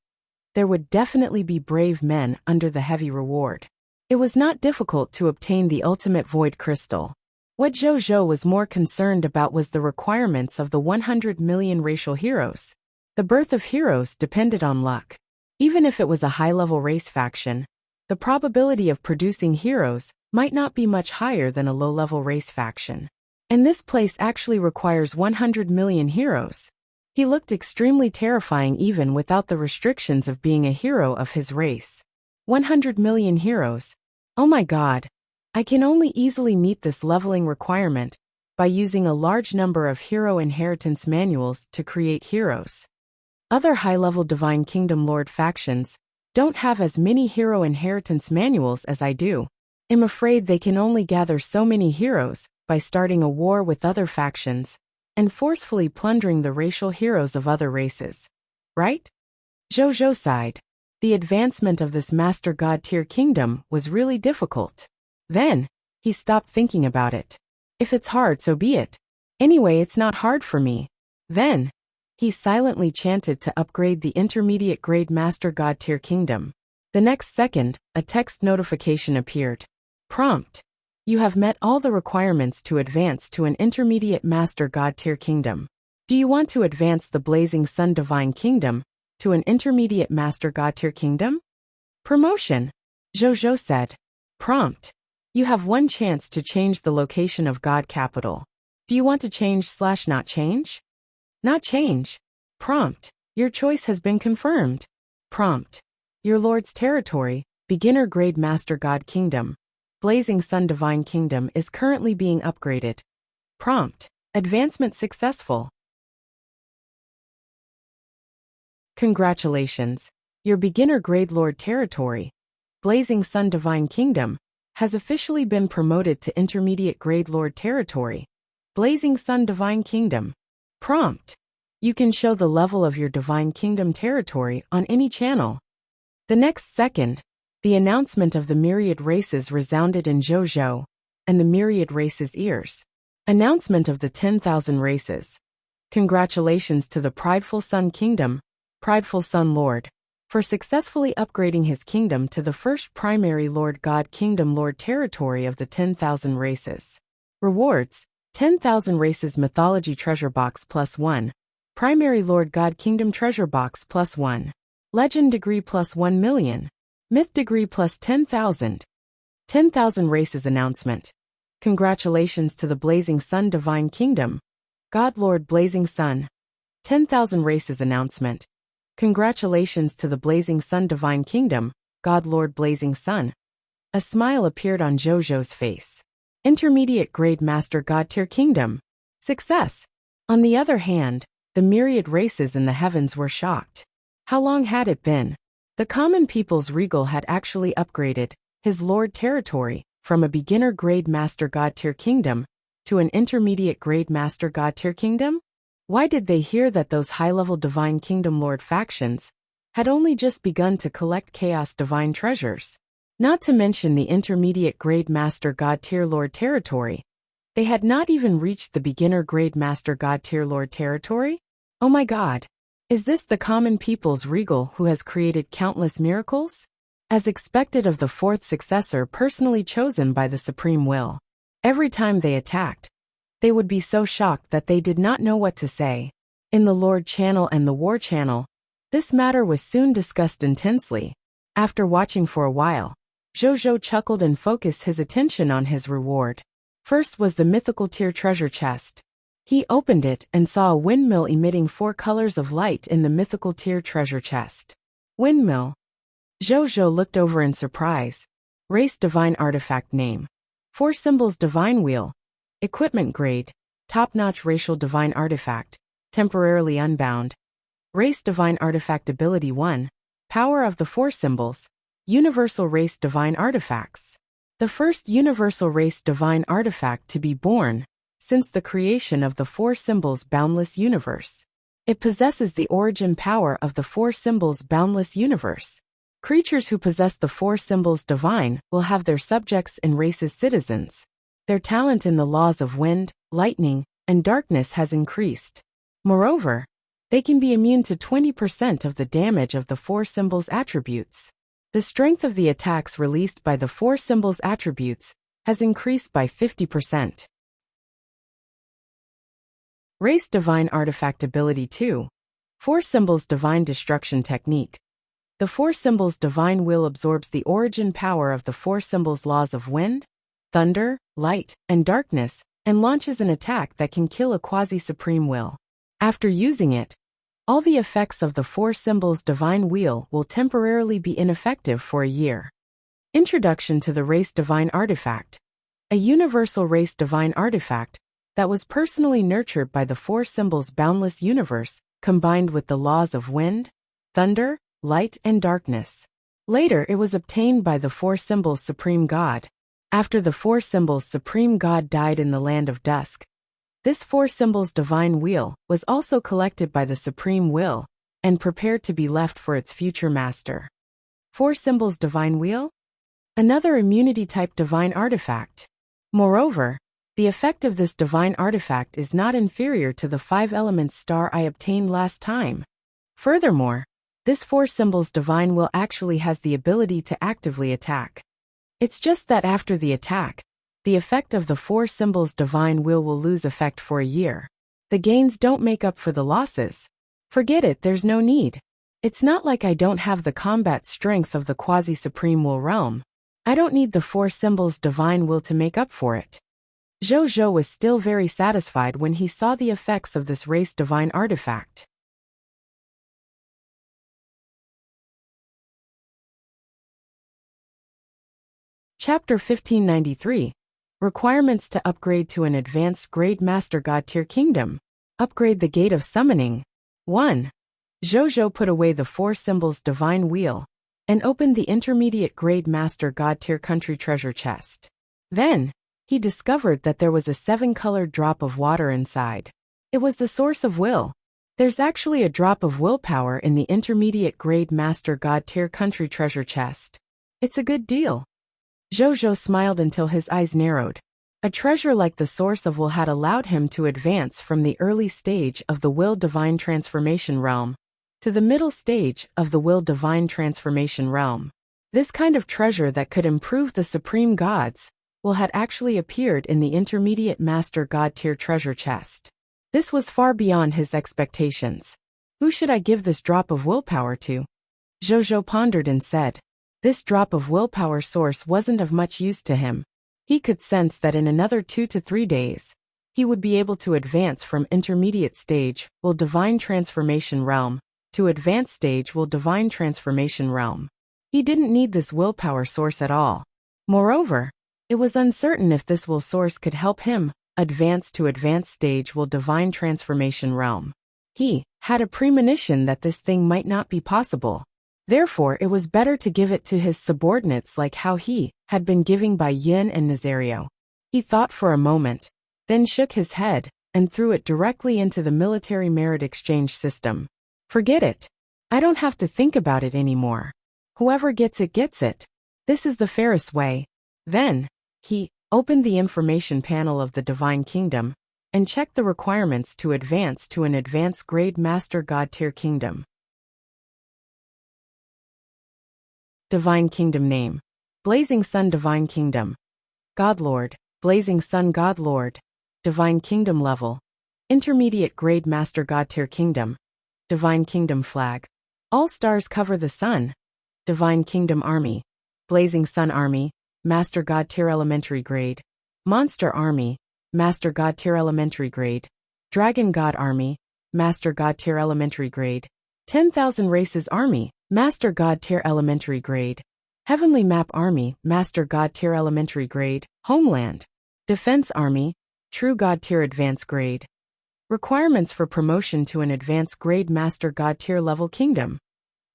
there would definitely be brave men under the heavy reward. It was not difficult to obtain the ultimate void crystal. What Zhou was more concerned about was the requirements of the 100 million racial heroes. The birth of heroes depended on luck. Even if it was a high-level race faction, the probability of producing heroes might not be much higher than a low-level race faction. And this place actually requires 100 million heroes. He looked extremely terrifying even without the restrictions of being a hero of his race. 100 million heroes. Oh my god. I can only easily meet this leveling requirement by using a large number of hero inheritance manuals to create heroes. Other high-level Divine Kingdom Lord factions don't have as many hero inheritance manuals as I do. I'm afraid they can only gather so many heroes by starting a war with other factions and forcefully plundering the racial heroes of other races. Right? Zhou sighed. The advancement of this Master God tier kingdom was really difficult. Then, he stopped thinking about it. If it's hard, so be it. Anyway, it's not hard for me. Then, he silently chanted to upgrade the intermediate grade Master God tier kingdom. The next second, a text notification appeared. Prompt. You have met all the requirements to advance to an intermediate Master God tier kingdom. Do you want to advance the Blazing Sun Divine Kingdom to an intermediate Master God tier kingdom? Promotion. Zhou said. Prompt. You have one chance to change the location of God Capital. Do you want to change/not change? Not change. Prompt. Your choice has been confirmed. Prompt. Your Lord's territory, beginner grade Master God Kingdom, Blazing Sun Divine Kingdom is currently being upgraded. Prompt. Advancement successful. Congratulations. Your beginner grade Lord territory, Blazing Sun Divine Kingdom, has officially been promoted to intermediate grade Lord territory, Blazing Sun Divine Kingdom. Prompt. You can show the level of your Divine Kingdom territory on any channel. The next second, the announcement of the myriad races resounded in Zhou and the myriad races' ears. Announcement of the 10,000 races. Congratulations to the Prideful Sun Kingdom, Prideful Sun Lord, for successfully upgrading his kingdom to the first primary Lord God Kingdom Lord territory of the 10,000 races. Rewards. 10,000 races Mythology Treasure Box +1. Primary Lord God Kingdom Treasure Box +1. Legend Degree +1 million. Myth Degree +10,000. 10,000 races announcement. Congratulations to the Blazing Sun Divine Kingdom, God Lord Blazing Sun. 10,000 races announcement. Congratulations to the Blazing Sun Divine Kingdom, God Lord Blazing Sun. A smile appeared on Zhou's face. Intermediate grade Master God tier kingdom. Success. On the other hand, the myriad races in the heavens were shocked. How long had it been? The common people's regal had actually upgraded his lord territory from a beginner grade Master God tier kingdom to an intermediate grade Master God tier kingdom? Why did they hear that those high-level Divine Kingdom Lord factions had only just begun to collect Chaos Divine treasures? Not to mention the intermediate grade Master God tier Lord territory. They had not even reached the beginner grade Master God tier Lord territory? Oh my god. Is this the common people's regal who has created countless miracles? As expected of the fourth successor personally chosen by the Supreme Will. Every time they attacked, they would be so shocked that they did not know what to say. In the Lord Channel and the War Channel, this matter was soon discussed intensely. After watching for a while, Zhou chuckled and focused his attention on his reward. First was the mythical tier treasure chest. He opened it and saw a windmill emitting 4 colors of light in the mythical tier treasure chest. Windmill. Zhou looked over in surprise. Race Divine Artifact Name. 4 symbols Divine Wheel. Equipment grade. Top-notch racial divine artifact. Temporarily unbound. Race Divine Artifact Ability 1. Power of the 4 symbols. Universal Race Divine Artifacts. The first universal race divine artifact to be born since the creation of the 4 symbols boundless universe. It possesses the origin power of the 4 symbols boundless universe. Creatures who possess the 4 symbols divine will have their subjects and races citizens. Their talent in the laws of wind, lightning, and darkness has increased. Moreover, they can be immune to 20% of the damage of the four symbols' attributes. The strength of the attacks released by the four symbols' attributes has increased by 50%. Race Divine Artifact Ability 2. Four Symbols Divine Destruction Technique. The four symbols' divine will absorbs the origin power of the four symbols' laws of wind, thunder, light, and darkness, and launches an attack that can kill a quasi-supreme will. After using it, all the effects of the four symbols' divine wheel will temporarily be ineffective for a year. Introduction to the Race Divine Artifact. A universal race divine artifact that was personally nurtured by the four symbols' boundless universe, combined with the laws of wind, thunder, light, and darkness. Later it was obtained by the four symbols' supreme god. After the four symbols' supreme god died in the land of dusk, this four symbols' divine wheel was also collected by the supreme will and prepared to be left for its future master. Four symbols' divine wheel? Another immunity-type divine artifact. Moreover, the effect of this divine artifact is not inferior to the 5 elements star I obtained last time. Furthermore, this four symbols' divine will actually has the ability to actively attack. It's just that after the attack, the effect of the four symbols' divine will lose effect for a year. The gains don't make up for the losses. Forget it, there's no need. It's not like I don't have the combat strength of the quasi-supreme will realm. I don't need the four symbols' divine will to make up for it. Zhou was still very satisfied when he saw the effects of this race divine artifact. Chapter 1593. Requirements to upgrade to an advanced grade Master God Tier Kingdom. Upgrade the Gate of Summoning. 1. Zhou put away the four symbols' divine wheel and opened the intermediate grade Master God Tier Country treasure chest. Then, he discovered that there was a 7-colored drop of water inside. It was the source of will. There's actually a drop of willpower in the intermediate grade Master God Tier Country treasure chest. It's a good deal. Zhou smiled until his eyes narrowed. A treasure like the source of will had allowed him to advance from the early stage of the will divine transformation realm to the middle stage of the will divine transformation realm. This kind of treasure that could improve the supreme gods will had actually appeared in the intermediate Master God Tier treasure chest. This was far beyond his expectations. Who should I give this drop of willpower to? Zhou pondered and said. This drop of willpower source wasn't of much use to him. He could sense that in another 2 to 3 days, he would be able to advance from intermediate stage will divine transformation realm to advanced stage will divine transformation realm. He didn't need this willpower source at all. Moreover, it was uncertain if this will source could help him advance to advanced stage will divine transformation realm. He had a premonition that this thing might not be possible. Therefore, it was better to give it to his subordinates like how he had been giving by Yin and Nazario. He thought for a moment, then shook his head and threw it directly into the military merit exchange system. Forget it. I don't have to think about it anymore. Whoever gets it gets it. This is the fairest way. Then, he opened the information panel of the Divine Kingdom and checked the requirements to advance to an advanced grade Master God Tier Kingdom. Divine Kingdom Name. Blazing Sun Divine Kingdom. Godlord. Blazing Sun Godlord. Divine Kingdom Level. Intermediate Grade Master God Tier Kingdom. Divine Kingdom Flag. All stars cover the sun. Divine Kingdom Army. Blazing Sun Army. Master God Tier Elementary Grade. Monster Army. Master God Tier Elementary Grade. Dragon God Army. Master God Tier Elementary Grade. 10,000 Races Army. Master God Tier Elementary Grade. Heavenly Map Army, Master God Tier Elementary Grade. Homeland. Defense Army, True God Tier Advanced Grade. Requirements for promotion to an advanced grade Master God Tier Level Kingdom.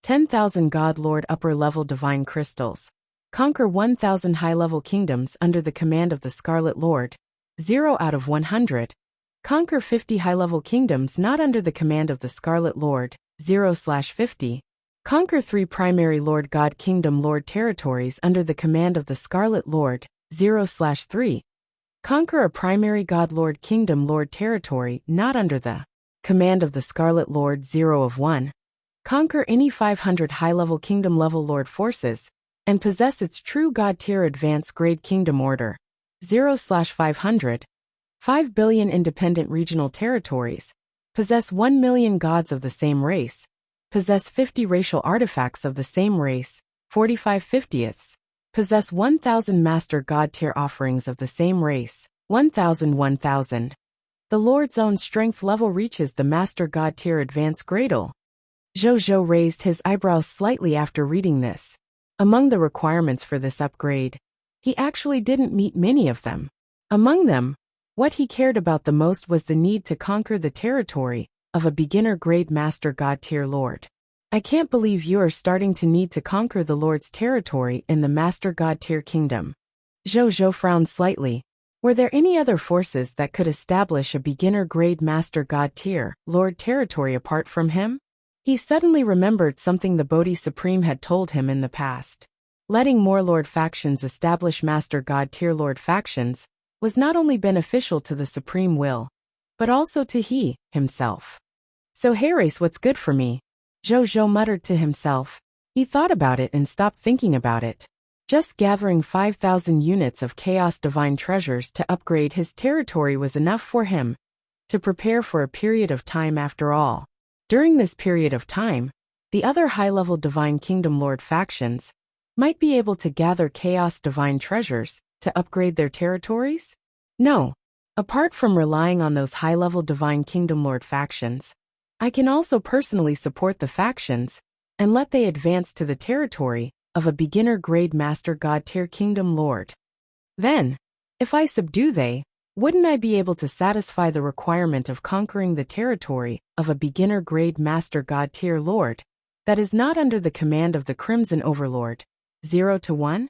10,000 God Lord Upper Level Divine Crystals. Conquer 1,000 high-level kingdoms under the command of the Scarlet Lord. 0 out of 100. Conquer 50 high-level kingdoms not under the command of the Scarlet Lord. 0/50. Conquer 3 primary Lord God Kingdom Lord territories under the command of the Scarlet Lord. 0/3. Conquer a primary God Lord Kingdom Lord territory not under the Command of the Scarlet Lord 0 of 1. Conquer any 500 high-level kingdom-level Lord forces, and possess its true God-tier advanced grade kingdom order. 0/500. 5 billion independent regional territories. Possess 1 million gods of the same race. Possess 50 racial artifacts of the same race, 45/50ths. Possess 1,000 master god-tier offerings of the same race, 1,000. The Lord's own strength level reaches the master god-tier advanced gradle. Zhou raised his eyebrows slightly after reading this. Among the requirements for this upgrade, he actually didn't meet many of them. Among them, what he cared about the most was the need to conquer the territory of a beginner-grade master god-tier lord. I can't believe you are starting to need to conquer the Lord's territory in the master god-tier kingdom. Zhou frowned slightly. Were there any other forces that could establish a beginner-grade master god-tier lord territory apart from him? He suddenly remembered something the Bodhi Supreme had told him in the past. Letting more lord factions establish master god-tier lord factions was not only beneficial to the Supreme Will, but also to he, himself. So hey race, what's good for me? Zhou muttered to himself. He thought about it and stopped thinking about it. Just gathering 5,000 units of Chaos Divine Treasures to upgrade his territory was enough for him to prepare for a period of time after all. During this period of time, the other high-level Divine Kingdom Lord factions might be able to gather Chaos Divine Treasures to upgrade their territories? No. Apart from relying on those high-level Divine Kingdom Lord factions, I can also personally support the factions and let they advance to the territory of a beginner-grade Master God-tier Kingdom Lord. Then, if I subdue they, wouldn't I be able to satisfy the requirement of conquering the territory of a beginner-grade Master God-tier Lord that is not under the command of the Crimson Overlord, 0 to 1?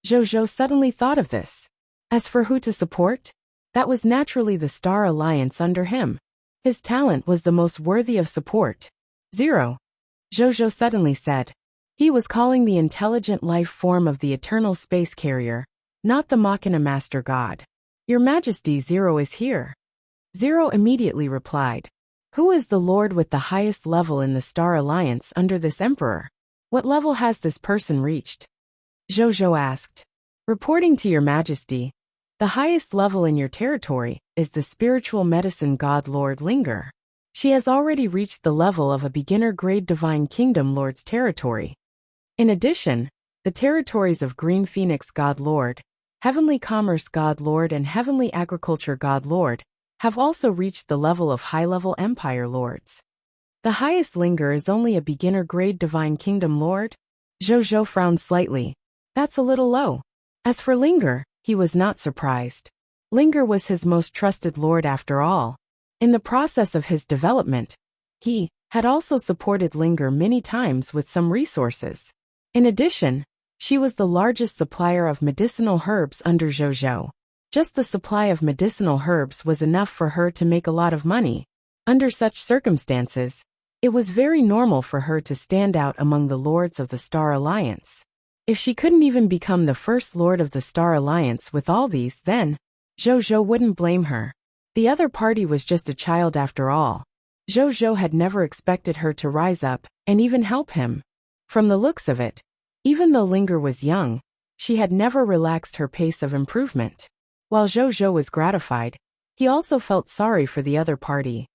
Zhou suddenly thought of this. As for who to support, that was naturally the Star Alliance under him. His talent was the most worthy of support. 0. Zhou suddenly said. He was calling the intelligent life form of the eternal space carrier, not the Machina Master God. Your Majesty, 0 is here. 0 immediately replied. Who is the Lord with the highest level in the Star Alliance under this Emperor? What level has this person reached? Zhou asked. Reporting to your Majesty, the highest level in your territory is the spiritual medicine god Lord Linger. She has already reached the level of a beginner-grade Divine Kingdom Lord's territory. In addition, the territories of Green Phoenix God Lord, Heavenly Commerce God Lord and Heavenly Agriculture God Lord have also reached the level of high-level Empire Lords. The highest Linger is only a beginner-grade Divine Kingdom Lord? Zhou frowned slightly. That's a little low. As for Linger, he was not surprised. Linger was his most trusted lord after all. In the process of his development, he had also supported Linger many times with some resources. In addition, she was the largest supplier of medicinal herbs under Zhou. Just the supply of medicinal herbs was enough for her to make a lot of money. Under such circumstances, it was very normal for her to stand out among the lords of the Star Alliance. If she couldn't even become the first lord of the Star Alliance with all these, then Zhou wouldn't blame her. The other party was just a child after all. Zhou had never expected her to rise up and even help him. From the looks of it, even though Linger was young, she had never relaxed her pace of improvement. While Zhou was gratified, he also felt sorry for the other party.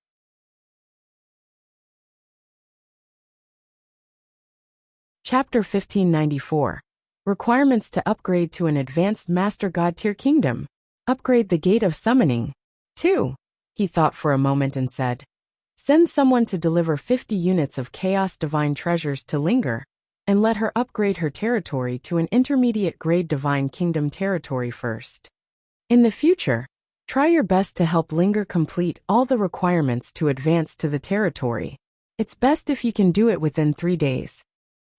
Chapter 1594. Requirements to upgrade to an advanced Master God-tier kingdom. Upgrade the Gate of Summoning. 2. He thought for a moment and said. Send someone to deliver 50 units of Chaos Divine Treasures to Linger, and let her upgrade her territory to an intermediate grade Divine Kingdom territory first. In the future, try your best to help Linger complete all the requirements to advance to the territory. It's best if you can do it within 3 days.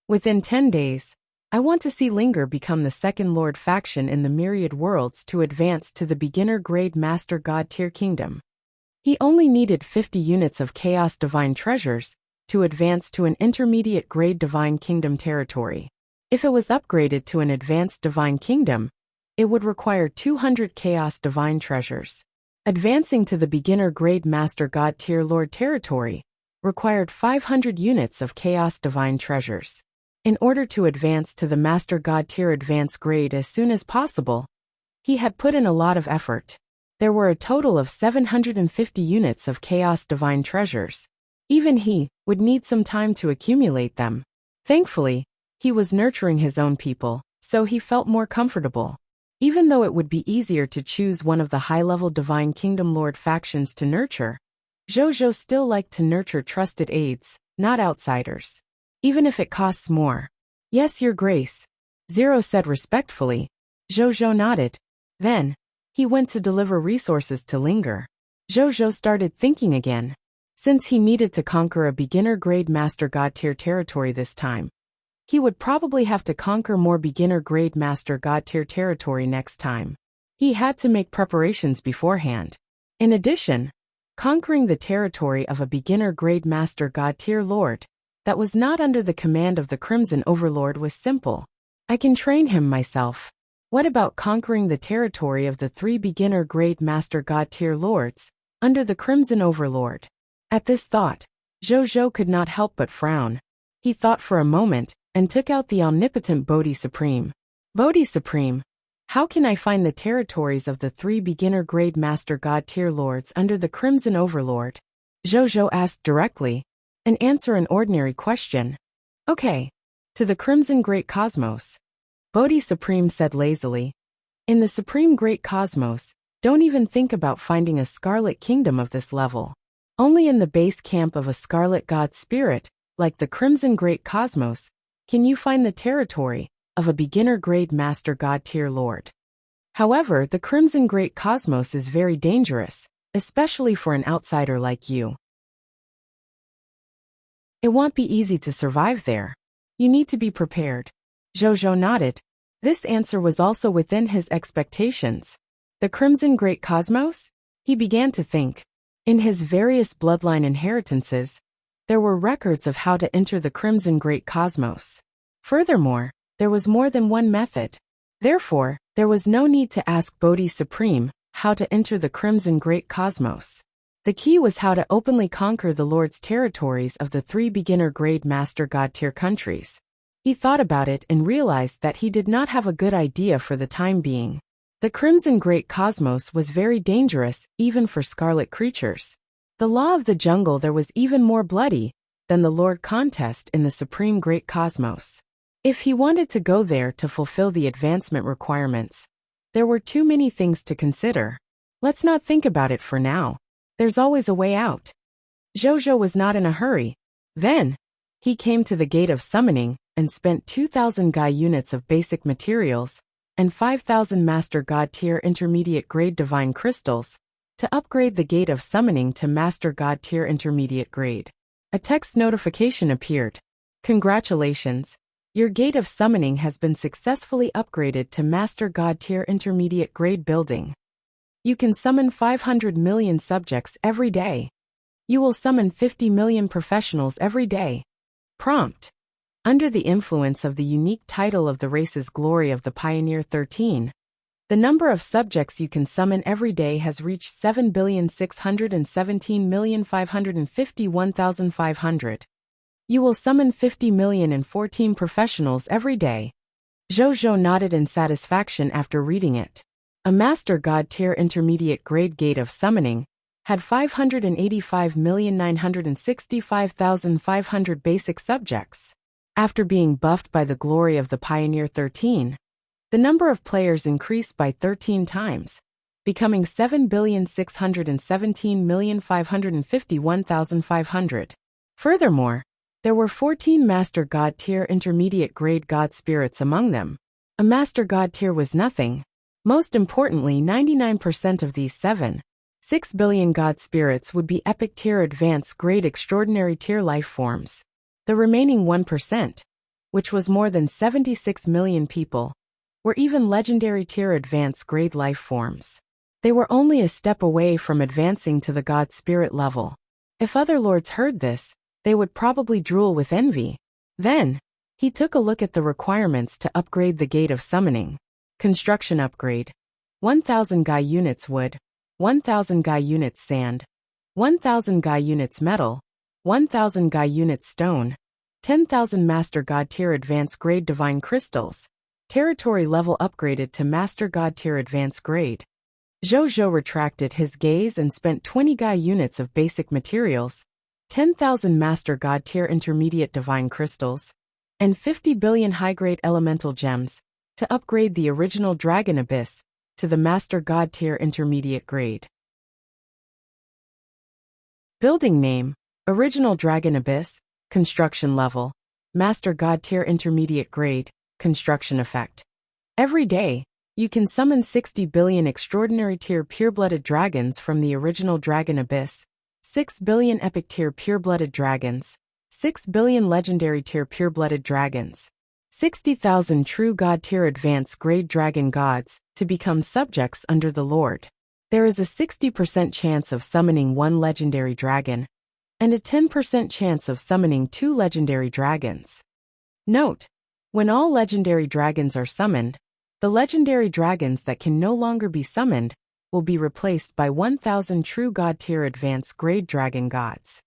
Within 10 days, I want to see Linger become the second Lord faction in the Myriad Worlds to advance to the beginner-grade Master God-tier kingdom. He only needed 50 units of Chaos Divine Treasures to advance to an intermediate-grade Divine Kingdom territory. If it was upgraded to an advanced Divine Kingdom, it would require 200 Chaos Divine Treasures. Advancing to the beginner grade Master God Tier Lord territory required 500 units of Chaos Divine Treasures. In order to advance to the Master God Tier Advanced grade as soon as possible, he had put in a lot of effort. There were a total of 750 units of Chaos Divine Treasures. Even he would need some time to accumulate them. Thankfully, he was nurturing his own people, so he felt more comfortable. Even though it would be easier to choose one of the high-level Divine Kingdom Lord factions to nurture, Zhou still liked to nurture trusted aides, not outsiders. Even if it costs more. Yes, Your Grace, Zero said respectfully. Zhou nodded. Then, he went to deliver resources to Linger. Zhou started thinking again. Since he needed to conquer a beginner-grade Master God Tier territory this time, he would probably have to conquer more beginner-grade Master God Tier territory next time. He had to make preparations beforehand. In addition, conquering the territory of a beginner-grade Master God Tier Lord that was not under the command of the Crimson Overlord was simple. I can train him myself. What about conquering the territory of the 3 beginner-grade Master God Tier Lords under the Crimson Overlord? At this thought, Zhou could not help but frown. He thought for a moment and took out the omnipotent Bodhi Supreme. Bodhi Supreme, how can I find the territories of the 3 beginner-grade Master God Tier Lords under the Crimson Overlord? Zhou asked directly, and answer an ordinary question. Okay. To the Crimson Great Cosmos. Bodhi Supreme said lazily. In the Supreme Great Cosmos, don't even think about finding a Scarlet Kingdom of this level. Only in the base camp of a Scarlet God Spirit, like the Crimson Great Cosmos, can you find the territory of a beginner-grade Master God Tier Lord. However, the Crimson Great Cosmos is very dangerous, especially for an outsider like you. It won't be easy to survive there. You need to be prepared. Zhou nodded. This answer was also within his expectations. The Crimson Great Cosmos? He began to think. In his various bloodline inheritances, there were records of how to enter the Crimson Great Cosmos. Furthermore, there was more than one method. Therefore, there was no need to ask Bodhi Supreme how to enter the Crimson Great Cosmos. The key was how to openly conquer the Lord's territories of the 3 beginner-grade Master God Tier countries. He thought about it and realized that he did not have a good idea for the time being. The Crimson Great Cosmos was very dangerous, even for scarlet creatures. The law of the jungle there was even more bloody than the Lord contest in the Supreme Great Cosmos. If he wanted to go there to fulfill the advancement requirements, there were too many things to consider. Let's not think about it for now. There's always a way out. Zhou was not in a hurry. Then, he came to the Gate of Summoning and spent 2,000 Gai units of basic materials and 5,000 Master God Tier Intermediate Grade Divine Crystals to upgrade the Gate of Summoning to Master God Tier Intermediate Grade. A text notification appeared. Congratulations! Your Gate of Summoning has been successfully upgraded to Master God Tier Intermediate Grade Building. You can summon 500 million subjects every day. You will summon 50 million professionals every day. Prompt. Under the influence of the unique title of the race's glory of the Pioneer 13, the number of subjects you can summon every day has reached 7,617,551,500. You will summon 50 million and 14 professionals every day. Zhou nodded in satisfaction after reading it. A Master God Tier Intermediate Grade Gate of Summoning had 585,965,500 basic subjects. After being buffed by the glory of the Pioneer 13, the number of players increased by 13 times, becoming 7,617,551,500. Furthermore, there were 14 Master God Tier Intermediate Grade God Spirits among them. A Master God Tier was nothing. Most importantly, 99% of these 6 billion God Spirits would be Epic Tier Advanced Grade Extraordinary Tier life forms. The remaining 1%, which was more than 76 million people, were even Legendary Tier Advanced Grade life forms. They were only a step away from advancing to the God Spirit level. If other lords heard this, they would probably drool with envy. Then, he took a look at the requirements to upgrade the Gate of Summoning. Construction upgrade. 1,000 Gai units wood 1,000 Gai units sand, 1,000 Gai units metal, 1,000 Gai units stone, 10,000 Master God Tier Advanced Grade Divine Crystals. Territory level upgraded to Master God Tier Advanced Grade. Zhou retracted his gaze and spent 20 Gai units of basic materials, 10,000 Master God Tier Intermediate Divine Crystals, and 50 billion high-grade elemental gems to upgrade the original Dragon Abyss to the Master God Tier Intermediate Grade. Building name: Original Dragon Abyss. Construction level: Master God Tier Intermediate Grade. Construction effect: every day, you can summon 60 billion extraordinary tier pure-blooded dragons from the original Dragon Abyss, 6 billion epic tier pure-blooded dragons, 6 billion legendary tier pure-blooded dragons, 60,000 true God tier advanced grade dragon gods to become subjects under the Lord. There is a 60% chance of summoning 1 legendary dragon, and a 10% chance of summoning 2 legendary dragons. Note: when all legendary dragons are summoned, the legendary dragons that can no longer be summoned will be replaced by 1,000 true God tier advanced grade dragon gods.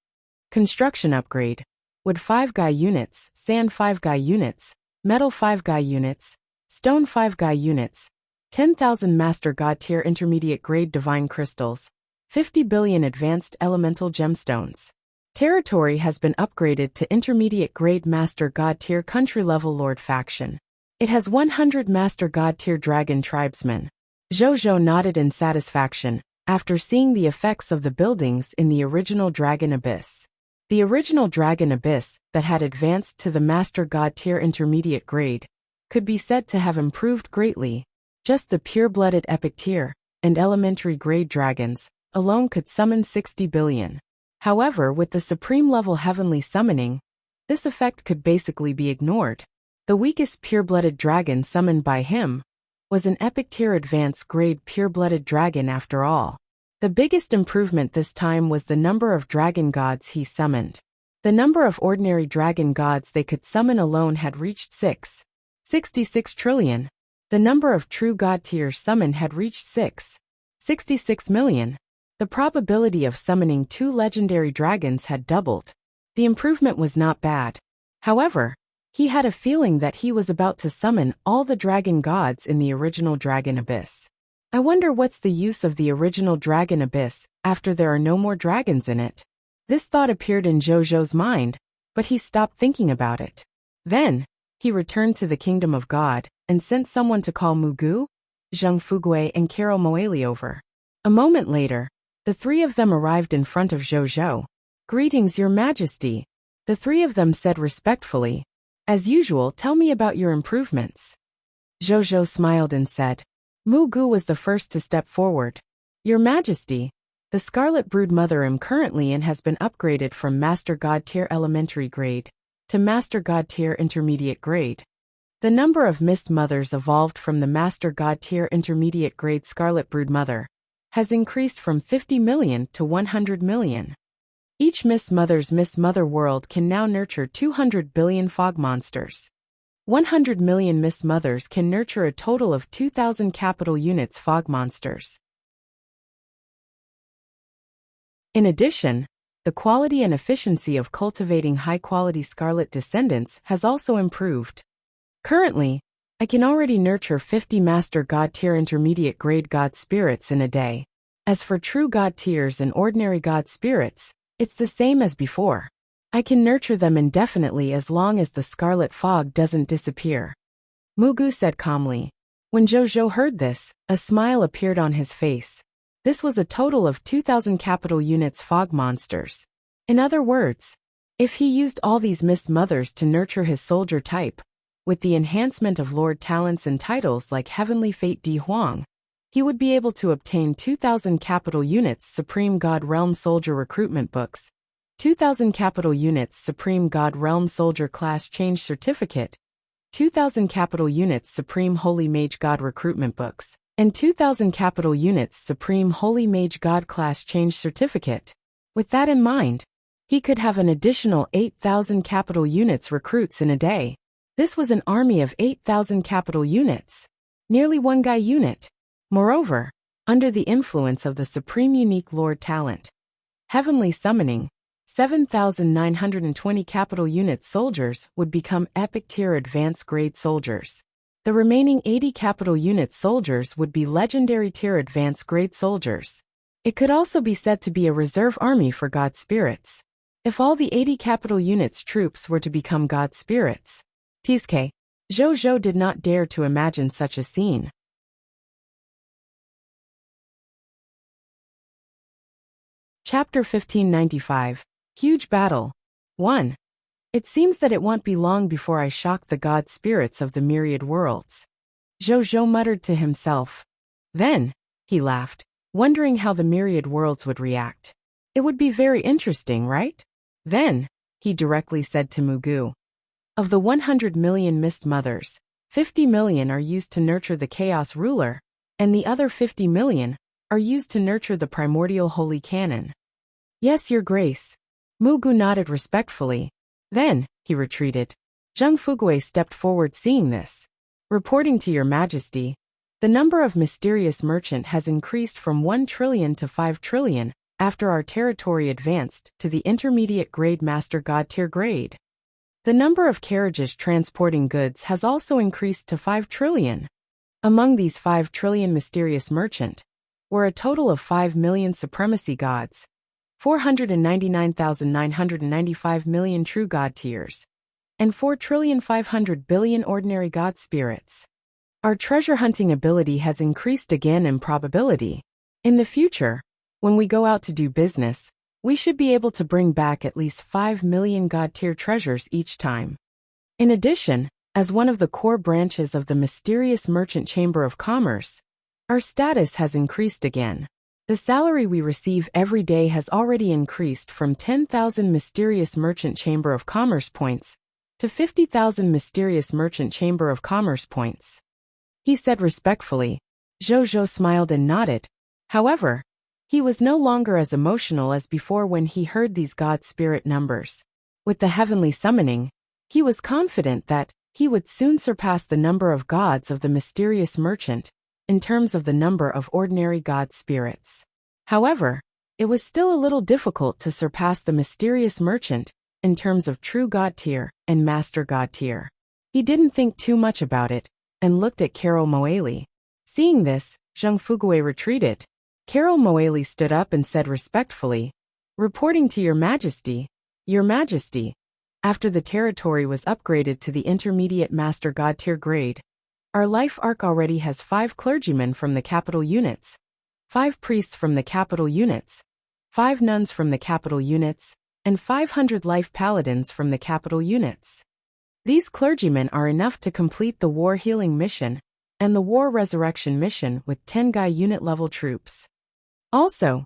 Construction upgrade: wood 5 Gai units, sand 5 Gai units, metal 5 Gai units, stone 5 Gai units, 10,000 Master God Tier Intermediate Grade Divine Crystals, 50 billion Advanced Elemental Gemstones. Territory has been upgraded to Intermediate Grade Master God Tier Country Level Lord Faction. It has 100 Master God Tier Dragon Tribesmen. Zhou nodded in satisfaction after seeing the effects of the buildings in the original Dragon Abyss. The original Dragon Abyss that had advanced to the Master God Tier Intermediate Grade could be said to have improved greatly. Just the pure-blooded epic tier and elementary grade dragons alone could summon 60 billion. However, with the supreme level heavenly summoning, this effect could basically be ignored. The weakest pure-blooded dragon summoned by him was an epic tier advanced grade pure-blooded dragon after all. The biggest improvement this time was the number of dragon gods he summoned. The number of ordinary dragon gods they could summon alone had reached 66 trillion. The number of true god tiers summoned had reached 66 million. The probability of summoning 2 legendary dragons had doubled. The improvement was not bad. However, he had a feeling that he was about to summon all the dragon gods in the original Dragon Abyss. I wonder what's the use of the original Dragon Abyss after there are no more dragons in it. This thought appeared in Zhou's mind, but he stopped thinking about it. Then, he returned to the Kingdom of God and sent someone to call Mugu, Zheng Fugui and Carol Moeli over. A moment later, the 3 of them arrived in front of Zhou. "Greetings, Your Majesty," the 3 of them said respectfully. "As usual, tell me about your improvements." Zhou smiled and said. Mugu was the first to step forward. "Your Majesty, the Scarlet Brood Mother am currently in has been upgraded from Master God Tier Elementary Grade to Master God Tier Intermediate Grade. The number of Mist Mothers evolved from the Master God Tier Intermediate Grade Scarlet Brood Mother has increased from 50 million to 100 million. Each Mist Mother world can now nurture 200 billion fog monsters. 100 million Mist Mothers can nurture a total of 2,000 capital units fog monsters. In addition, the quality and efficiency of cultivating high-quality Scarlet descendants has also improved. Currently, I can already nurture 50 Master God Tier Intermediate Grade God Spirits in a day. As for true God Tiers and ordinary God Spirits, it's the same as before. I can nurture them indefinitely as long as the Scarlet Fog doesn't disappear. Mugu said calmly. When Zhou heard this, a smile appeared on his face. This was a total of 2,000 capital units fog monsters. In other words, if he used all these Mist Mothers to nurture his soldier type, with the enhancement of Lord talents and titles like Heavenly Fate Di Huang, he would be able to obtain 2,000 capital units Supreme God Realm Soldier Recruitment Books, 2,000 capital units Supreme God Realm Soldier Class Change Certificate, 2,000 capital units Supreme Holy Mage God Recruitment Books, and 2,000 capital units Supreme Holy Mage God Class Change Certificate. With that in mind, he could have an additional 8,000 capital units recruits in a day. This was an army of 8,000 capital units, nearly 1 Gai unit. Moreover, under the influence of the Supreme Unique Lord Talent. Heavenly Summoning, 7,920 capital unit soldiers would become Epic Tier Advanced Grade soldiers. The remaining 80 capital unit soldiers would be Legendary Tier Advanced Grade soldiers. It could also be said to be a reserve army for God spirits. If all the 80 capital units troops were to become God spirits. Tizke, Zhou did not dare to imagine such a scene. Chapter 1595. Huge Battle. 1. It seems that it won't be long before I shock the god spirits of the myriad worlds. Zhou muttered to himself. Then, he laughed, wondering how the myriad worlds would react. It would be very interesting, right? Then, he directly said to Mugu. Of the 100 million mist mothers, 50 million are used to nurture the chaos ruler, and the other 50 million are used to nurture the primordial holy canon. Yes, Your Grace. Mugu nodded respectfully. Then, he retreated. Zheng Fugui stepped forward seeing this. Reporting to Your Majesty, the number of mysterious merchant has increased from 1 trillion to 5 trillion after our territory advanced to the intermediate grade Master God Tier grade. The number of carriages transporting goods has also increased to 5 trillion. Among these 5 trillion mysterious merchant were a total of 5 million supremacy gods, 499,995 million true god tiers, and 4,500 billion ordinary god spirits. Our treasure hunting ability has increased again in probability. In the future, when we go out to do business, we should be able to bring back at least 5 million god tier treasures each time. In addition, as one of the core branches of the mysterious merchant chamber of commerce, our status has increased again. The salary we receive every day has already increased from 10,000 mysterious merchant chamber of commerce points to 50,000 mysterious merchant chamber of commerce points. He said respectfully. Zhou smiled and nodded. However, he was no longer as emotional as before when he heard these god spirit numbers. With the heavenly summoning, he was confident that he would soon surpass the number of gods of the mysterious merchant in terms of the number of ordinary god spirits. However, it was still a little difficult to surpass the mysterious merchant in terms of true god tier and master god tier. He didn't think too much about it and looked at Carol Moeli. Seeing this, Zheng Fugui retreated. Carol Moeli stood up and said respectfully, reporting to Your Majesty, Your Majesty, after the territory was upgraded to the intermediate master god tier grade, our life arc already has 5 clergymen from the capital units, 5 priests from the capital units, 5 nuns from the capital units, and 500 life paladins from the capital units. These clergymen are enough to complete the war healing mission and the war resurrection mission with 10 Guy unit level troops. Also,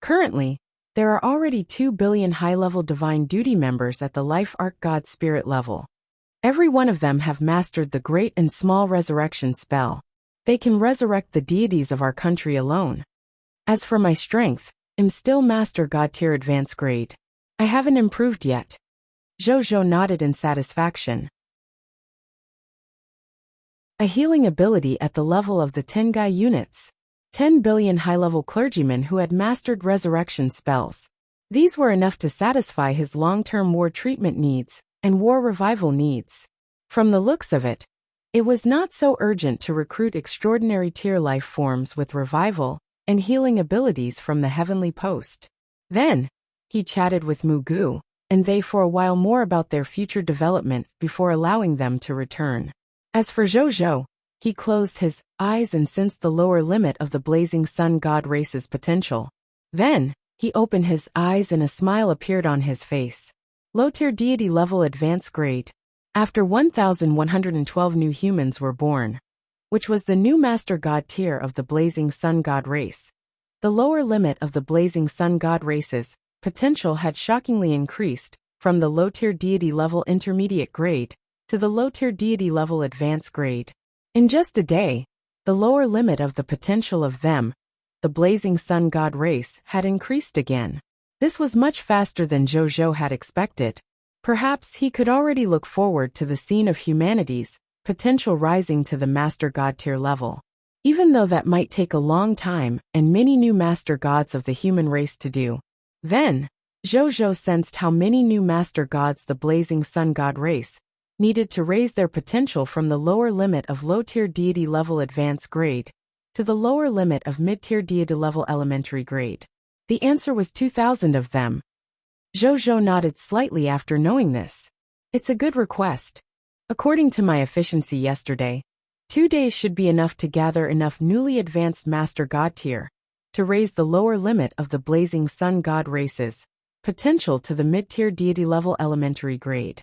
currently, there are already 2 billion high-level divine duty members at the life arc god spirit level. Every one of them have mastered the great and small resurrection spell. They can resurrect the deities of our country alone. As for my strength, I'm still Master God Tier Advanced Grade. I haven't improved yet. Zhou nodded in satisfaction. A healing ability at the level of the 10 Guy units. 10 billion high-level clergymen who had mastered resurrection spells. These were enough to satisfy his long-term war treatment needs and war revival needs. From the looks of it, it was not so urgent to recruit extraordinary tier life forms with revival and healing abilities from the heavenly post. Then, he chatted with Mugu, and they for a while more about their future development before allowing them to return. As for Zhou, he closed his eyes and sensed the lower limit of the blazing sun god race's potential. Then, he opened his eyes and a smile appeared on his face. Low-tier deity level advanced grade. After 1,112 new humans were born, which was the new master god tier of the blazing sun god race. The lower limit of the blazing sun god race's potential had shockingly increased from the low-tier deity level intermediate grade to the low-tier deity level advanced grade. In just a day, the lower limit of the potential of them, the blazing sun god race, had increased again. This was much faster than Zhou had expected. Perhaps he could already look forward to the scene of humanity's potential rising to the master god tier level. even though that might take a long time and many new master gods of the human race to do. Then, Zhou sensed how many new master gods the blazing sun god race needed to raise their potential from the lower limit of low-tier deity level advanced grade to the lower limit of mid-tier deity level elementary grade. The answer was 2,000 of them. Zhou nodded slightly after knowing this. It's a good request. According to my efficiency yesterday, 2 days should be enough to gather enough newly advanced master god tier to raise the lower limit of the blazing sun god races potential to the mid-tier deity level elementary grade.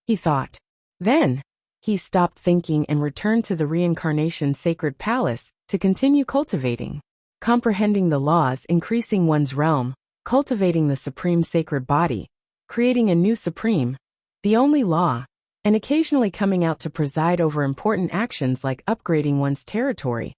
He thought. Then, he stopped thinking and returned to the reincarnation sacred palace to continue cultivating, comprehending the laws, increasing one's realm, cultivating the supreme sacred body, creating a new supreme, the only law, and occasionally coming out to preside over important actions like upgrading one's territory.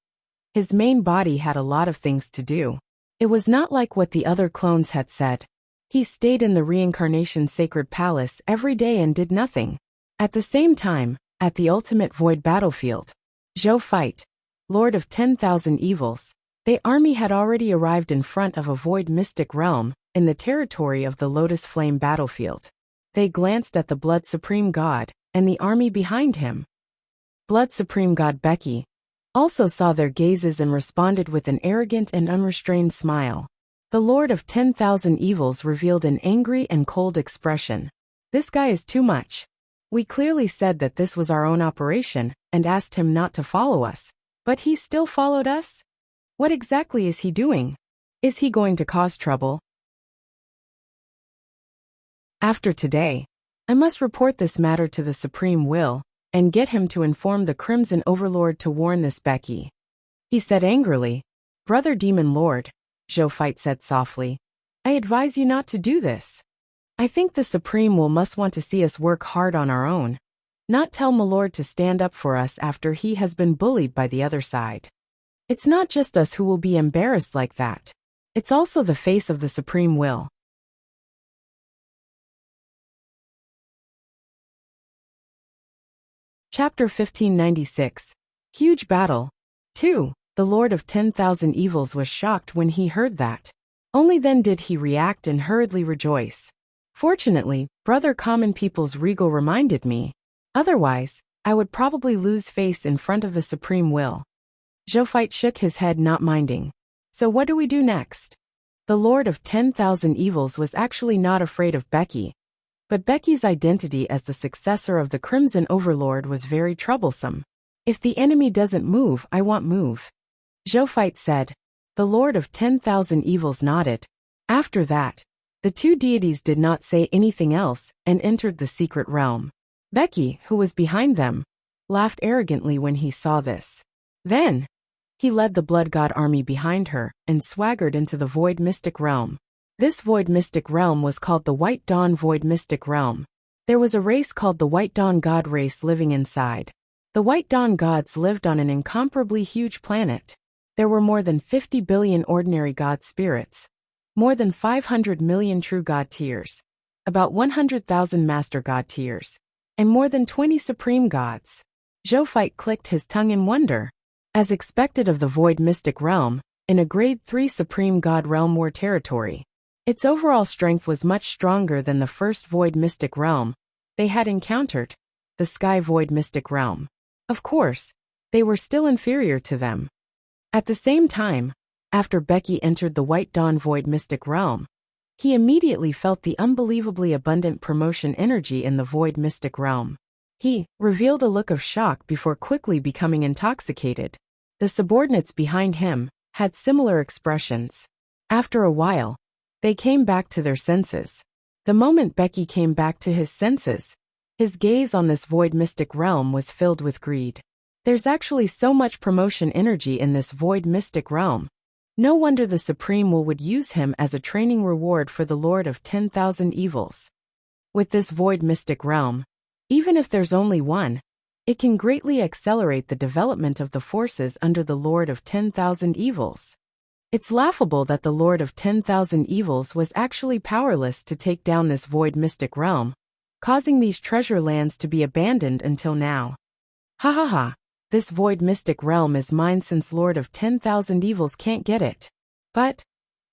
His main body had a lot of things to do. It was not like what the other clones had said. He stayed in the reincarnation sacred palace every day and did nothing. At the same time, at the ultimate void battlefield, Zhou Fight, Lord of 10,000 Evils, the army had already arrived in front of a void mystic realm in the territory of the Lotus Flame battlefield. They glanced at the Blood Supreme God and the army behind him. Blood Supreme God Becky also saw their gazes and responded with an arrogant and unrestrained smile. The Lord of 10,000 Evils revealed an angry and cold expression. This guy is too much. We clearly said that this was our own operation and asked him not to follow us, but he still followed us? What exactly is he doing? Is he going to cause trouble? After today, I must report this matter to the Supreme Will and get him to inform the Crimson Overlord to warn this Becky. He said angrily. Brother Demon Lord, Zhou Fight said softly, I advise you not to do this. I think the Supreme Will must want to see us work hard on our own, not tell Milord to stand up for us after he has been bullied by the other side. It's not just us who will be embarrassed like that. It's also the face of the Supreme Will. Chapter 1596. Huge Battle. 2. The Lord of 10,000 Evils was shocked when he heard that. Only then did he react and hurriedly rejoice. Fortunately, Brother Common People's Regal reminded me. Otherwise, I would probably lose face in front of the Supreme Will. Zhou Fight shook his head, not minding. So what do we do next? The Lord of 10,000 Evils was actually not afraid of Becky, but Becky's identity as the successor of the Crimson Overlord was very troublesome. If the enemy doesn't move, I won't move. Zhou Fight said. The Lord of 10,000 Evils nodded. After that, the two deities did not say anything else and entered the secret realm. Becky, who was behind them, laughed arrogantly when he saw this. Then, he led the Blood God army behind her and swaggered into the Void Mystic Realm. This Void Mystic Realm was called the White Dawn Void Mystic Realm. There was a race called the White Dawn God race living inside. The White Dawn gods lived on an incomparably huge planet. There were more than 50 billion ordinary god spirits, more than 500 million true god tiers, about 100,000 master god tiers, and more than 20 supreme gods. Zhou Fight clicked his tongue in wonder. As expected of the Void Mystic Realm, in a Grade 3 Supreme God Realm War territory, its overall strength was much stronger than the first Void Mystic Realm they had encountered, the Sky Void Mystic Realm. Of course, they were still inferior to them. At the same time, after Becky entered the White Dawn Void Mystic Realm, he immediately felt the unbelievably abundant promotion energy in the Void Mystic Realm. He revealed a look of shock before quickly becoming intoxicated. The subordinates behind him had similar expressions. After a while, they came back to their senses. The moment Becky came back to his senses, his gaze on this Void Mystic Realm was filled with greed. There's actually so much promotion energy in this Void Mystic Realm. No wonder the Supreme Will would use him as a training reward for the Lord of 10,000 Evils. With this Void Mystic Realm, even if there's only one, it can greatly accelerate the development of the forces under the Lord of 10,000 Evils. It's laughable that the Lord of 10,000 Evils was actually powerless to take down this Void Mystic Realm, causing these treasure lands to be abandoned until now. Ha ha ha. This void mystic realm is mine since Lord of 10,000 Evils can't get it. But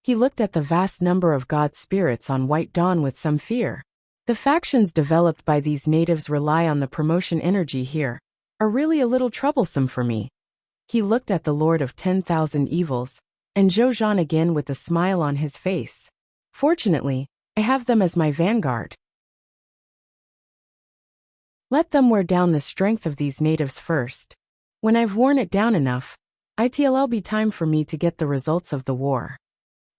he looked at the vast number of god spirits on White Dawn with some fear. The factions developed by these natives rely on the promotion energy here, are really a little troublesome for me. He looked at the Lord of 10,000 Evils, and Zhou Zhan again with a smile on his face. Fortunately, I have them as my vanguard. Let them wear down the strength of these natives first. When I've worn it down enough, it'll be time for me to get the results of the war.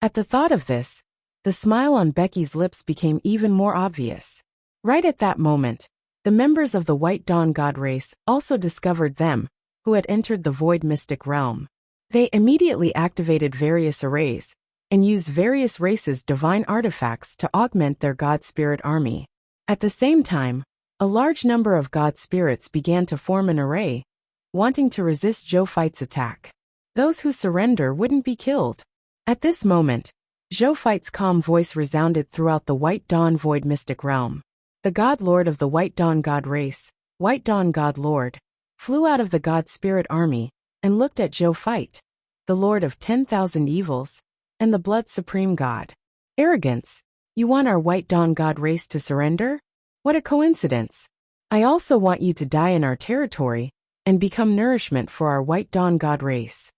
At the thought of this, the smile on Becky's lips became even more obvious. Right at that moment, the members of the White Dawn god race also discovered them, who had entered the void mystic realm. They immediately activated various arrays, and used various races' divine artifacts to augment their god spirit army. At the same time, a large number of god spirits began to form an array, wanting to resist Zhou Fight's attack. Those who surrender wouldn't be killed. At this moment, Zhou Fight's calm voice resounded throughout the White Dawn void mystic realm. The god lord of the White Dawn god race, White Dawn god lord, flew out of the god spirit army, and looked at Zhou Fight, the lord of 10,000 Evils, and the blood supreme god. Arrogance, you want our White Dawn god race to surrender? What a coincidence. I also want you to die in our territory, and become nourishment for our White Dawn god race.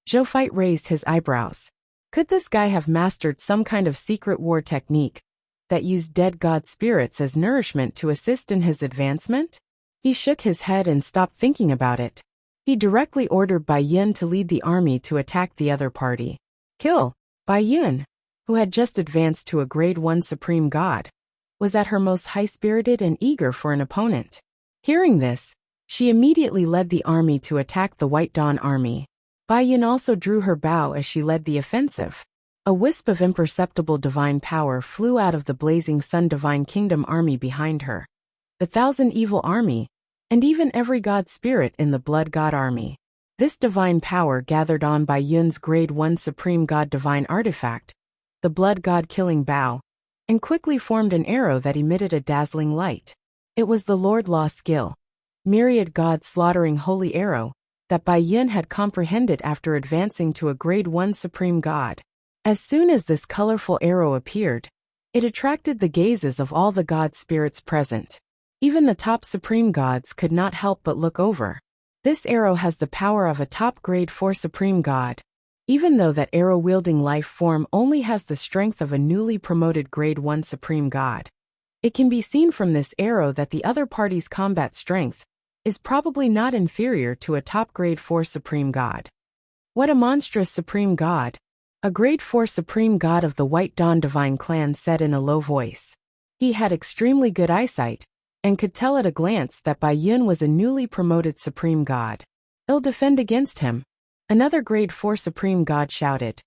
Zhou Fight raised his eyebrows. Could this guy have mastered some kind of secret war technique that used dead god spirits as nourishment to assist in his advancement? He shook his head and stopped thinking about it. He directly ordered Bai Yun to lead the army to attack the other party. Kill. Bai Yun, who had just advanced to a grade 1 supreme god, was at her most high-spirited and eager for an opponent. Hearing this, she immediately led the army to attack the White Dawn army. Bai Yun also drew her bow as she led the offensive. A wisp of imperceptible divine power flew out of the blazing sun divine kingdom army behind her. The 1,000 Evil army, and even every god spirit in the blood god army. This divine power gathered on Bai Yun's grade 1 supreme god divine artifact, the blood god killing bow, and quickly formed an arrow that emitted a dazzling light. It was the Lord Law skill, myriad god slaughtering holy arrow, that Bai Yun had comprehended after advancing to a grade 1 supreme god. As soon as this colorful arrow appeared, it attracted the gazes of all the god spirits present. Even the top supreme gods could not help but look over. This arrow has the power of a top grade 4 supreme god, even though that arrow-wielding life form only has the strength of a newly promoted grade 1 supreme god. It can be seen from this arrow that the other party's combat strength is probably not inferior to a top grade 4 supreme god. What a monstrous supreme god! A grade 4 supreme god of the White Dawn divine clan said in a low voice. He had extremely good eyesight, and could tell at a glance that Bai Yun was a newly promoted supreme god. I'll defend against him. Another grade 4 supreme god shouted.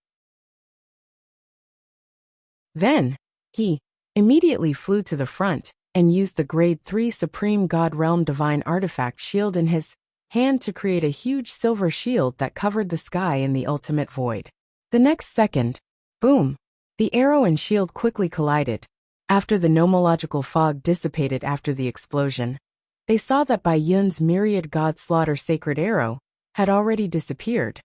Then, he immediately flew to the front, and used the grade 3 supreme god realm divine artifact shield in his hand to create a huge silver shield that covered the sky in the ultimate void. The next second, boom, the arrow and shield quickly collided. After the nomological fog dissipated after the explosion, they saw that Bai Yun's myriad god slaughter sacred arrow had already disappeared,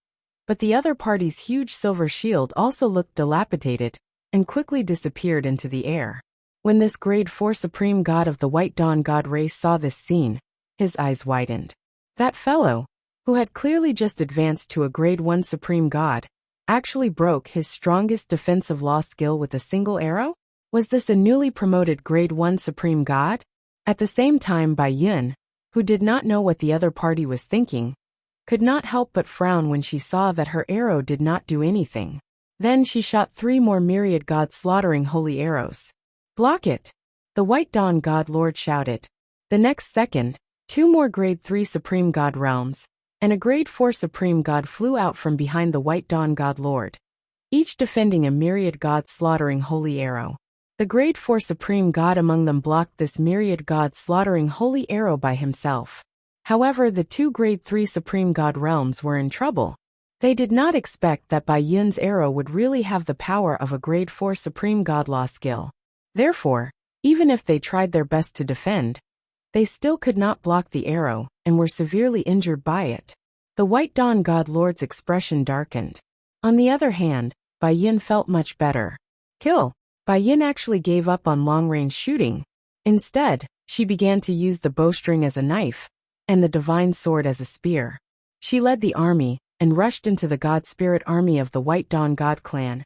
but the other party's huge silver shield also looked dilapidated and quickly disappeared into the air. When this grade 4 supreme god of the White Dawn god race saw this scene, his eyes widened. That fellow, who had clearly just advanced to a grade 1 supreme god, actually broke his strongest defensive law skill with a single arrow? Was this a newly promoted grade 1 supreme god? At the same time, Bai Yun, who did not know what the other party was thinking, could not help but frown when she saw that her arrow did not do anything. Then she shot 3 more myriad god slaughtering holy arrows. Block it! The White Dawn god lord shouted. The next second, 2 more grade 3 supreme god realms, and a grade 4 supreme god flew out from behind the White Dawn god lord, each defending a myriad god slaughtering holy arrow. The grade 4 supreme god among them blocked this myriad god slaughtering holy arrow by himself. However, the 2 grade 3 supreme god realms were in trouble. They did not expect that Bai Yun's arrow would really have the power of a grade 4 supreme god law skill. Therefore, even if they tried their best to defend, they still could not block the arrow, and and were severely injured by it. The White Dawn God Lord's expression darkened. On the other hand, Bai Yin felt much better. Kill. Bai Yin actually gave up on long-range shooting. Instead, she began to use the bowstring as a knife, and the divine sword as a spear. She led the army, and rushed into the God Spirit army of the White Dawn God clan,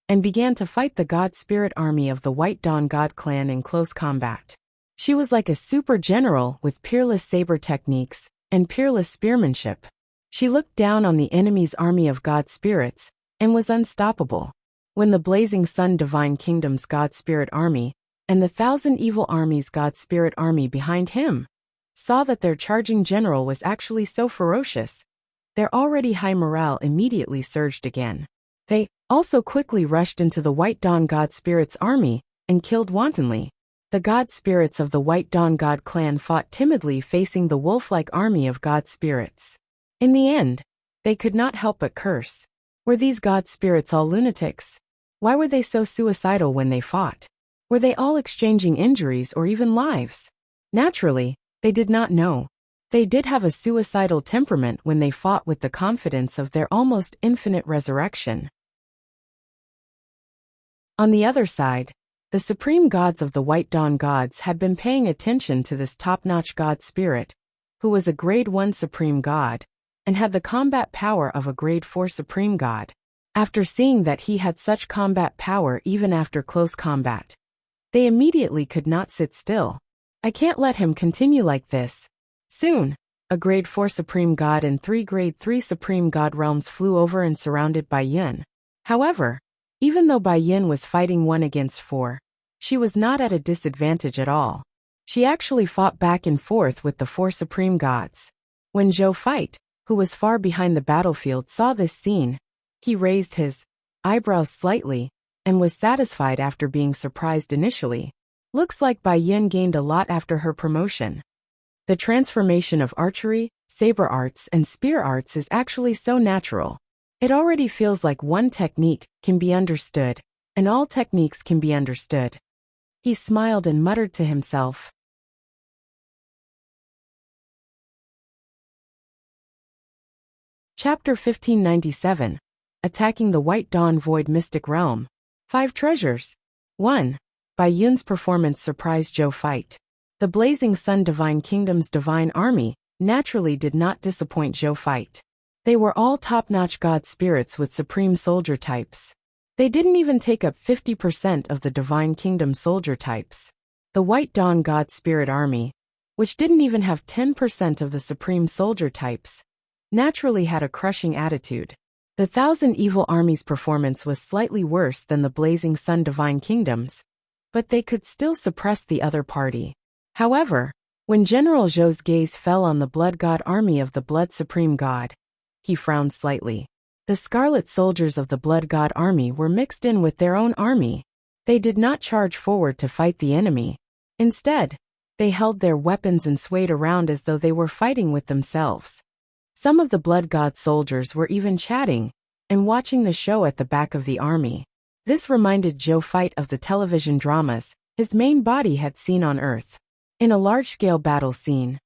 and began to fight the God Spirit army of the White Dawn God clan in close combat. She was like a super general with peerless saber techniques, and peerless spearmanship. She looked down on the enemy's army of God spirits, and was unstoppable. When the Blazing Sun Divine Kingdom's God Spirit army, and the Thousand Evil Armies God Spirit army behind him, saw that their charging general was actually so ferocious, their already high morale immediately surged again. They also quickly rushed into the White Dawn God Spirits army, and killed wantonly. The God Spirits of the White Dawn God clan fought timidly facing the wolf-like army of God Spirits. In the end, they could not help but curse. Were these God Spirits all lunatics? Why were they so suicidal when they fought? Were they all exchanging injuries or even lives? Naturally, they did not know. They did have a suicidal temperament when they fought with the confidence of their almost infinite resurrection. On the other side, the supreme gods of the White Dawn gods had been paying attention to this top-notch God Spirit, who was a Grade 1 Supreme God, and had the combat power of a Grade 4 Supreme God. After seeing that he had such combat power even after close combat, they immediately could not sit still. I can't let him continue like this. Soon, a Grade 4 Supreme God and 3 Grade 3 Supreme God realms flew over and surrounded Bai Yin. However, even though Bai Yin was fighting 1 against 4, she was not at a disadvantage at all. She actually fought back and forth with the 4 Supreme Gods. When Zhou Fight, who was far behind the battlefield, saw this scene, he raised his eyebrows slightly, and was satisfied after being surprised initially. Looks like Bai Yin gained a lot after her promotion. The transformation of archery, saber arts, and spear arts is actually so natural. It already feels like one technique can be understood, and all techniques can be understood. He smiled and muttered to himself. Chapter 1597. Attacking the White Dawn Void Mystic Realm. 5 Treasures. 1. Bai Yun's performance surprised Zhou Fight. The Blazing Sun Divine Kingdom's divine army naturally did not disappoint Zhou Fight. They were all top-notch God spirits with supreme soldier types. They didn't even take up 50% of the Divine Kingdom soldier types. The White Dawn God Spirit Army, which didn't even have 10% of the supreme soldier types, naturally had a crushing attitude. The Thousand Evil Armies' performance was slightly worse than the Blazing Sun Divine Kingdoms, but they could still suppress the other party. However, when General Zhou's gaze fell on the Blood God army of the Blood Supreme God, he frowned slightly. The Scarlet soldiers of the Blood God army were mixed in with their own army. They did not charge forward to fight the enemy. Instead, they held their weapons and swayed around as though they were fighting with themselves. Some of the Blood God soldiers were even chatting and watching the show at the back of the army. This reminded Zhou Fight of the television dramas his main body had seen on Earth. In a large-scale battle scene,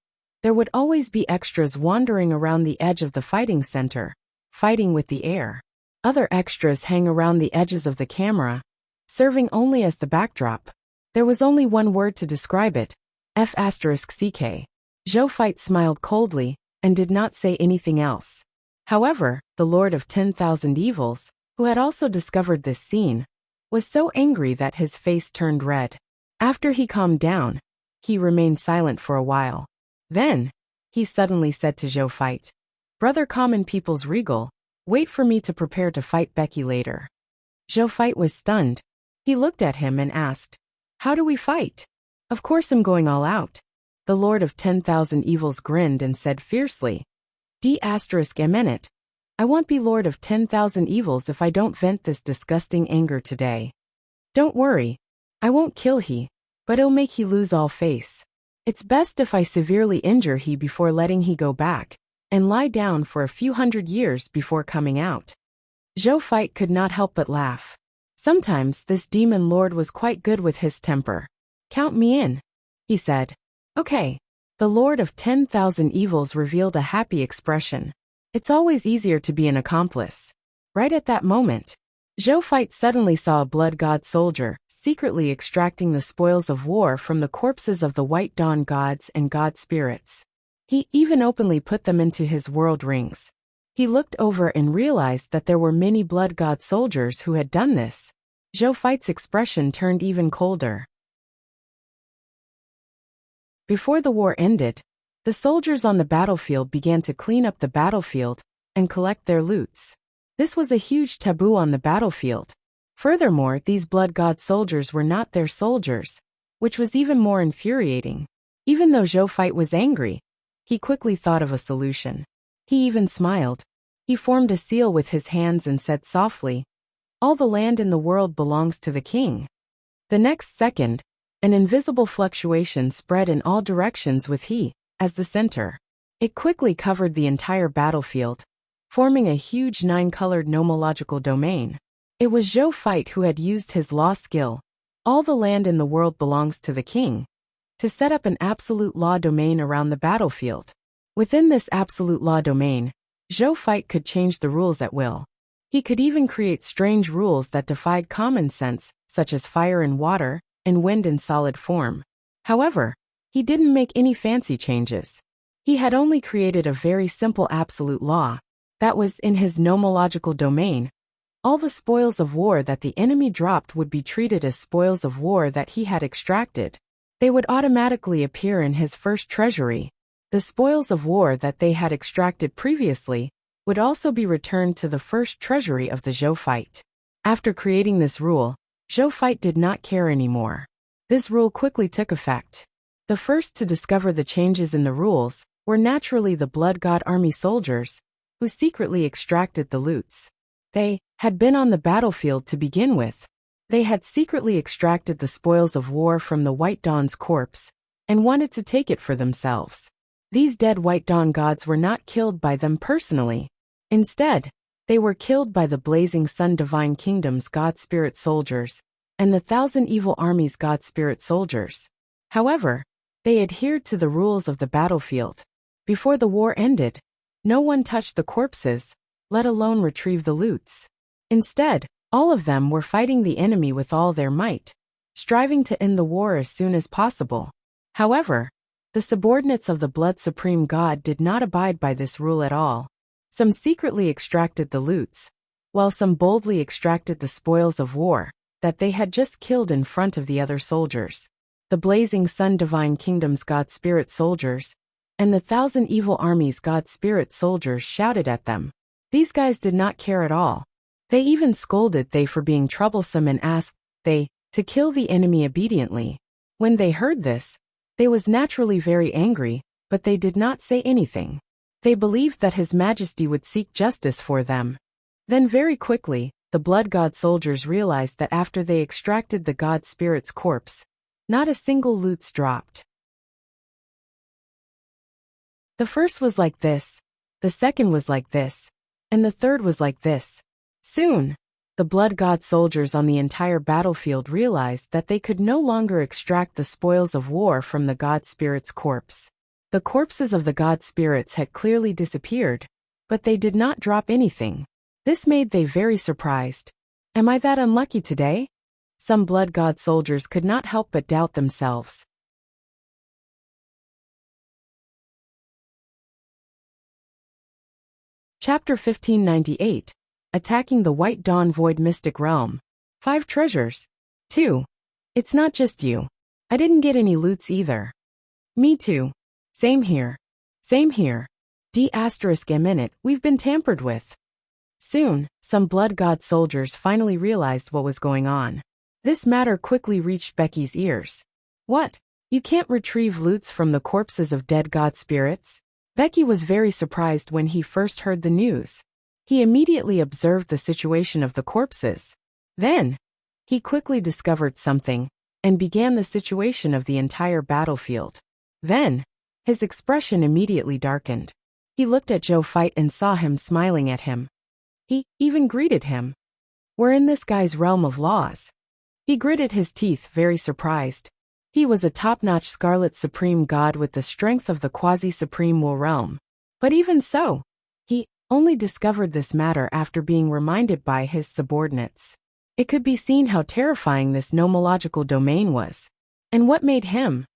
there would always be extras wandering around the edge of the fighting center, fighting with the air. Other extras hang around the edges of the camera, serving only as the backdrop. There was only one word to describe it: F***CK. Zhou Fight smiled coldly and did not say anything else. However, the Lord of 10,000 Evils, who had also discovered this scene, was so angry that his face turned red. After he calmed down, he remained silent for a while. Then, he suddenly said to Zhou Fight, "Brother Common People's Regal, wait for me to prepare to fight Becky later." Zhou Fight was stunned. He looked at him and asked, "How do we fight?" "Of course I'm going all out." The Lord of 10,000 Evils grinned and said fiercely, "D***, I won't be Lord of 10,000 Evils if I don't vent this disgusting anger today. Don't worry, I won't kill he, but it'll make he lose all face. It's best if I severely injure he before letting he go back, and lie down for a few hundred years before coming out." Zhou Fight could not help but laugh. Sometimes this demon lord was quite good with his temper. "Count me in," he said. "Okay." The Lord of 10,000 Evils revealed a happy expression. It's always easier to be an accomplice. Right at that moment, Zhou Fight suddenly saw a blood god soldier, secretly extracting the spoils of war from the corpses of the White Dawn gods and god spirits. He even openly put them into his world rings. He looked over and realized that there were many blood god soldiers who had done this. Zhou Fight's expression turned even colder. Before the war ended, the soldiers on the battlefield began to clean up the battlefield and collect their loots. This was a huge taboo on the battlefield. Furthermore, these blood god soldiers were not their soldiers, which was even more infuriating. Even though Zhou Fight was angry, he quickly thought of a solution. He even smiled. He formed a seal with his hands and said softly, "All the land in the world belongs to the king." The next second, an invisible fluctuation spread in all directions with he as the center. It quickly covered the entire battlefield, forming a huge 9-colored nomological domain. It was Zhou Fight who had used his law skill, "All the land in the world belongs to the king," to set up an absolute law domain around the battlefield. Within this absolute law domain, Zhou Fight could change the rules at will. He could even create strange rules that defied common sense, such as fire and water, and wind in solid form. However, he didn't make any fancy changes. He had only created a very simple absolute law. That was in his nomological domain. All the spoils of war that the enemy dropped would be treated as spoils of war that he had extracted. They would automatically appear in his first treasury. The spoils of war that they had extracted previously would also be returned to the first treasury of the Zhou Fight. After creating this rule, Zhou Fight did not care anymore. This rule quickly took effect. The first to discover the changes in the rules were naturally the Blood God Army soldiers, who secretly extracted the loots. They had been on the battlefield to begin with. They had secretly extracted the spoils of war from the White Dawn's corpse and wanted to take it for themselves. These dead White Dawn gods were not killed by them personally. Instead, they were killed by the Blazing Sun Divine Kingdom's God Spirit soldiers and the Thousand Evil Army's God Spirit soldiers. However, they adhered to the rules of the battlefield. Before the war ended, no one touched the corpses, let alone retrieve the loots. Instead, all of them were fighting the enemy with all their might, striving to end the war as soon as possible. However, the subordinates of the Blood Supreme God did not abide by this rule at all. Some secretly extracted the loots, while some boldly extracted the spoils of war that they had just killed in front of the other soldiers. The Blazing Sun Divine Kingdom's God Spirit soldiers and the Thousand Evil Army's God Spirit soldiers shouted at them. These guys did not care at all. They even scolded they for being troublesome and asked they to kill the enemy obediently. When they heard this, they was naturally very angry, but they did not say anything. They believed that His Majesty would seek justice for them. Then very quickly, the Blood God soldiers realized that after they extracted the God Spirit's corpse, not a single loot's dropped. The first was like this, the second was like this, and the third was like this. Soon, the Blood God soldiers on the entire battlefield realized that they could no longer extract the spoils of war from the God Spirit's corpse. The corpses of the God Spirits had clearly disappeared, but they did not drop anything. This made they very surprised. Am I that unlucky today? Some Blood God soldiers could not help but doubt themselves. Chapter 1598. Attacking the White Dawn Void Mystic Realm. 5 treasures. 2. It's not just you. I didn't get any loots either. Me too. Same here. Same here. D***, we've been tampered with. Soon, some Blood God soldiers finally realized what was going on. This matter quickly reached Becky's ears. What? You can't retrieve loots from the corpses of dead God spirits? Becky was very surprised when he first heard the news. He immediately observed the situation of the corpses. Then, he quickly discovered something and began the situation of the entire battlefield. Then, his expression immediately darkened. He looked at Zhou Fight and saw him smiling at him. He even greeted him. We're in this guy's realm of laws. He gritted his teeth, very surprised. He was a top-notch Scarlet Supreme God with the strength of the quasi-supreme Wu realm. But even so, he only discovered this matter after being reminded by his subordinates. It could be seen how terrifying this nomological domain was. And what made him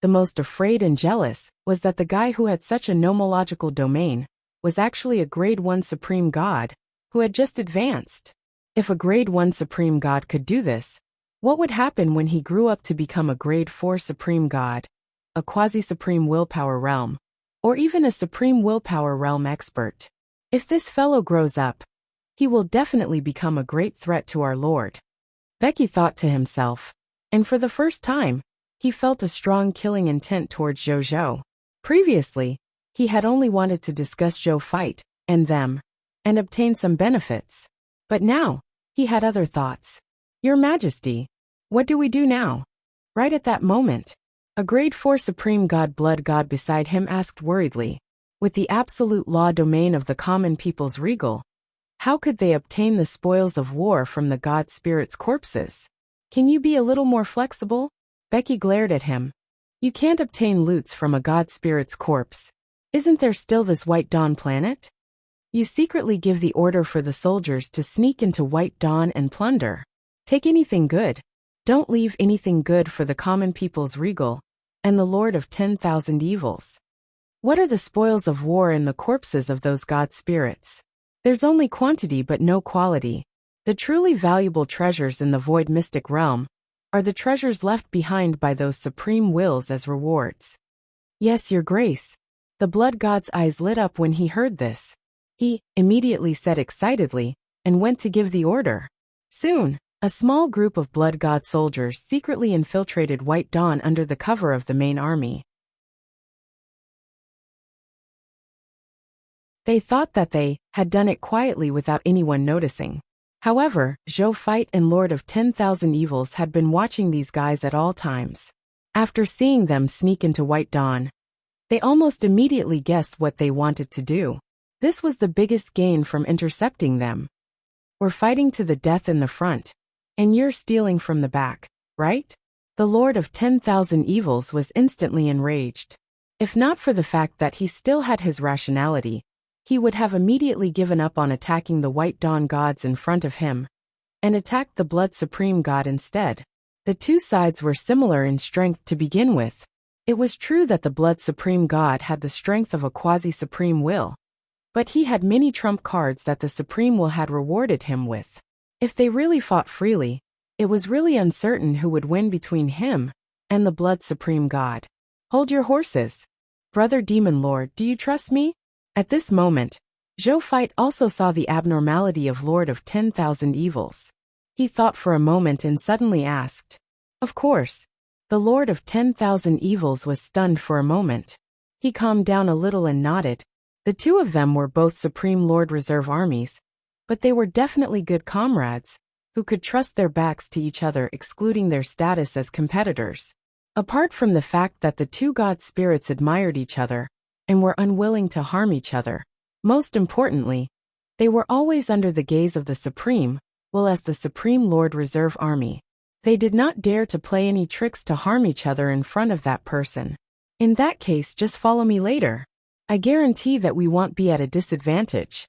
the most afraid and jealous was that the guy who had such a nomological domain was actually a Grade 1 Supreme God who had just advanced. If a Grade 1 Supreme God could do this, what would happen when he grew up to become a Grade 4 Supreme God, a quasi-supreme willpower realm, or even a supreme willpower realm expert? If this fellow grows up, he will definitely become a great threat to our Lord, Becky thought to himself, and for the first time, he felt a strong killing intent towards Zhou. Previously, he had only wanted to discuss Zhou fight, and them, and obtain some benefits. But now, he had other thoughts. Your Majesty, what do we do now? Right at that moment, a Grade 4 Supreme God Blood God beside him asked worriedly, with the absolute law domain of the common people's regal, how could they obtain the spoils of war from the God Spirit's corpses? Can you be a little more flexible? Becky glared at him. You can't obtain loots from a God Spirit's corpse. Isn't there still this White Dawn planet? You secretly give the order for the soldiers to sneak into White Dawn and plunder. Take anything good. Don't leave anything good for the common people's regal, and the Lord of 10,000 evils. What are the spoils of war in the corpses of those God Spirits? There's only quantity but no quality. The truly valuable treasures in the void mystic realm are the treasures left behind by those supreme wills as rewards. Yes, Your Grace. The Blood God's eyes lit up when he heard this. He immediately said excitedly, and went to give the order. Soon, a small group of Blood God soldiers secretly infiltrated White Dawn under the cover of the main army. They thought that they had done it quietly without anyone noticing. However, Zhou Fight and Lord of 10,000 Evils had been watching these guys at all times. After seeing them sneak into White Dawn, they almost immediately guessed what they wanted to do. This was the biggest gain from intercepting them. We're fighting to the death in the front, and you're stealing from the back, right? The Lord of 10,000 Evils was instantly enraged. If not for the fact that he still had his rationality, he would have immediately given up on attacking the White Dawn gods in front of him, and attacked the Blood Supreme God instead. The two sides were similar in strength to begin with. It was true that the Blood Supreme God had the strength of a quasi-supreme will, but he had many trump cards that the Supreme Will had rewarded him with. If they really fought freely, it was really uncertain who would win between him and the Blood Supreme God. Hold your horses. Brother Demon Lord, do you trust me? At this moment, Zhou Fight also saw the abnormality of Lord of 10,000 Evils. He thought for a moment and suddenly asked. Of course. The Lord of 10,000 Evils was stunned for a moment. He calmed down a little and nodded. The two of them were both Supreme Lord Reserve armies, but they were definitely good comrades, who could trust their backs to each other excluding their status as competitors. Apart from the fact that the two God Spirits admired each other, and were unwilling to harm each other. Most importantly, they were always under the gaze of the Supreme, well as the Supreme Lord Reserve Army. They did not dare to play any tricks to harm each other in front of that person. In that case, just follow me later. I guarantee that we won't be at a disadvantage.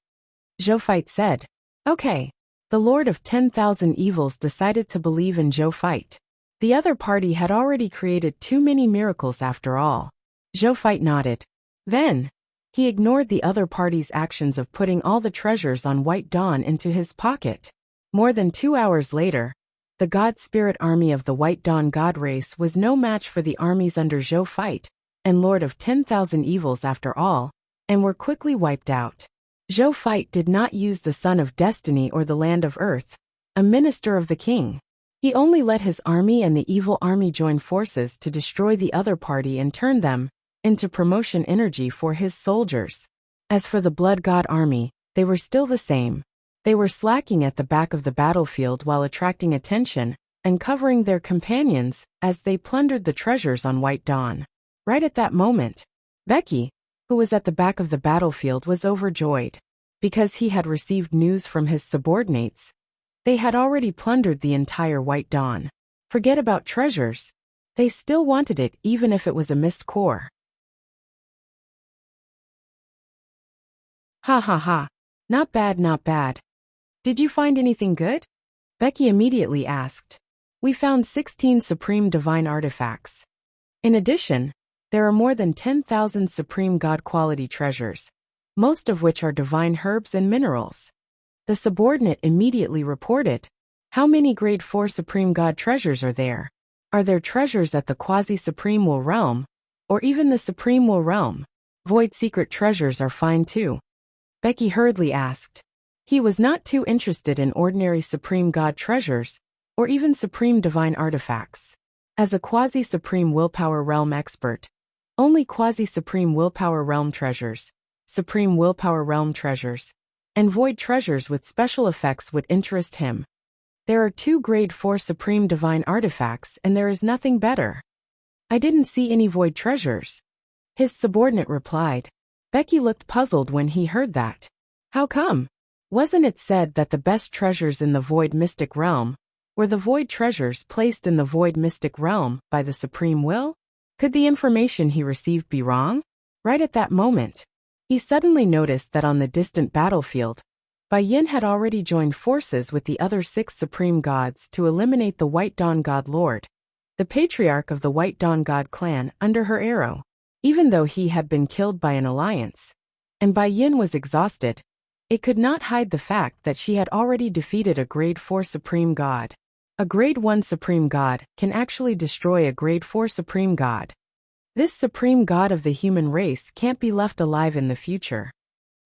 Zhou Fight said. Okay. The Lord of 10,000 Evils decided to believe in Zhou Fight. The other party had already created too many miracles after all. Zhou Fight nodded. Then, he ignored the other party's actions of putting all the treasures on White Dawn into his pocket. More than 2 hours later, the God Spirit army of the White Dawn God race was no match for the armies under Zhou Fight, and Lord of 10,000 Evils after all, and were quickly wiped out. Zhou Fight did not use the Son of Destiny or the Land of Earth, a minister of the king. He only let his army and the evil army join forces to destroy the other party and turn them into promotion energy for his soldiers. As for the Blood God army, they were still the same. They were slacking at the back of the battlefield while attracting attention and covering their companions as they plundered the treasures on White Dawn. Right at that moment, Becky, who was at the back of the battlefield, was overjoyed. Because he had received news from his subordinates, they had already plundered the entire White Dawn. Forget about treasures. They still wanted it even if it was a mist core. Ha ha ha. Not bad, not bad. Did you find anything good? Becky immediately asked. We found 16 Supreme Divine Artifacts. In addition, there are more than 10,000 Supreme God quality treasures, most of which are divine herbs and minerals. The subordinate immediately reported. How many Grade 4 Supreme God treasures are there? Are there treasures at the Quasi-Supreme Will Realm, or even the Supreme Will Realm? Void secret treasures are fine too. Becky hurriedly asked. He was not too interested in ordinary Supreme God treasures, or even Supreme Divine Artifacts. As a Quasi-Supreme Willpower Realm expert, only Quasi-Supreme Willpower Realm treasures, Supreme Willpower Realm treasures, and Void treasures with special effects would interest him. There are 2 Grade 4 Supreme Divine Artifacts and there is nothing better. I didn't see any Void treasures. His subordinate replied. Becky looked puzzled when he heard that. How come? Wasn't it said that the best treasures in the Void Mystic Realm were the Void treasures placed in the Void Mystic Realm by the Supreme Will? Could the information he received be wrong? Right at that moment, he suddenly noticed that on the distant battlefield, Bai Yin had already joined forces with the other 6 Supreme Gods to eliminate the White Dawn God Lord, the patriarch of the White Dawn God clan, under her arrow. Even though he had been killed by an alliance, and Bai Yin was exhausted, it could not hide the fact that she had already defeated a Grade 4 Supreme God. A Grade 1 Supreme God can actually destroy a Grade 4 Supreme God. This Supreme God of the human race can't be left alive in the future.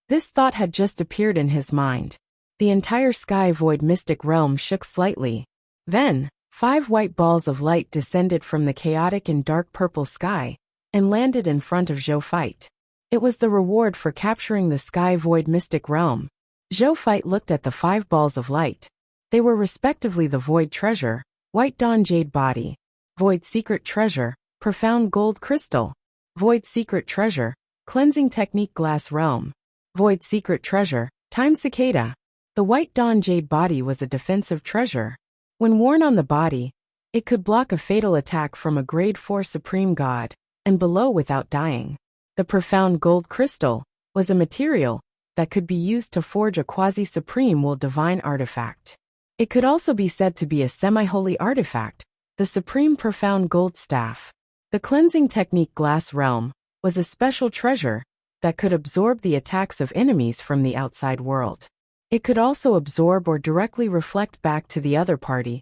This thought had just appeared in his mind. The entire sky void mystic realm shook slightly. Then, 5 white balls of light descended from the chaotic and dark purple sky, and landed in front of Zhou Fight. It was the reward for capturing the sky void mystic realm. Zhou Fight looked at the 5 balls of light. They were respectively the Void Treasure, White Dawn Jade Body, Void Secret Treasure, Profound Gold Crystal, Void Secret Treasure, Cleansing Technique Glass Realm, Void Secret Treasure, Time Cicada. The White Dawn Jade Body was a defensive treasure. When worn on the body, it could block a fatal attack from a Grade 4 Supreme God, and below without dying. The Profound Gold Crystal was a material that could be used to forge a Quasi-Supreme Will Divine Artifact. It could also be said to be a semi-holy artifact, the Supreme Profound Gold Staff. The Cleansing Technique Glass Realm was a special treasure that could absorb the attacks of enemies from the outside world. It could also absorb or directly reflect back to the other party,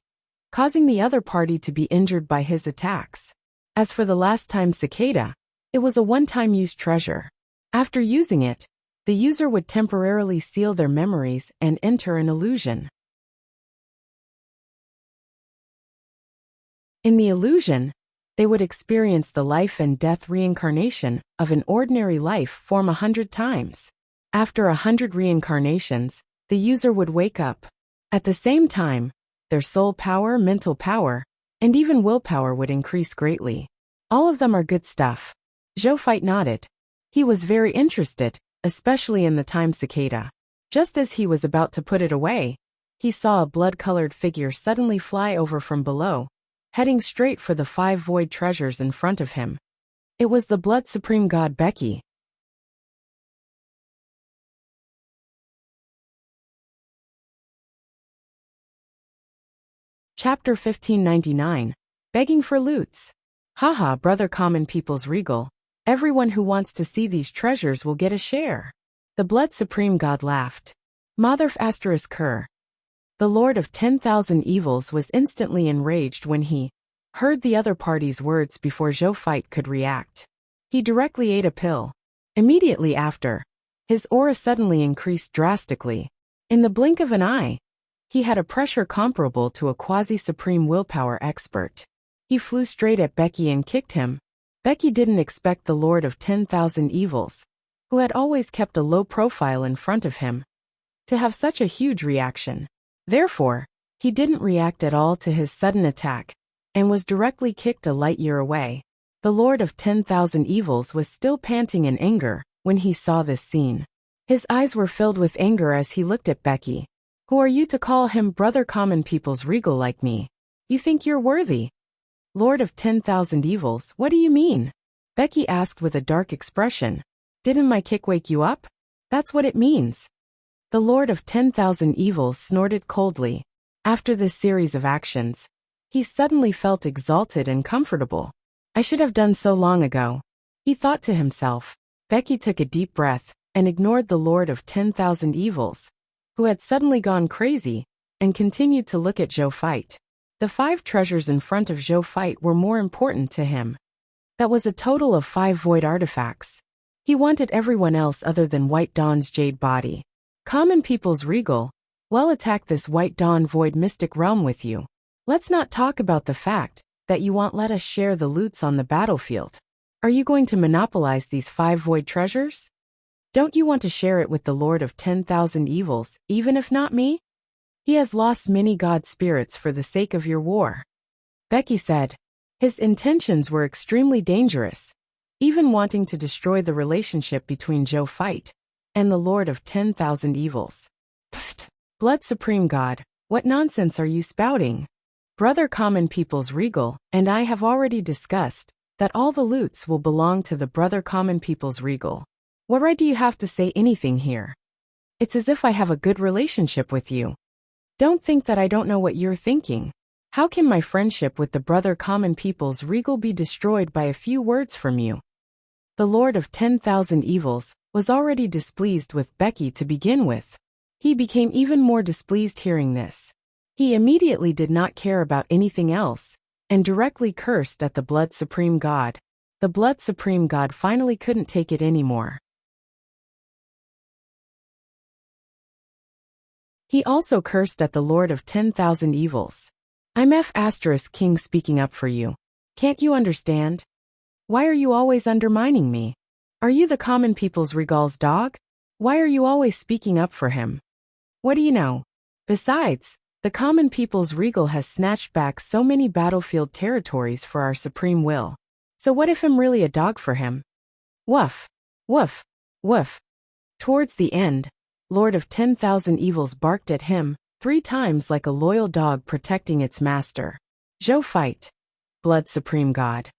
causing the other party to be injured by his attacks. As for the last time cicada, it was a one-time use treasure. After using it, the user would temporarily seal their memories and enter an illusion. In the illusion, they would experience the life and death reincarnation of an ordinary life form 100 times. After 100 reincarnations, the user would wake up. At the same time, their soul power, mental power, and even willpower would increase greatly. All of them are good stuff. Zhou Fight nodded. He was very interested, especially in the time cicada. Just as he was about to put it away, he saw a blood-colored figure suddenly fly over from below, heading straight for the 5 void treasures in front of him. It was the Blood Supreme God Becky. Chapter 1599. Begging for loots. Haha, brother common people's regal. Everyone who wants to see these treasures will get a share. The Blood Supreme God laughed. Motherf asterisk her. The Lord of 10,000 Evils was instantly enraged when he heard the other party's words before Zhou Fight could react. He directly ate a pill. Immediately after, his aura suddenly increased drastically. In the blink of an eye, he had a pressure comparable to a quasi-supreme willpower expert. He flew straight at Becky and kicked him. Becky didn't expect the Lord of 10,000 Evils, who had always kept a low profile in front of him, to have such a huge reaction. Therefore, he didn't react at all to his sudden attack, and was directly kicked a light year away. The Lord of 10,000 Evils was still panting in anger when he saw this scene. His eyes were filled with anger as he looked at Becky. Who are you to call him brother common people's regal like me? You think you're worthy? Lord of 10,000 evils, what do you mean? Becky asked with a dark expression. Didn't my kick wake you up? That's what it means. The Lord of 10,000 evils snorted coldly. After this series of actions, he suddenly felt exalted and comfortable. I should have done so long ago, he thought to himself. Becky took a deep breath and ignored the Lord of 10,000 evils, who had suddenly gone crazy, and continued to look at Zhou fight. The 5 treasures in front of Zhou fight were more important to him. That was a total of 5 void artifacts. He wanted everyone else other than White Dawn's jade body. Common people's regal, well, attack this White Dawn void mystic realm with you. Let's not talk about the fact that you won't let us share the loots on the battlefield. Are you going to monopolize these 5 void treasures? Don't you want to share it with the Lord of 10,000 evils, even if not me? He has lost many god spirits for the sake of your war. Becky said. His intentions were extremely dangerous, even wanting to destroy the relationship between Zhou fight and the Lord of 10,000 evils. Pfft! Blood Supreme God, what nonsense are you spouting? Brother Common People's Regal and I have already discussed that all the loots will belong to the Brother Common People's Regal. What right do you have to say anything here? It's as if I have a good relationship with you. Don't think that I don't know what you're thinking. How can my friendship with the Brother Common People's Regal be destroyed by a few words from you? The Lord of 10,000 evils was already displeased with Becky to begin with. He became even more displeased hearing this. He immediately did not care about anything else, and directly cursed at the Blood Supreme God. The Blood Supreme God finally couldn't take it anymore. He also cursed at the Lord of 10,000 evils. I'm F** King speaking up for you. Can't you understand? Why are you always undermining me? Are you the Common People's Regal's dog? Why are you always speaking up for him? What do you know? Besides, the Common People's Regal has snatched back so many battlefield territories for our supreme will. So what if I'm really a dog for him? Woof, woof, woof. Towards the end, Lord of 10,000 evils barked at him 3 times like a loyal dog protecting its master. Zhou fight. Blood Supreme God.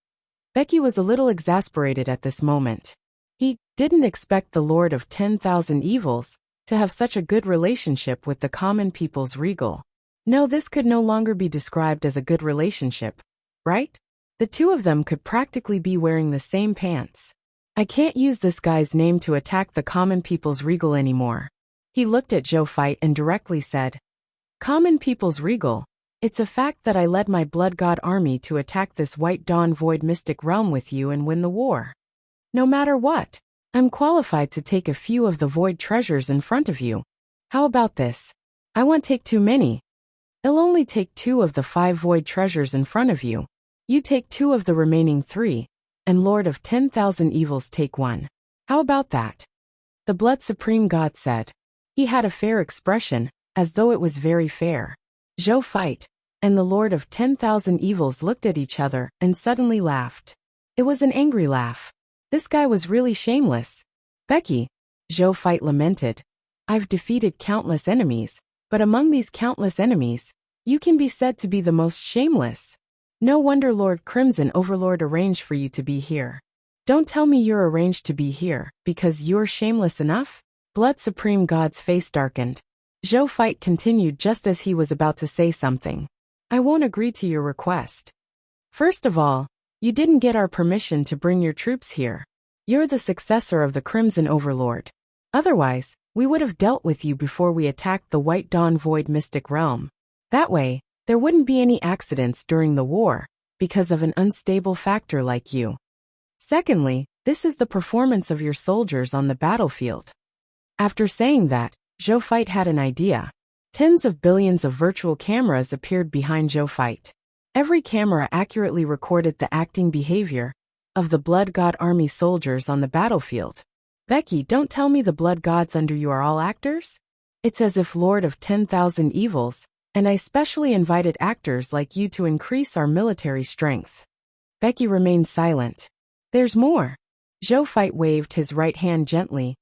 Becky was a little exasperated at this moment. He didn't expect the Lord of 10,000 evils to have such a good relationship with the Common People's Regal. No, this could no longer be described as a good relationship, right? The two of them could practically be wearing the same pants. I can't use this guy's name to attack the Common People's Regal anymore. He looked at Zhou fight and directly said, Common People's Regal, it's a fact that I led my Blood God army to attack this White Dawn Void Mystic realm with you and win the war. No matter what, I'm qualified to take a few of the Void treasures in front of you. How about this? I won't take too many. I'll only take 2 of the 5 Void treasures in front of you. You take 2 of the remaining 3, and Lord of 10,000 evils take 1. How about that? The Blood Supreme God said. He had a fair expression, as though it was very fair. Zhou fight and the Lord of 10,000 evils looked at each other and suddenly laughed. It was an angry laugh. This guy was really shameless. Becky, Zhou fight lamented. I've defeated countless enemies, but among these countless enemies, you can be said to be the most shameless. No wonder Lord Crimson Overlord arranged for you to be here. Don't tell me you're arranged to be here because you're shameless enough? Blood Supreme God's face darkened. Zhou fight continued just as he was about to say something. I won't agree to your request. First of all, you didn't get our permission to bring your troops here. You're the successor of the Crimson Overlord. Otherwise, we would have dealt with you before we attacked the White Dawn Void Mystic Realm. That way, there wouldn't be any accidents during the war, because of an unstable factor like you. Secondly, this is the performance of your soldiers on the battlefield. After saying that, Zhou fight had an idea. Tens of billions of virtual cameras appeared behind Zhou fight. Every camera accurately recorded the acting behavior of the Blood God Army soldiers on the battlefield. Becky, don't tell me the Blood Gods under you are all actors? It's as if Lord of 10,000 evils, and I specially invited actors like you to increase our military strength. Becky remained silent. There's more. Zhou fight waved his right hand gently,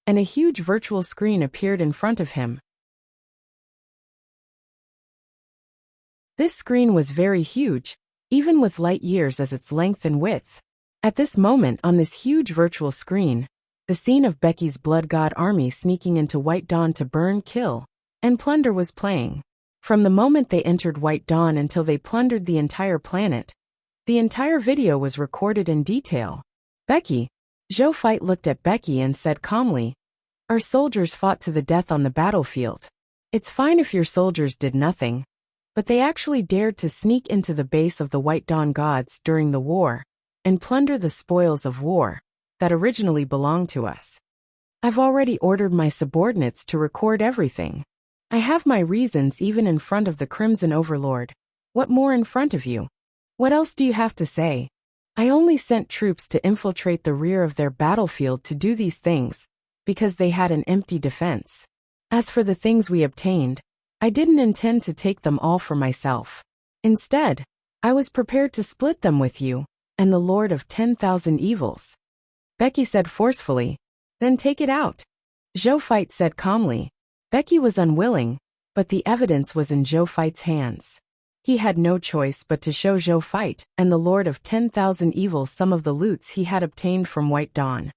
and a huge virtual screen appeared in front of him. This screen was very huge, even with light years as its length and width. At this moment on this huge virtual screen, the scene of Becky's Blood God army sneaking into White Dawn to burn, kill, and plunder was playing. From the moment they entered White Dawn until they plundered the entire planet, the entire video was recorded in detail. Becky. Zhou Fight looked at Becky and said calmly, "Our soldiers fought to the death on the battlefield. It's fine if your soldiers did nothing, but they actually dared to sneak into the base of the White Dawn gods during the war and plunder the spoils of war that originally belonged to us. I've already ordered my subordinates to record everything. I have my reasons even in front of the Crimson Overlord. What more in front of you? What else do you have to say? I only sent troops to infiltrate the rear of their battlefield to do these things, because they had an empty defense. As for the things we obtained, I didn't intend to take them all for myself. Instead, I was prepared to split them with you and the Lord of 10,000 Evils." Becky said forcefully, "Then take it out." Zhou Fight said calmly. Becky was unwilling, but the evidence was in Zhou Fight's hands. He had no choice but to show Zhou Fight and the Lord of 10,000 Evils some of the loots he had obtained from White Dawn.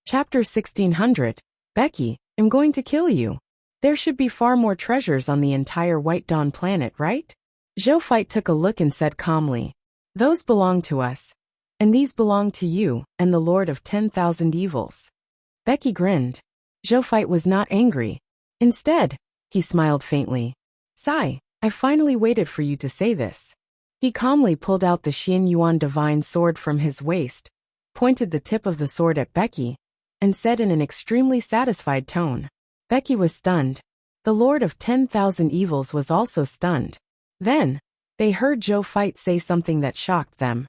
Chapter 1600. Becky, I'm going to kill you. There should be far more treasures on the entire White Dawn planet, right? Zhou Fight took a look and said calmly, "Those belong to us, and these belong to you and the Lord of 10,000 Evils." Becky grinned. Zhou Fight was not angry. Instead, he smiled faintly. "Sigh, I finally waited for you to say this." He calmly pulled out the Xian Yuan divine sword from his waist, pointed the tip of the sword at Becky, and said in an extremely satisfied tone. Becky was stunned. The Lord of 10,000 Evils was also stunned. Then, they heard Zhou Fight say something that shocked them.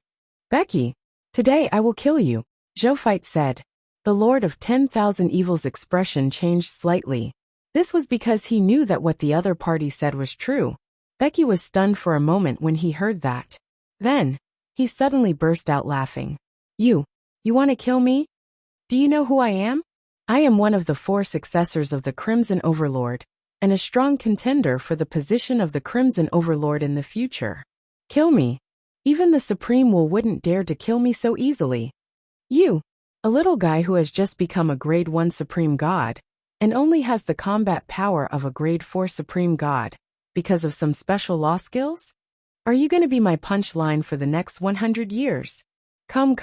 "Becky, today I will kill you," Zhou Fight said. The Lord of 10,000 Evils' expression changed slightly. This was because he knew that what the other party said was true. Becky was stunned for a moment when he heard that. Then, he suddenly burst out laughing. You want to kill me? Do you know who I am? I am one of the 4 successors of the Crimson Overlord, and a strong contender for the position of the Crimson Overlord in the future. Kill me. Even the Supreme Will wouldn't dare to kill me so easily. You, a little guy who has just become a Grade 1 Supreme God, and only has the combat power of a Grade 4 Supreme God, because of some special law skills? Are you going to be my punchline for the next 100 years? Come.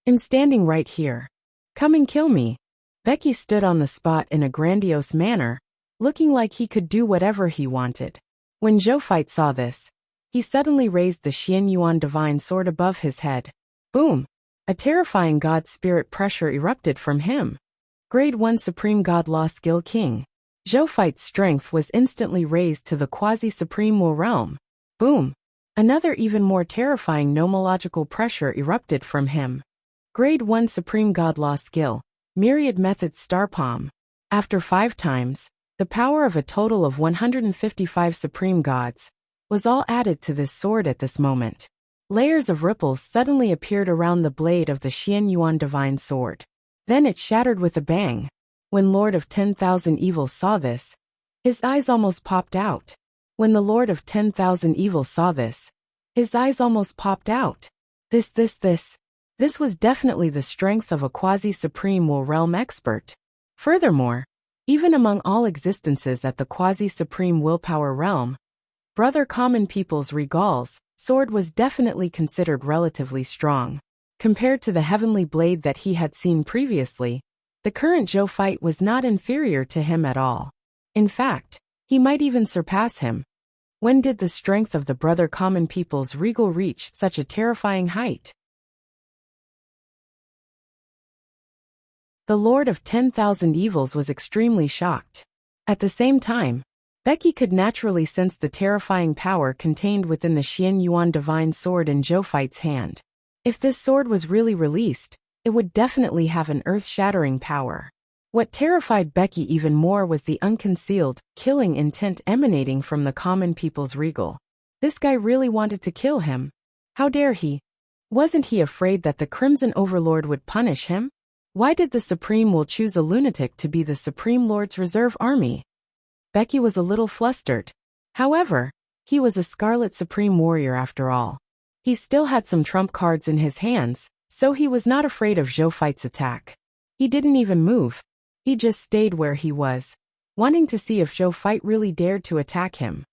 I'm standing right here. Come and kill me. Becky stood on the spot in a grandiose manner, looking like he could do whatever he wanted. When Zhou Fight saw this, he suddenly raised the Xian Yuan divine sword above his head. Boom! A terrifying god spirit pressure erupted from him. Grade 1 Supreme God Law Skill King. Zhou Fight's strength was instantly raised to the quasi-supreme Will realm. Boom! Another even more terrifying nomological pressure erupted from him. Grade 1 Supreme God Law Skill. Myriad Method Star Palm. After 5 times, the power of a total of 155 Supreme Gods was all added to this sword at this moment. Layers of ripples suddenly appeared around the blade of the Xian Yuan divine sword. Then it shattered with a bang. When Lord of 10,000 Evils saw this, his eyes almost popped out. When the Lord of 10,000 Evils saw this, his eyes almost popped out. This was definitely the strength of a quasi-supreme Will realm expert. Furthermore, even among all existences at the quasi-supreme willpower realm, Brother Common People's Regal's sword was definitely considered relatively strong. Compared to the heavenly blade that he had seen previously, the current Zhou Fight was not inferior to him at all. In fact, he might even surpass him. When did the strength of the Brother Common People's Regal reach such a terrifying height? The Lord of 10,000 Evils was extremely shocked. At the same time, Becky could naturally sense the terrifying power contained within the Xian Yuan divine sword in Zhou Fight's hand. If this sword was really released, it would definitely have an earth-shattering power. What terrified Becky even more was the unconcealed, killing intent emanating from the Common People's Regal. This guy really wanted to kill him. How dare he? Wasn't he afraid that the Crimson Overlord would punish him? Why did the Supreme Will choose a lunatic to be the Supreme Lord's reserve army? Becky was a little flustered. However, he was a Scarlet Supreme Warrior after all. He still had some trump cards in his hands, so he was not afraid of Zhou Feit's attack. He didn't even move. He just stayed where he was, wanting to see if Zhou Feit really dared to attack him.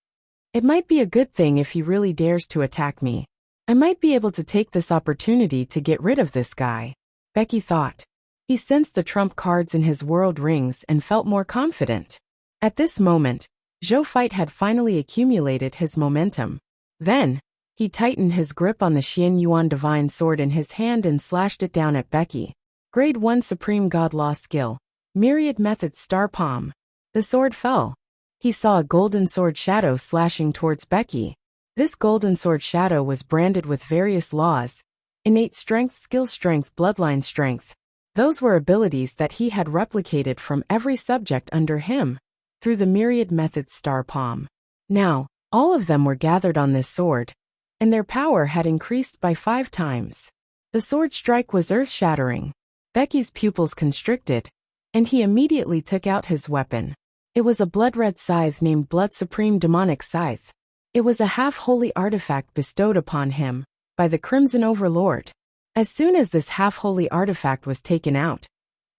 It might be a good thing if he really dares to attack me. I might be able to take this opportunity to get rid of this guy, Becky thought. He sensed the trump cards in his world rings and felt more confident. At this moment, Zhou Feit had finally accumulated his momentum. Then, he tightened his grip on the Xian Yuan Divine Sword in his hand and slashed it down at Becky. Grade 1 Supreme God Law Skill. Myriad Method Star Palm. The sword fell. He saw a golden sword shadow slashing towards Becky. This golden sword shadow was branded with various laws: innate strength, skill strength, bloodline strength. Those were abilities that he had replicated from every subject under him, through the myriad methods Star Palm. Now, all of them were gathered on this sword, and their power had increased by 5 times. The sword strike was earth-shattering. Becky's pupils constricted, and he immediately took out his weapon. It was a blood-red scythe named Blood Supreme Demonic Scythe. It was a half-holy artifact bestowed upon him by the Crimson Overlord. As soon as this half-holy artifact was taken out,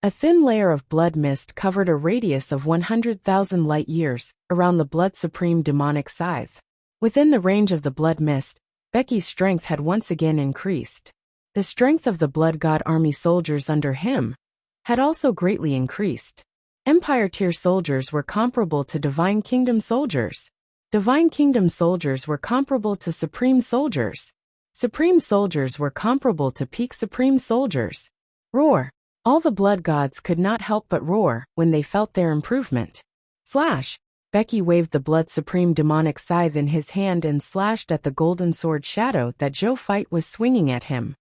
a thin layer of blood mist covered a radius of 100,000 light-years around the Blood Supreme Demonic Scythe. Within the range of the blood mist, Becky's strength had once again increased. The strength of the Blood God Army soldiers under him had also greatly increased. Empire-tier soldiers were comparable to Divine Kingdom soldiers. Divine Kingdom soldiers were comparable to Supreme soldiers. Supreme soldiers were comparable to Peak Supreme soldiers. Roar! All the blood gods could not help but roar when they felt their improvement. Slash! Becky waved the Blood Supreme Demonic Scythe in his hand and slashed at the golden sword shadow that Zhou Feit was swinging at him.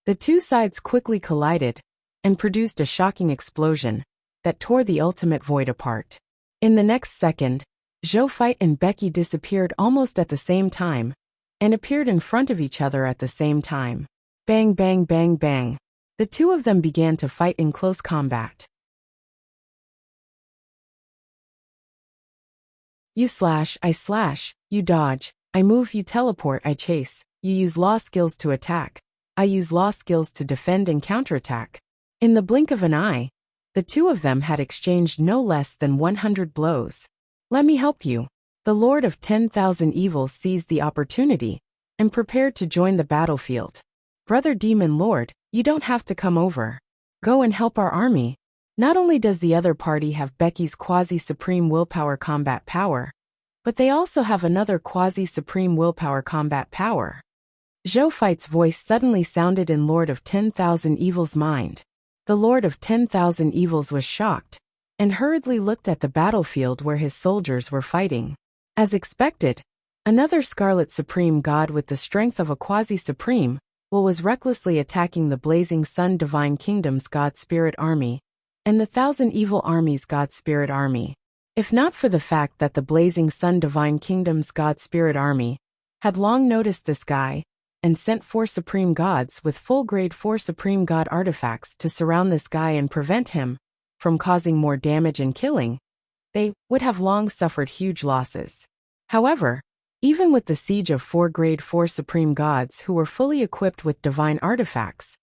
The two sides quickly collided and produced a shocking explosion that tore the ultimate void apart. In the next second, Zhou Feit and Becky disappeared almost at the same time and appeared in front of each other at the same time. Bang, bang, bang, bang. The two of them began to fight in close combat. You slash, I slash, you dodge, I move, you teleport, I chase, you use law skills to attack, I use law skills to defend and counterattack. In the blink of an eye, the two of them had exchanged no less than 100 blows. Let me help you. The Lord of 10,000 Evils seized the opportunity and prepared to join the battlefield. Brother Demon Lord, you don't have to come over. Go and help our army. Not only does the other party have Becky's quasi-supreme willpower combat power, but they also have another quasi-supreme willpower combat power. Zhou Feit's voice suddenly sounded in Lord of 10,000 Evils' mind. The Lord of 10,000 Evils was shocked and hurriedly looked at the battlefield where his soldiers were fighting. As expected, another Scarlet Supreme God with the strength of a quasi-supreme was recklessly attacking the Blazing Sun Divine Kingdom's God Spirit Army and the Thousand Evil Army's God Spirit Army. If not for the fact that the Blazing Sun Divine Kingdom's God Spirit Army had long noticed this guy and sent 4 Supreme Gods with full Grade 4 Supreme God artifacts to surround this guy and prevent him from causing more damage and killing, they would have long suffered huge losses. However, even with the siege of 4 Grade 4 Supreme Gods who were fully equipped with divine artifacts,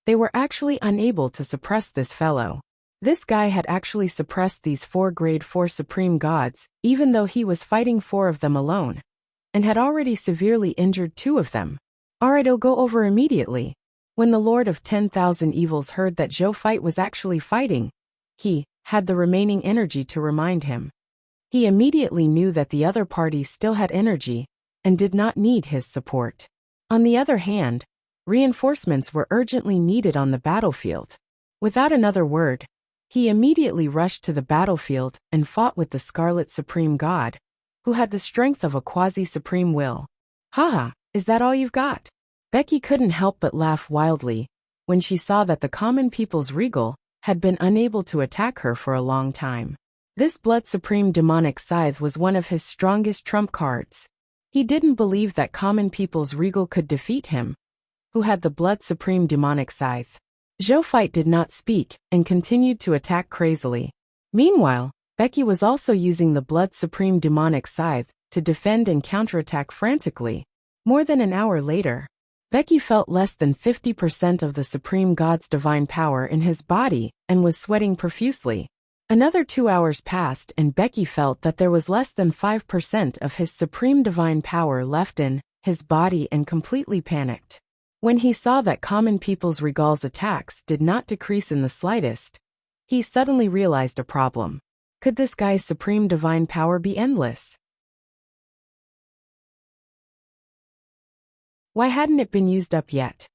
they were actually unable to suppress this fellow. This guy had actually suppressed these 4 Grade 4 Supreme Gods, even though he was fighting 4 of them alone, and had already severely injured 2 of them. Alright, I'll go over immediately. When the Lord of 10,000 Evils heard that Zhou Feit was actually fighting, he had the remaining energy to remind him. He immediately knew that the other party still had energy and did not need his support. On the other hand, reinforcements were urgently needed on the battlefield. Without another word, he immediately rushed to the battlefield and fought with the Scarlet Supreme God, who had the strength of a quasi-supreme will. Haha, is that all you've got? Becky couldn't help but laugh wildly when she saw that the common people's regal had been unable to attack her for a long time. This Blood Supreme Demonic Scythe was one of his strongest trump cards. He didn't believe that common people's regal could defeat him, who had the Blood Supreme Demonic Scythe. Zhou Fight did not speak and continued to attack crazily. Meanwhile, Becky was also using the Blood Supreme demonic scythe to defend and counterattack frantically. More than an hour later, Becky felt less than 50% of the Supreme God's divine power in his body and was sweating profusely. Another 2 hours passed and Becky felt that there was less than 5% of his Supreme Divine power left in his body and completely panicked. When he saw that common people's Regal's attacks did not decrease in the slightest, he suddenly realized a problem. Could this guy's Supreme Divine power be endless? Why hadn't it been used up yet?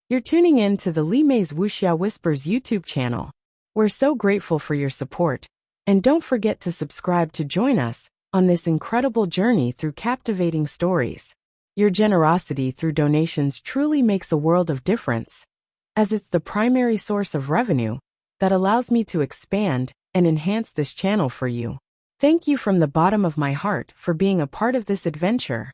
You're tuning in to the Li Mei's Wuxia Whispers YouTube channel. We're so grateful for your support, and don't forget to subscribe to join us on this incredible journey through captivating stories. Your generosity through donations truly makes a world of difference, as it's the primary source of revenue that allows me to expand and enhance this channel for you. Thank you from the bottom of my heart for being a part of this adventure.